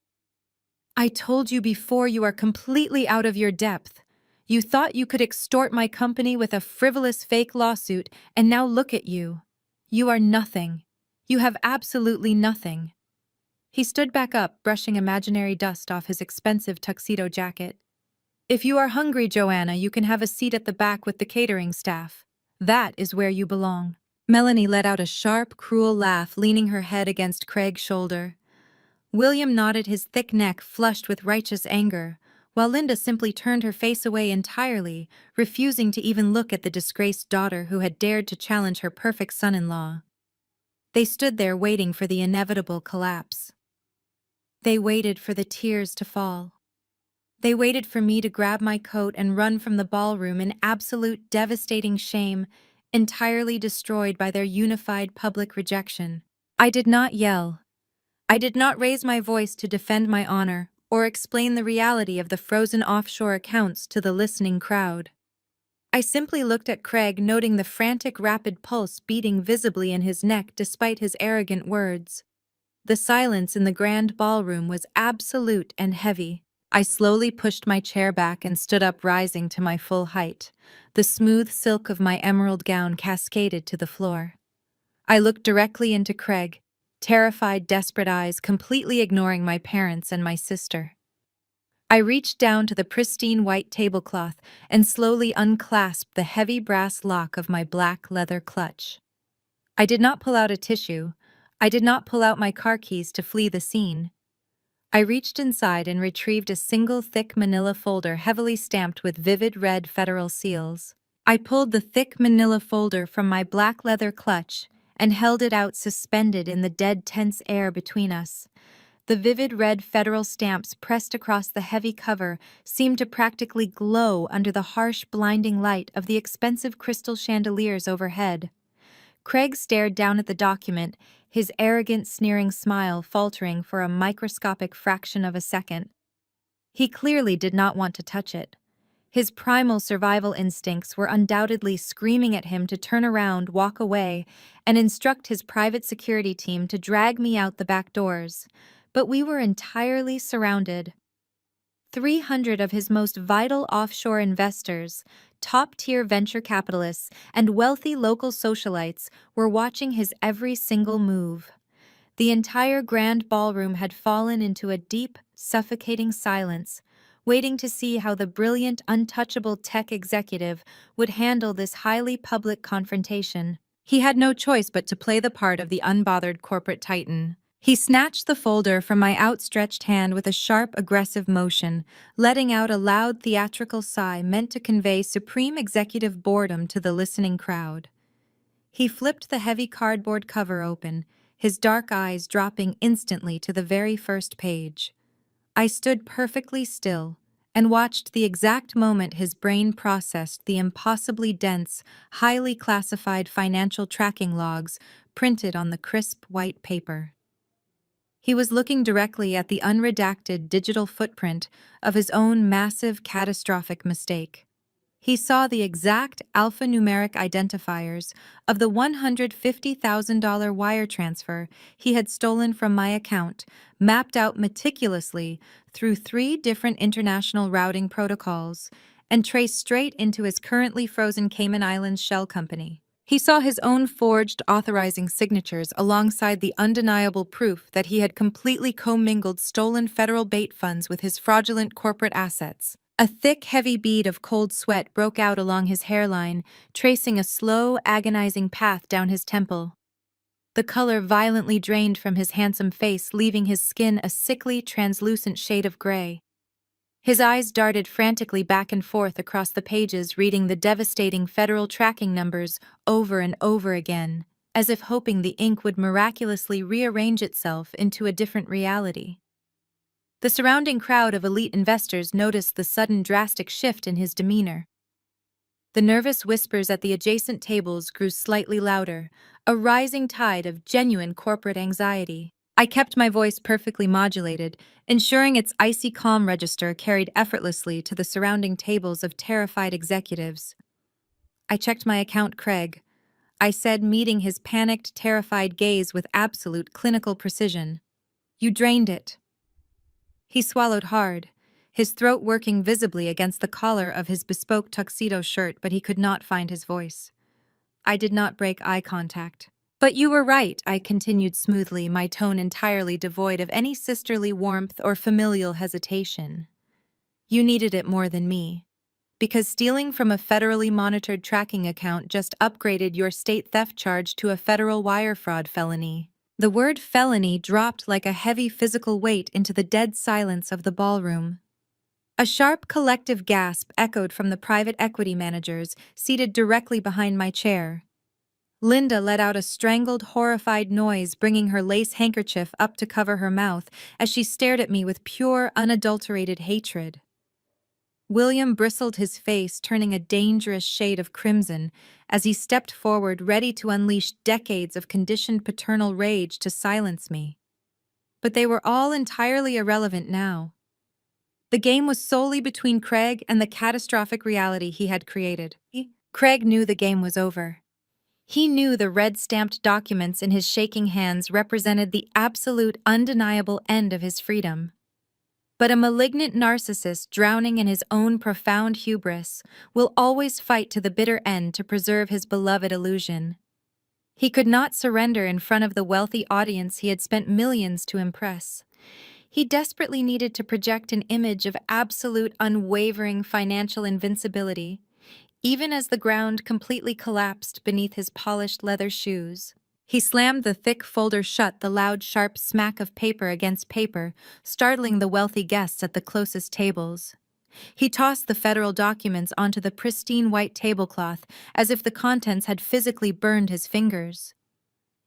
"I told you before, you are completely out of your depth. You thought you could extort my company with a frivolous fake lawsuit, and now look at you. You are nothing. You have absolutely nothing." He stood back up, brushing imaginary dust off his expensive tuxedo jacket. "If you are hungry, Joanna, you can have a seat at the back with the catering staff. That is where you belong. Melanie let out a sharp, cruel laugh, leaning her head against Craig's shoulder. William nodded, his thick neck flushed with righteous anger, while Linda simply turned her face away entirely, refusing to even look at the disgraced daughter who had dared to challenge her perfect son-in-law. They stood there waiting for the inevitable collapse. They waited for the tears to fall. They waited for me to grab my coat and run from the ballroom in absolute devastating shame, entirely destroyed by their unified public rejection. I did not yell. I did not raise my voice to defend my honor or explain the reality of the frozen offshore accounts to the listening crowd. I simply looked at Craig, noting the frantic, rapid pulse beating visibly in his neck despite his arrogant words. The silence in the grand ballroom was absolute and heavy. I slowly pushed my chair back and stood up, rising to my full height. The smooth silk of my emerald gown cascaded to the floor. I looked directly into Craig, terrified, desperate eyes completely ignoring my parents and my sister. I reached down to the pristine white tablecloth and slowly unclasped the heavy brass lock of my black leather clutch. I did not pull out a tissue. I did not pull out my car keys to flee the scene. I reached inside and retrieved a single thick manila folder heavily stamped with vivid red federal seals. I pulled the thick manila folder from my black leather clutch and held it out, suspended in the dead, tense air between us. The vivid red federal stamps pressed across the heavy cover seemed to practically glow under the harsh, blinding light of the expensive crystal chandeliers overhead. Craig stared down at the document, his arrogant, sneering smile faltering for a microscopic fraction of a second. He clearly did not want to touch it. His primal survival instincts were undoubtedly screaming at him to turn around, walk away, and instruct his private security team to drag me out the back doors. But we were entirely surrounded. 300 of his most vital offshore investors, top-tier venture capitalists, and wealthy local socialites were watching his every single move. The entire grand ballroom had fallen into a deep, suffocating silence, waiting to see how the brilliant, untouchable tech executive would handle this highly public confrontation. He had no choice but to play the part of the unbothered corporate titan. He snatched the folder from my outstretched hand with a sharp, aggressive motion, letting out a loud, theatrical sigh meant to convey supreme executive boredom to the listening crowd. He flipped the heavy cardboard cover open, his dark eyes dropping instantly to the very first page. I stood perfectly still and watched the exact moment his brain processed the impossibly dense, highly classified financial tracking logs printed on the crisp white paper. He was looking directly at the unredacted digital footprint of his own massive, catastrophic mistake. He saw the exact alphanumeric identifiers of the $150,000 wire transfer he had stolen from my account, mapped out meticulously through 3 different international routing protocols, and traced straight into his currently frozen Cayman Islands shell company. He saw his own forged authorizing signatures alongside the undeniable proof that he had completely commingled stolen federal bait funds with his fraudulent corporate assets. A thick, heavy bead of cold sweat broke out along his hairline, tracing a slow, agonizing path down his temple. The color violently drained from his handsome face, leaving his skin a sickly, translucent shade of gray. His eyes darted frantically back and forth across the pages, reading the devastating federal tracking numbers over and over again, as if hoping the ink would miraculously rearrange itself into a different reality. The surrounding crowd of elite investors noticed the sudden drastic shift in his demeanor. The nervous whispers at the adjacent tables grew slightly louder, a rising tide of genuine corporate anxiety. I kept my voice perfectly modulated, ensuring its icy calm register carried effortlessly to the surrounding tables of terrified executives. I checked my account, Craig. I said, meeting his panicked, terrified gaze with absolute clinical precision. You drained it. He swallowed hard, his throat working visibly against the collar of his bespoke tuxedo shirt, but he could not find his voice. I did not break eye contact. But you were right, I continued smoothly, my tone entirely devoid of any sisterly warmth or familial hesitation. You needed it more than me. Because stealing from a federally monitored tracking account just upgraded your state theft charge to a federal wire fraud felony. The word felony dropped like a heavy physical weight into the dead silence of the ballroom. A sharp collective gasp echoed from the private equity managers seated directly behind my chair. Linda let out a strangled, horrified noise, bringing her lace handkerchief up to cover her mouth as she stared at me with pure, unadulterated hatred. William bristled his face, turning a dangerous shade of crimson as he stepped forward, ready to unleash decades of conditioned paternal rage to silence me. But they were all entirely irrelevant now. The game was solely between Craig and the catastrophic reality he had created. Craig knew the game was over. He knew the red-stamped documents in his shaking hands represented the absolute, undeniable end of his freedom. But a malignant narcissist drowning in his own profound hubris will always fight to the bitter end to preserve his beloved illusion. He could not surrender in front of the wealthy audience he had spent millions to impress. He desperately needed to project an image of absolute, unwavering financial invincibility, even as the ground completely collapsed beneath his polished leather shoes. He slammed the thick folder shut, the loud, sharp smack of paper against paper, startling the wealthy guests at the closest tables. He tossed the federal documents onto the pristine white tablecloth as if the contents had physically burned his fingers.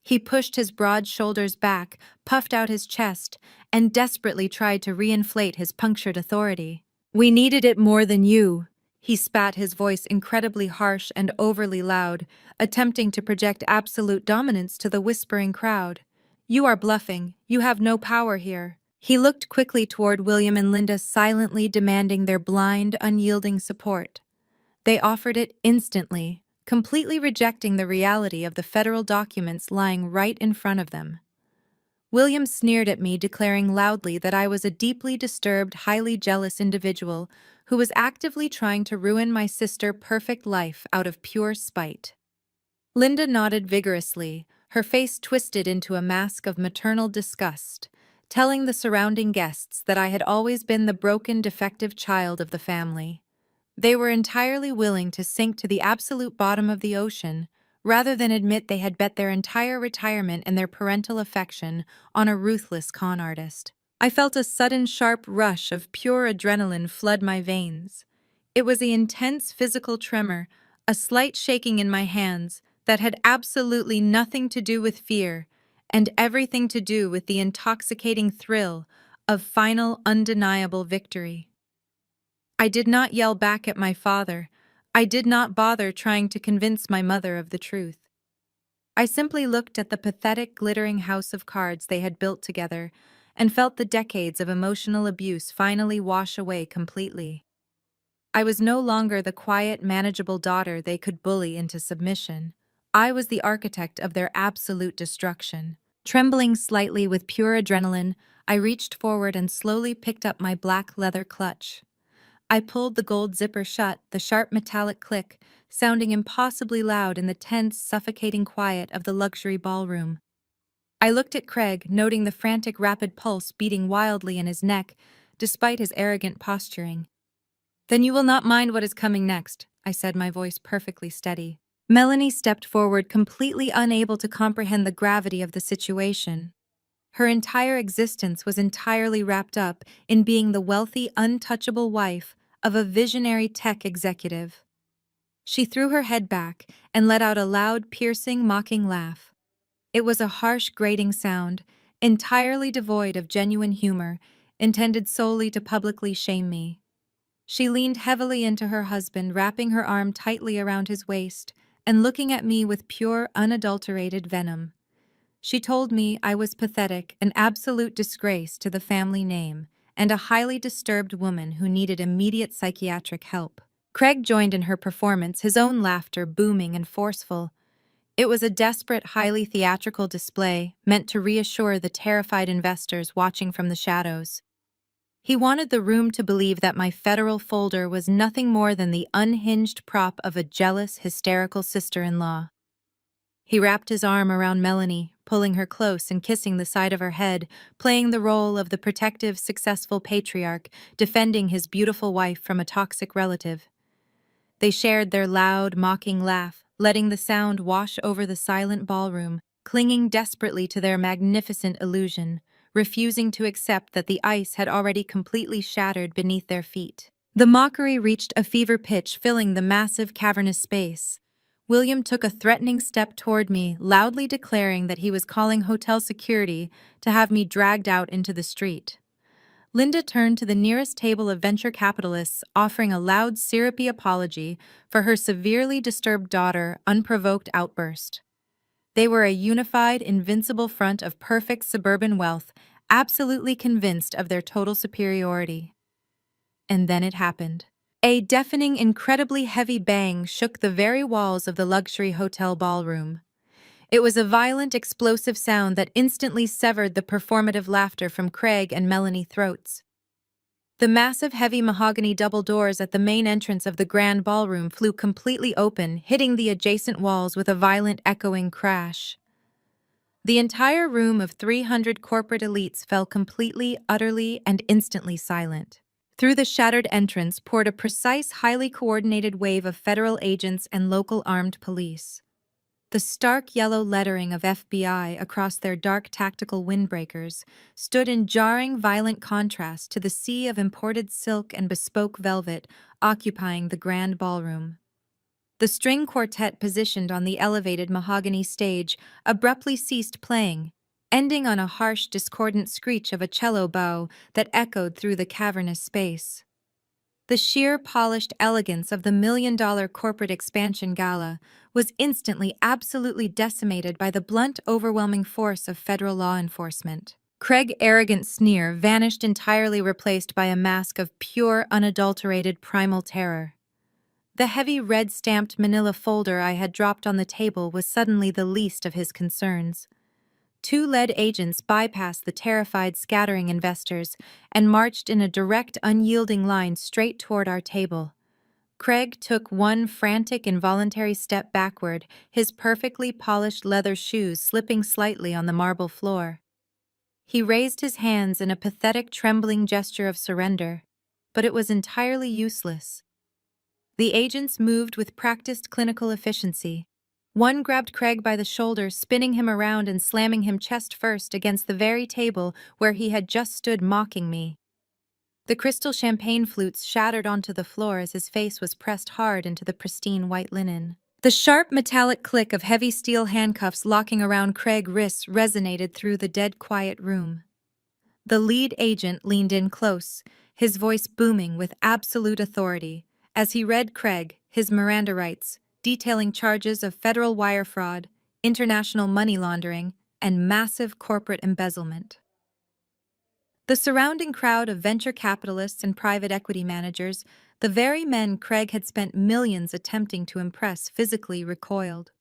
He pushed his broad shoulders back, puffed out his chest, and desperately tried to reinflate his punctured authority. "We needed it more than you," he spat, his voice incredibly harsh and overly loud, attempting to project absolute dominance to the whispering crowd. "You are bluffing. You have no power here." He looked quickly toward William and Linda, silently demanding their blind, unyielding support. They offered it instantly, completely rejecting the reality of the federal documents lying right in front of them. William sneered at me, declaring loudly that I was a deeply disturbed, highly jealous individual who was actively trying to ruin my sister's perfect life out of pure spite. Linda nodded vigorously, her face twisted into a mask of maternal disgust, telling the surrounding guests that I had always been the broken, defective child of the family. They were entirely willing to sink to the absolute bottom of the ocean, rather than admit they had bet their entire retirement and their parental affection on a ruthless con artist. I felt a sudden sharp rush of pure adrenaline flood my veins. It was the intense physical tremor, a slight shaking in my hands, that had absolutely nothing to do with fear, and everything to do with the intoxicating thrill of final, undeniable victory. I did not yell back at my father. I did not bother trying to convince my mother of the truth. I simply looked at the pathetic, glittering house of cards they had built together and felt the decades of emotional abuse finally wash away completely. I was no longer the quiet, manageable daughter they could bully into submission. I was the architect of their absolute destruction. Trembling slightly with pure adrenaline, I reached forward and slowly picked up my black leather clutch. I pulled the gold zipper shut, the sharp metallic click, sounding impossibly loud in the tense, suffocating quiet of the luxury ballroom. I looked at Craig, noting the frantic, rapid pulse beating wildly in his neck, despite his arrogant posturing. "Then you will not mind what is coming next," I said, my voice perfectly steady. Melanie stepped forward, completely unable to comprehend the gravity of the situation. Her entire existence was entirely wrapped up in being the wealthy, untouchable wife of a visionary tech executive. She threw her head back and let out a loud, piercing, mocking laugh. It was a harsh, grating sound, entirely devoid of genuine humor, intended solely to publicly shame me. She leaned heavily into her husband, wrapping her arm tightly around his waist and looking at me with pure, unadulterated venom. She told me I was pathetic, an absolute disgrace to the family name, and a highly disturbed woman who needed immediate psychiatric help. Craig joined in her performance, his own laughter booming and forceful. It was a desperate, highly theatrical display meant to reassure the terrified investors watching from the shadows. He wanted the room to believe that my federal folder was nothing more than the unhinged prop of a jealous, hysterical sister-in-law. He wrapped his arm around Melanie, pulling her close and kissing the side of her head, playing the role of the protective, successful patriarch, defending his beautiful wife from a toxic relative. They shared their loud, mocking laugh, letting the sound wash over the silent ballroom, clinging desperately to their magnificent illusion, refusing to accept that the ice had already completely shattered beneath their feet. The mockery reached a fever pitch, filling the massive, cavernous space. William took a threatening step toward me, loudly declaring that he was calling hotel security to have me dragged out into the street. Linda turned to the nearest table of venture capitalists, offering a loud, syrupy apology for her severely disturbed daughter's unprovoked outburst. They were a unified, invincible front of perfect suburban wealth, absolutely convinced of their total superiority. And then it happened. A deafening, incredibly heavy bang shook the very walls of the luxury hotel ballroom. It was a violent, explosive sound that instantly severed the performative laughter from Craig and Melanie throats. The massive, heavy mahogany double doors at the main entrance of the grand ballroom flew completely open, hitting the adjacent walls with a violent, echoing crash. The entire room of 300 corporate elites fell completely, utterly, and instantly silent. Through the shattered entrance poured a precise, highly coordinated wave of federal agents and local armed police. The stark yellow lettering of FBI across their dark tactical windbreakers stood in jarring, violent contrast to the sea of imported silk and bespoke velvet occupying the grand ballroom. The string quartet positioned on the elevated mahogany stage abruptly ceased playing, ending on a harsh, discordant screech of a cello bow that echoed through the cavernous space. The sheer, polished elegance of the million-dollar corporate expansion gala was instantly absolutely decimated by the blunt, overwhelming force of federal law enforcement. Craig's arrogant sneer vanished entirely, replaced by a mask of pure, unadulterated primal terror. The heavy red-stamped manila folder I had dropped on the table was suddenly the least of his concerns. Two lead agents bypassed the terrified, scattering investors and marched in a direct, unyielding line straight toward our table. Craig took one frantic, involuntary step backward, his perfectly polished leather shoes slipping slightly on the marble floor. He raised his hands in a pathetic, trembling gesture of surrender, but it was entirely useless. The agents moved with practiced clinical efficiency. One grabbed Craig by the shoulder, spinning him around and slamming him chest first against the very table where he had just stood mocking me. The crystal champagne flutes shattered onto the floor as his face was pressed hard into the pristine white linen. The sharp metallic click of heavy steel handcuffs locking around Craig's wrists resonated through the dead quiet room. The lead agent leaned in close, his voice booming with absolute authority, as he read Craig, his Miranda rights, detailing charges of federal wire fraud, international money laundering, and massive corporate embezzlement. The surrounding crowd of venture capitalists and private equity managers, the very men Craig had spent millions attempting to impress, physically recoiled.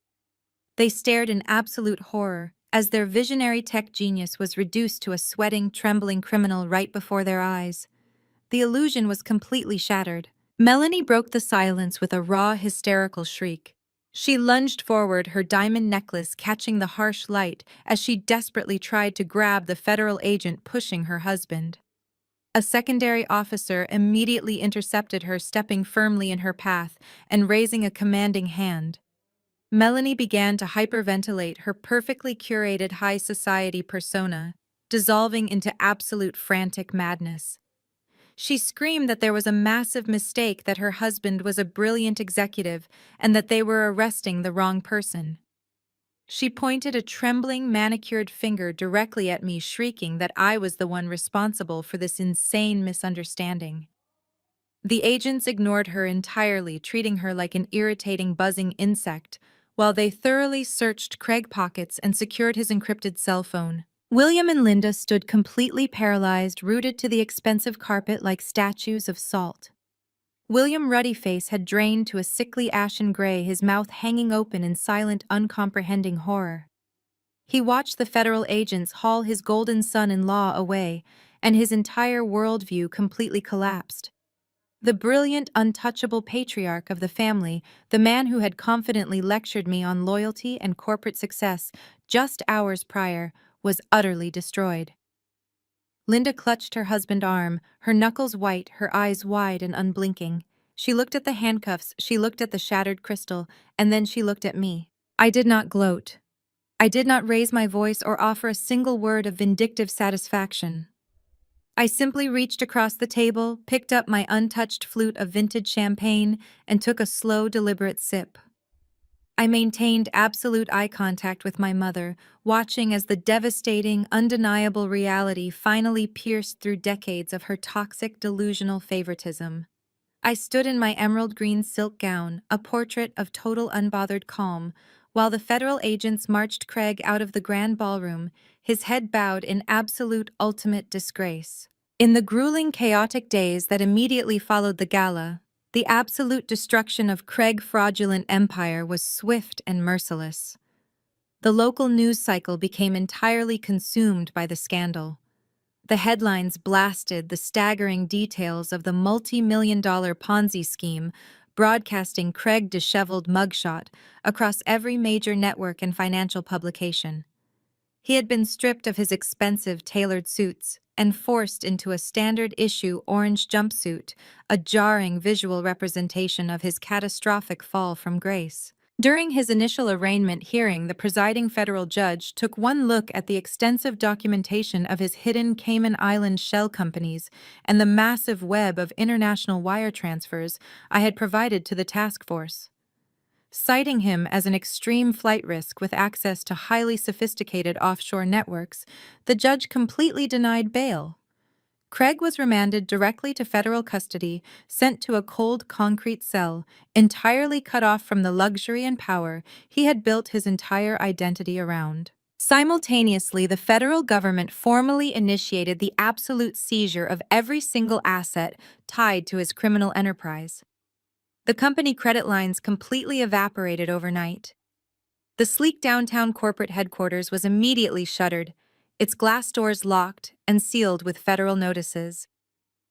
They stared in absolute horror as their visionary tech genius was reduced to a sweating, trembling criminal right before their eyes. The illusion was completely shattered. Melanie broke the silence with a raw, hysterical shriek. She lunged forward, her diamond necklace catching the harsh light as she desperately tried to grab the federal agent pushing her husband. A secondary officer immediately intercepted her, stepping firmly in her path and raising a commanding hand. Melanie began to hyperventilate, her perfectly curated high society persona dissolving into absolute frantic madness. She screamed that there was a massive mistake, that her husband was a brilliant executive, and that they were arresting the wrong person. She pointed a trembling, manicured finger directly at me, shrieking that I was the one responsible for this insane misunderstanding. The agents ignored her entirely, treating her like an irritating, buzzing insect, while they thoroughly searched Craig's pockets and secured his encrypted cell phone. William and Linda stood completely paralyzed, rooted to the expensive carpet like statues of salt. William's ruddy face had drained to a sickly ashen gray, his mouth hanging open in silent, uncomprehending horror. He watched the federal agents haul his golden son-in-law away, and his entire worldview completely collapsed. The brilliant, untouchable patriarch of the family, the man who had confidently lectured me on loyalty and corporate success just hours prior, was utterly destroyed. Linda clutched her husband's arm, her knuckles white, her eyes wide and unblinking. She looked at the handcuffs, she looked at the shattered crystal, and then she looked at me. I did not gloat. I did not raise my voice or offer a single word of vindictive satisfaction. I simply reached across the table, picked up my untouched flute of vintage champagne, and took a slow, deliberate sip. I maintained absolute eye contact with my mother, watching as the devastating, undeniable reality finally pierced through decades of her toxic, delusional favoritism. I stood in my emerald green silk gown, a portrait of total unbothered calm, while the federal agents marched Craig out of the grand ballroom, his head bowed in absolute ultimate disgrace. In the grueling, chaotic days that immediately followed the gala, the absolute destruction of Craig's fraudulent empire was swift and merciless. The local news cycle became entirely consumed by the scandal. The headlines blasted the staggering details of the multi-million-dollar Ponzi scheme, broadcasting Craig's disheveled mugshot across every major network and financial publication. He had been stripped of his expensive tailored suits and forced into a standard-issue orange jumpsuit, a jarring visual representation of his catastrophic fall from grace. During his initial arraignment hearing, the presiding federal judge took one look at the extensive documentation of his hidden Cayman Island shell companies and the massive web of international wire transfers I had provided to the task force. Citing him as an extreme flight risk with access to highly sophisticated offshore networks, the judge completely denied bail. Craig was remanded directly to federal custody, sent to a cold concrete cell, entirely cut off from the luxury and power he had built his entire identity around. Simultaneously, the federal government formally initiated the absolute seizure of every single asset tied to his criminal enterprise. The company credit lines completely evaporated overnight. The sleek downtown corporate headquarters was immediately shuttered, its glass doors locked and sealed with federal notices.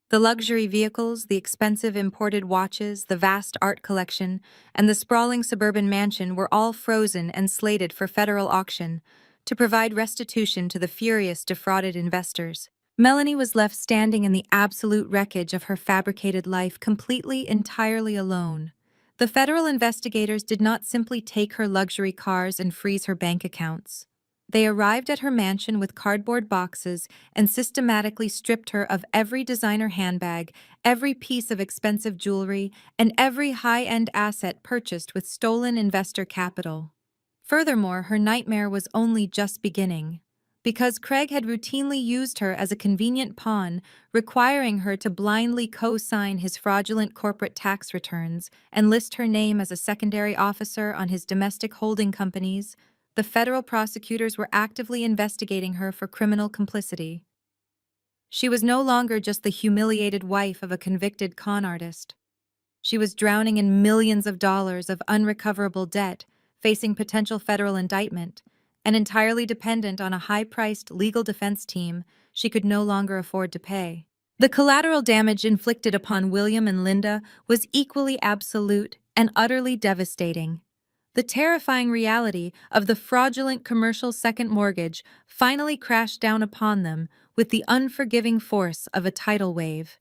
The luxury vehicles, the expensive imported watches, the vast art collection, and the sprawling suburban mansion were all frozen and slated for federal auction to provide restitution to the furious, defrauded investors. Melanie was left standing in the absolute wreckage of her fabricated life, completely, entirely alone. The federal investigators did not simply take her luxury cars and freeze her bank accounts. They arrived at her mansion with cardboard boxes and systematically stripped her of every designer handbag, every piece of expensive jewelry, and every high-end asset purchased with stolen investor capital. Furthermore, her nightmare was only just beginning. Because Craig had routinely used her as a convenient pawn, requiring her to blindly co-sign his fraudulent corporate tax returns and list her name as a secondary officer on his domestic holding companies, the federal prosecutors were actively investigating her for criminal complicity. She was no longer just the humiliated wife of a convicted con artist. She was drowning in millions of dollars of unrecoverable debt, facing potential federal indictment, and entirely dependent on a high-priced legal defense team she could no longer afford to pay. The collateral damage inflicted upon William and Linda was equally absolute and utterly devastating. The terrifying reality of the fraudulent commercial second mortgage finally crashed down upon them with the unforgiving force of a tidal wave.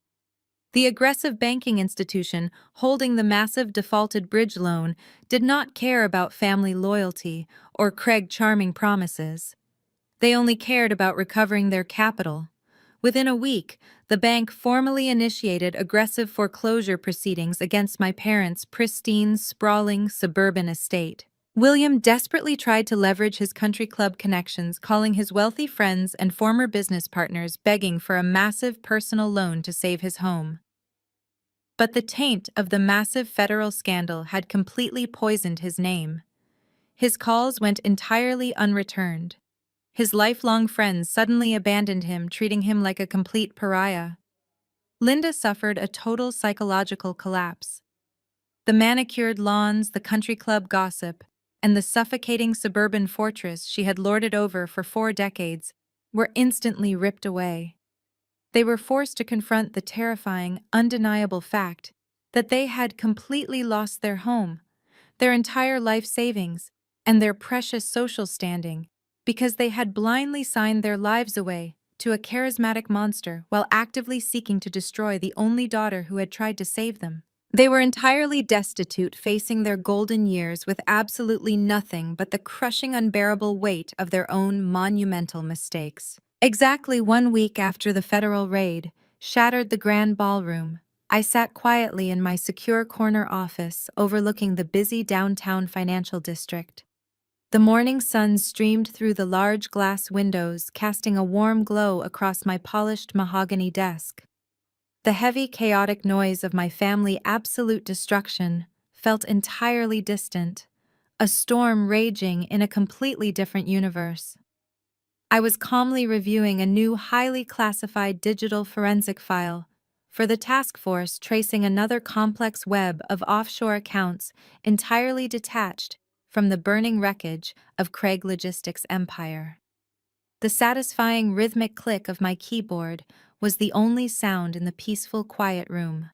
The aggressive banking institution holding the massive defaulted bridge loan did not care about family loyalty or Craig's charming promises. They only cared about recovering their capital. Within a week, the bank formally initiated aggressive foreclosure proceedings against my parents' pristine, sprawling, suburban estate. William desperately tried to leverage his country club connections, calling his wealthy friends and former business partners, begging for a massive personal loan to save his home. But the taint of the massive federal scandal had completely poisoned his name. His calls went entirely unreturned. His lifelong friends suddenly abandoned him, treating him like a complete pariah. Linda suffered a total psychological collapse. The manicured lawns, the country club gossip, and the suffocating suburban fortress she had lorded over for 4 decades were instantly ripped away. They were forced to confront the terrifying, undeniable fact that they had completely lost their home, their entire life savings, and their precious social standing because they had blindly signed their lives away to a charismatic monster while actively seeking to destroy the only daughter who had tried to save them. They were entirely destitute, facing their golden years with absolutely nothing but the crushing, unbearable weight of their own monumental mistakes. Exactly 1 week after the federal raid shattered the grand ballroom, I sat quietly in my secure corner office overlooking the busy downtown financial district. The morning sun streamed through the large glass windows, casting a warm glow across my polished mahogany desk. The heavy, chaotic noise of my family absolute destruction felt entirely distant, a storm raging in a completely different universe. I was calmly reviewing a new, highly classified digital forensic file for the task force, tracing another complex web of offshore accounts entirely detached from the burning wreckage of Craig Logistics' empire. The satisfying rhythmic click of my keyboard was the only sound in the peaceful, quiet room.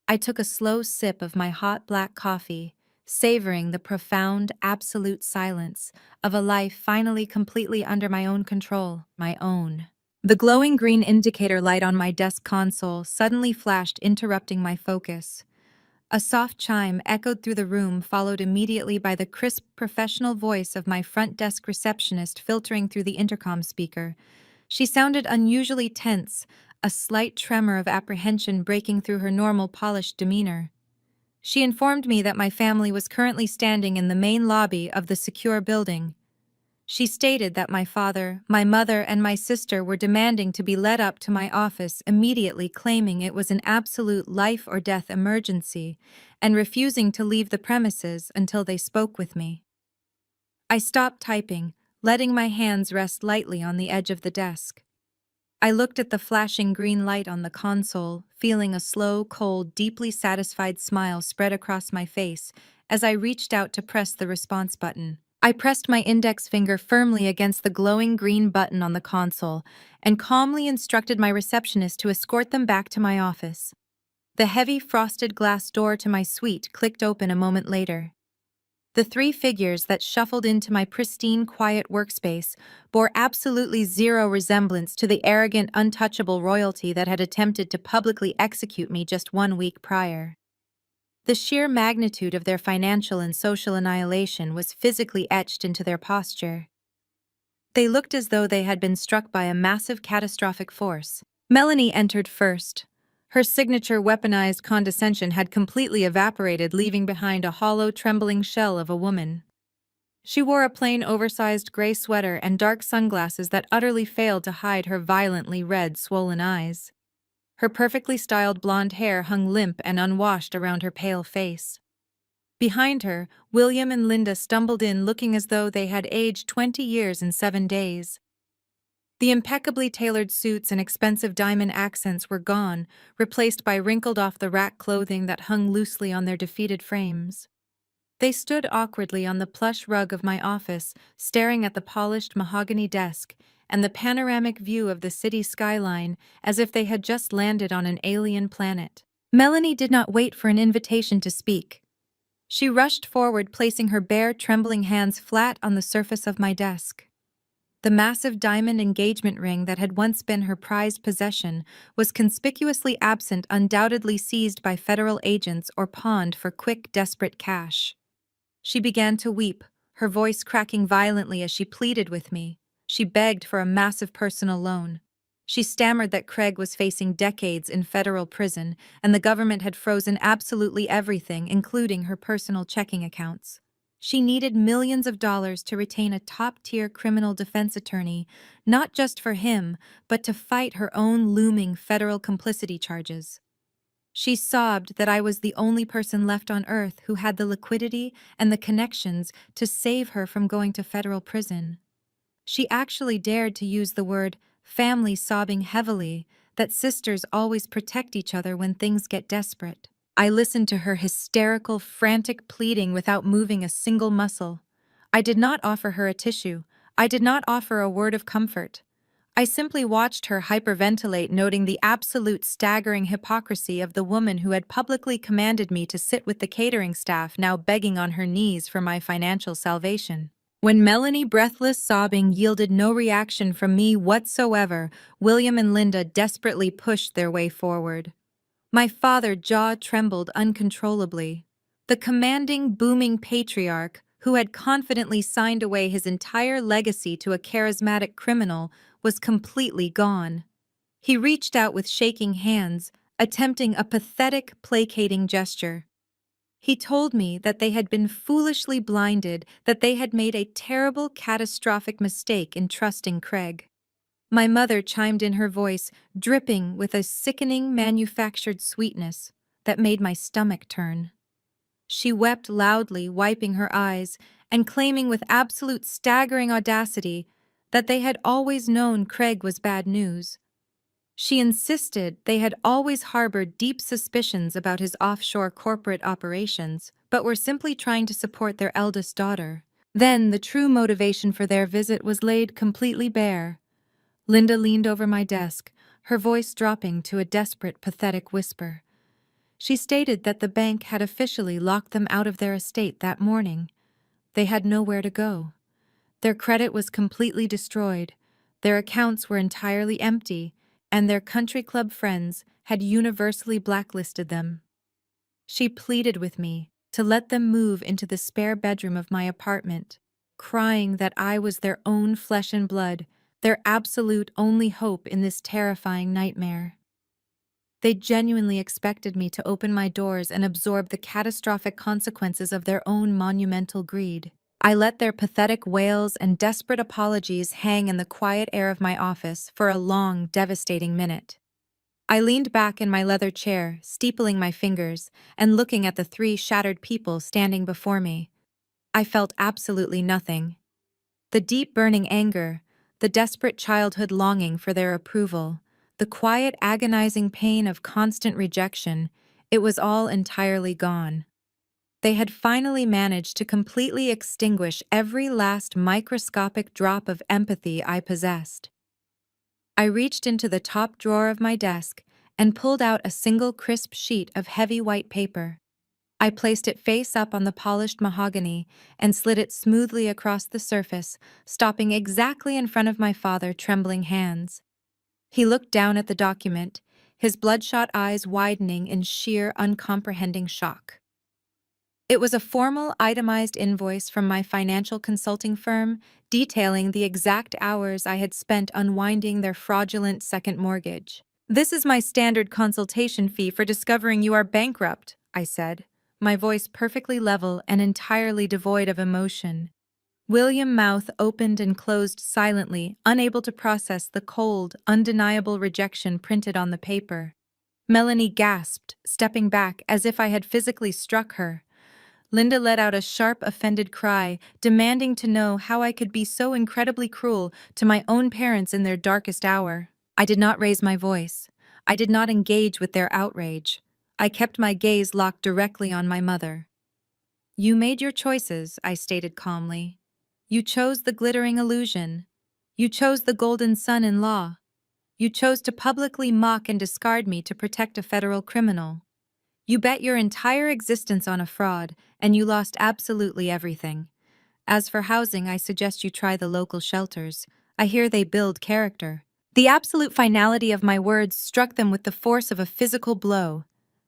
I took a slow sip of my hot black coffee, savoring the profound, absolute silence of a life finally completely under my own control, my own. The glowing green indicator light on my desk console suddenly flashed, interrupting my focus. A soft chime echoed through the room, followed immediately by the crisp, professional voice of my front desk receptionist filtering through the intercom speaker. She sounded unusually tense, a slight tremor of apprehension breaking through her normal polished demeanor. She informed me that my family was currently standing in the main lobby of the secure building. She stated that my father, my mother, and my sister were demanding to be led up to my office immediately, claiming it was an absolute life-or-death emergency, and refusing to leave the premises until they spoke with me. I stopped typing, letting my hands rest lightly on the edge of the desk. I looked at the flashing green light on the console, feeling a slow, cold, deeply satisfied smile spread across my face as I reached out to press the response button. I pressed my index finger firmly against the glowing green button on the console and calmly instructed my receptionist to escort them back to my office. The heavy frosted glass door to my suite clicked open a moment later. The three figures that shuffled into my pristine, quiet workspace bore absolutely zero resemblance to the arrogant, untouchable royalty that had attempted to publicly execute me just 1 week prior. The sheer magnitude of their financial and social annihilation was physically etched into their posture. They looked as though they had been struck by a massive catastrophic force. Melanie entered first. Her signature weaponized condescension had completely evaporated, leaving behind a hollow, trembling shell of a woman. She wore a plain, oversized gray sweater and dark sunglasses that utterly failed to hide her violently red, swollen eyes. Her perfectly styled blonde hair hung limp and unwashed around her pale face. Behind her, William and Linda stumbled in, looking as though they had aged 20 years in 7 days. The impeccably tailored suits and expensive diamond accents were gone, replaced by wrinkled off-the-rack clothing that hung loosely on their defeated frames. They stood awkwardly on the plush rug of my office, staring at the polished mahogany desk and the panoramic view of the city skyline as if they had just landed on an alien planet. Melanie did not wait for an invitation to speak. She rushed forward, placing her bare, trembling hands flat on the surface of my desk. The massive diamond engagement ring that had once been her prized possession was conspicuously absent, undoubtedly seized by federal agents or pawned for quick, desperate cash. She began to weep, her voice cracking violently as she pleaded with me. She begged for a massive personal loan. She stammered that Craig was facing decades in federal prison and the government had frozen absolutely everything, including her personal checking accounts. She needed millions of dollars to retain a top-tier criminal defense attorney, not just for him, but to fight her own looming federal complicity charges. She sobbed that I was the only person left on Earth who had the liquidity and the connections to save her from going to federal prison. She actually dared to use the word family, sobbing heavily that sisters always protect each other when things get desperate. I listened to her hysterical, frantic pleading without moving a single muscle. I did not offer her a tissue. I did not offer a word of comfort. I simply watched her hyperventilate, noting the absolute staggering hypocrisy of the woman who had publicly commanded me to sit with the catering staff, now begging on her knees for my financial salvation. When Melanie, breathless, sobbing, yielded no reaction from me whatsoever, William and Linda desperately pushed their way forward. My father's jaw trembled uncontrollably. The commanding, booming patriarch, who had confidently signed away his entire legacy to a charismatic criminal, was completely gone. He reached out with shaking hands, attempting a pathetic, placating gesture. He told me that they had been foolishly blinded, that they had made a terrible, catastrophic mistake in trusting Craig. My mother chimed in, her voice dripping with a sickening manufactured sweetness that made my stomach turn. She wept loudly, wiping her eyes, and claiming with absolute staggering audacity that they had always known Craig was bad news. She insisted they had always harbored deep suspicions about his offshore corporate operations, but were simply trying to support their eldest daughter. Then the true motivation for their visit was laid completely bare. Linda leaned over my desk, her voice dropping to a desperate, pathetic whisper. She stated that the bank had officially locked them out of their estate that morning. They had nowhere to go. Their credit was completely destroyed, their accounts were entirely empty, and their country club friends had universally blacklisted them. She pleaded with me to let them move into the spare bedroom of my apartment, crying that I was their own flesh and blood, their absolute only hope in this terrifying nightmare. They genuinely expected me to open my doors and absorb the catastrophic consequences of their own monumental greed. I let their pathetic wails and desperate apologies hang in the quiet air of my office for a long, devastating minute. I leaned back in my leather chair, steepling my fingers, and looking at the three shattered people standing before me. I felt absolutely nothing. The deep burning anger, the desperate childhood longing for their approval, the quiet agonizing pain of constant rejection, it was all entirely gone. They had finally managed to completely extinguish every last microscopic drop of empathy I possessed. I reached into the top drawer of my desk and pulled out a single crisp sheet of heavy white paper. I placed it face up on the polished mahogany and slid it smoothly across the surface, stopping exactly in front of my father's trembling hands. He looked down at the document, his bloodshot eyes widening in sheer, uncomprehending shock. It was a formal, itemized invoice from my financial consulting firm detailing the exact hours I had spent unwinding their fraudulent second mortgage. "This is my standard consultation fee for discovering you are bankrupt," I said, my voice perfectly level and entirely devoid of emotion. William's mouth opened and closed silently, unable to process the cold, undeniable rejection printed on the paper. Melanie gasped, stepping back as if I had physically struck her. Linda let out a sharp, offended cry, demanding to know how I could be so incredibly cruel to my own parents in their darkest hour. I did not raise my voice. I did not engage with their outrage. I kept my gaze locked directly on my mother. "You made your choices," I stated calmly. "You chose the glittering illusion. You chose the golden son-in-law. You chose to publicly mock and discard me to protect a federal criminal. You bet your entire existence on a fraud, and you lost absolutely everything. As for housing, I suggest you try the local shelters. I hear they build character." The absolute finality of my words struck them with the force of a physical blow.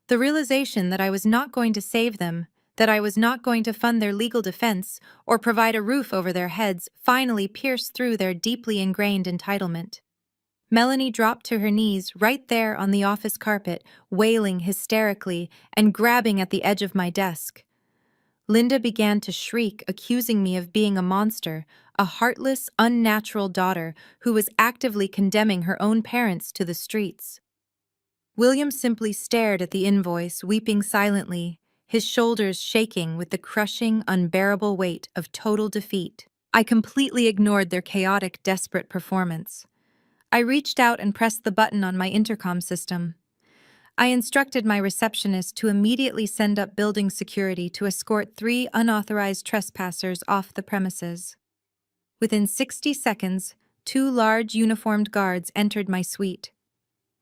The realization that I was not going to save them, that I was not going to fund their legal defense or provide a roof over their heads, finally pierced through their deeply ingrained entitlement. Melanie dropped to her knees right there on the office carpet, wailing hysterically and grabbing at the edge of my desk. Linda began to shriek, accusing me of being a monster, a heartless, unnatural daughter who was actively condemning her own parents to the streets. William simply stared at the invoice, weeping silently, his shoulders shaking with the crushing, unbearable weight of total defeat. I completely ignored their chaotic, desperate performance. I reached out and pressed the button on my intercom system. I instructed my receptionist to immediately send up building security to escort 3 unauthorized trespassers off the premises. Within 60 seconds, 2 large uniformed guards entered my suite.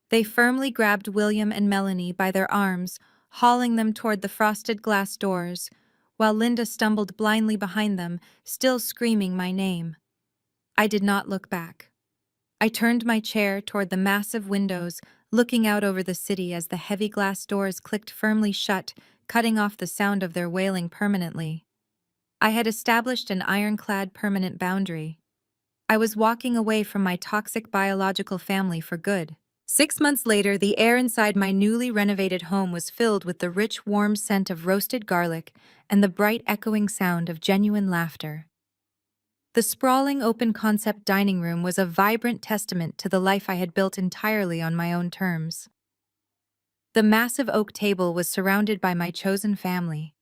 They firmly grabbed William and Melanie by their arms, hauling them toward the frosted glass doors, while Linda stumbled blindly behind them, still screaming my name. I did not look back. I turned my chair toward the massive windows, looking out over the city as the heavy glass doors clicked firmly shut, cutting off the sound of their wailing permanently. I had established an ironclad permanent boundary. I was walking away from my toxic biological family for good. 6 months later, the air inside my newly renovated home was filled with the rich, warm scent of roasted garlic and the bright, echoing sound of genuine laughter. The sprawling, open-concept dining room was a vibrant testament to the life I had built entirely on my own terms. The massive oak table was surrounded by my chosen family.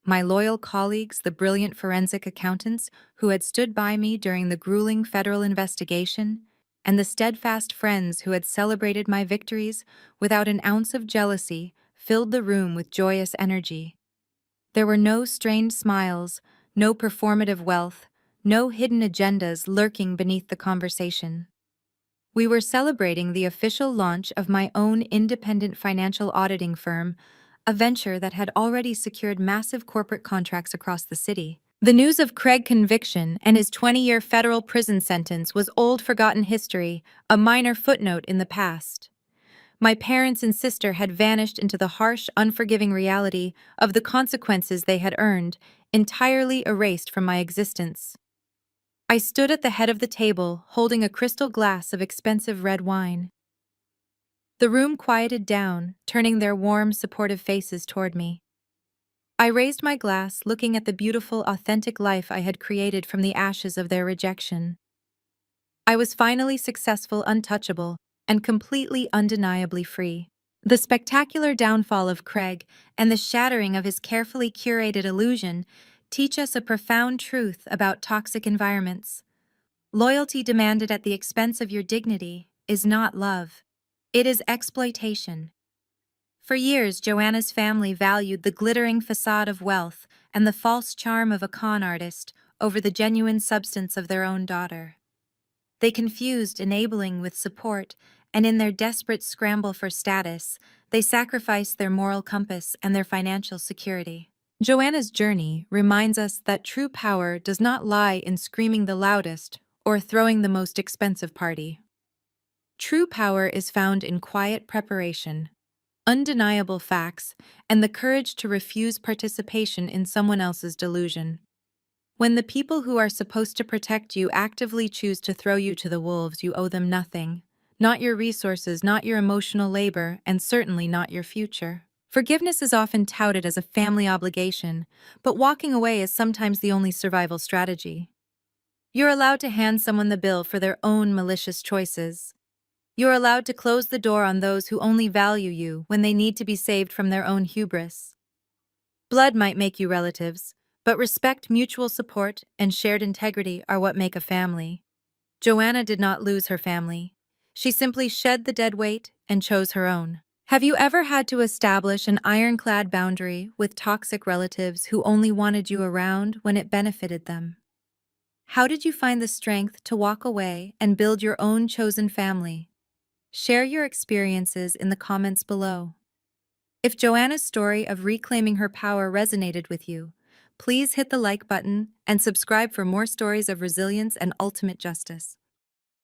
My loyal colleagues, the brilliant forensic accountants who had stood by me during the grueling federal investigation, and the steadfast friends who had celebrated my victories without an ounce of jealousy, filled the room with joyous energy. There were no strained smiles, no performative wealth, no hidden agendas lurking beneath the conversation. We were celebrating the official launch of my own independent financial auditing firm, a venture that had already secured massive corporate contracts across the city. The news of Craig's conviction and his 20-year federal prison sentence was old forgotten history, a minor footnote in the past. My parents and sister had vanished into the harsh, unforgiving reality of the consequences they had earned, entirely erased from my existence. I stood at the head of the table, holding a crystal glass of expensive red wine. The room quieted down, turning their warm, supportive faces toward me. I raised my glass, looking at the beautiful, authentic life I had created from the ashes of their rejection. I was finally successful, untouchable, and completely undeniably free. The spectacular downfall of Craig and the shattering of his carefully curated illusion teach us a profound truth about toxic environments. Loyalty demanded at the expense of your dignity is not love. It is exploitation. For years, Joanna's family valued the glittering facade of wealth and the false charm of a con artist over the genuine substance of their own daughter. They confused enabling with support, and in their desperate scramble for status, they sacrificed their moral compass and their financial security. Joanna's journey reminds us that true power does not lie in screaming the loudest or throwing the most expensive party. True power is found in quiet preparation, undeniable facts, and the courage to refuse participation in someone else's delusion. When the people who are supposed to protect you actively choose to throw you to the wolves, you owe them nothing. Not your resources, not your emotional labor, and certainly not your future. Forgiveness is often touted as a family obligation, but walking away is sometimes the only survival strategy. You're allowed to hand someone the bill for their own malicious choices. You're allowed to close the door on those who only value you when they need to be saved from their own hubris. Blood might make you relatives, but respect, mutual support, and shared integrity are what make a family. Joanna did not lose her family. She simply shed the dead weight and chose her own. Have you ever had to establish an ironclad boundary with toxic relatives who only wanted you around when it benefited them? How did you find the strength to walk away and build your own chosen family? Share your experiences in the comments below. If Joanna's story of reclaiming her power resonated with you, please hit the like button and subscribe for more stories of resilience and ultimate justice.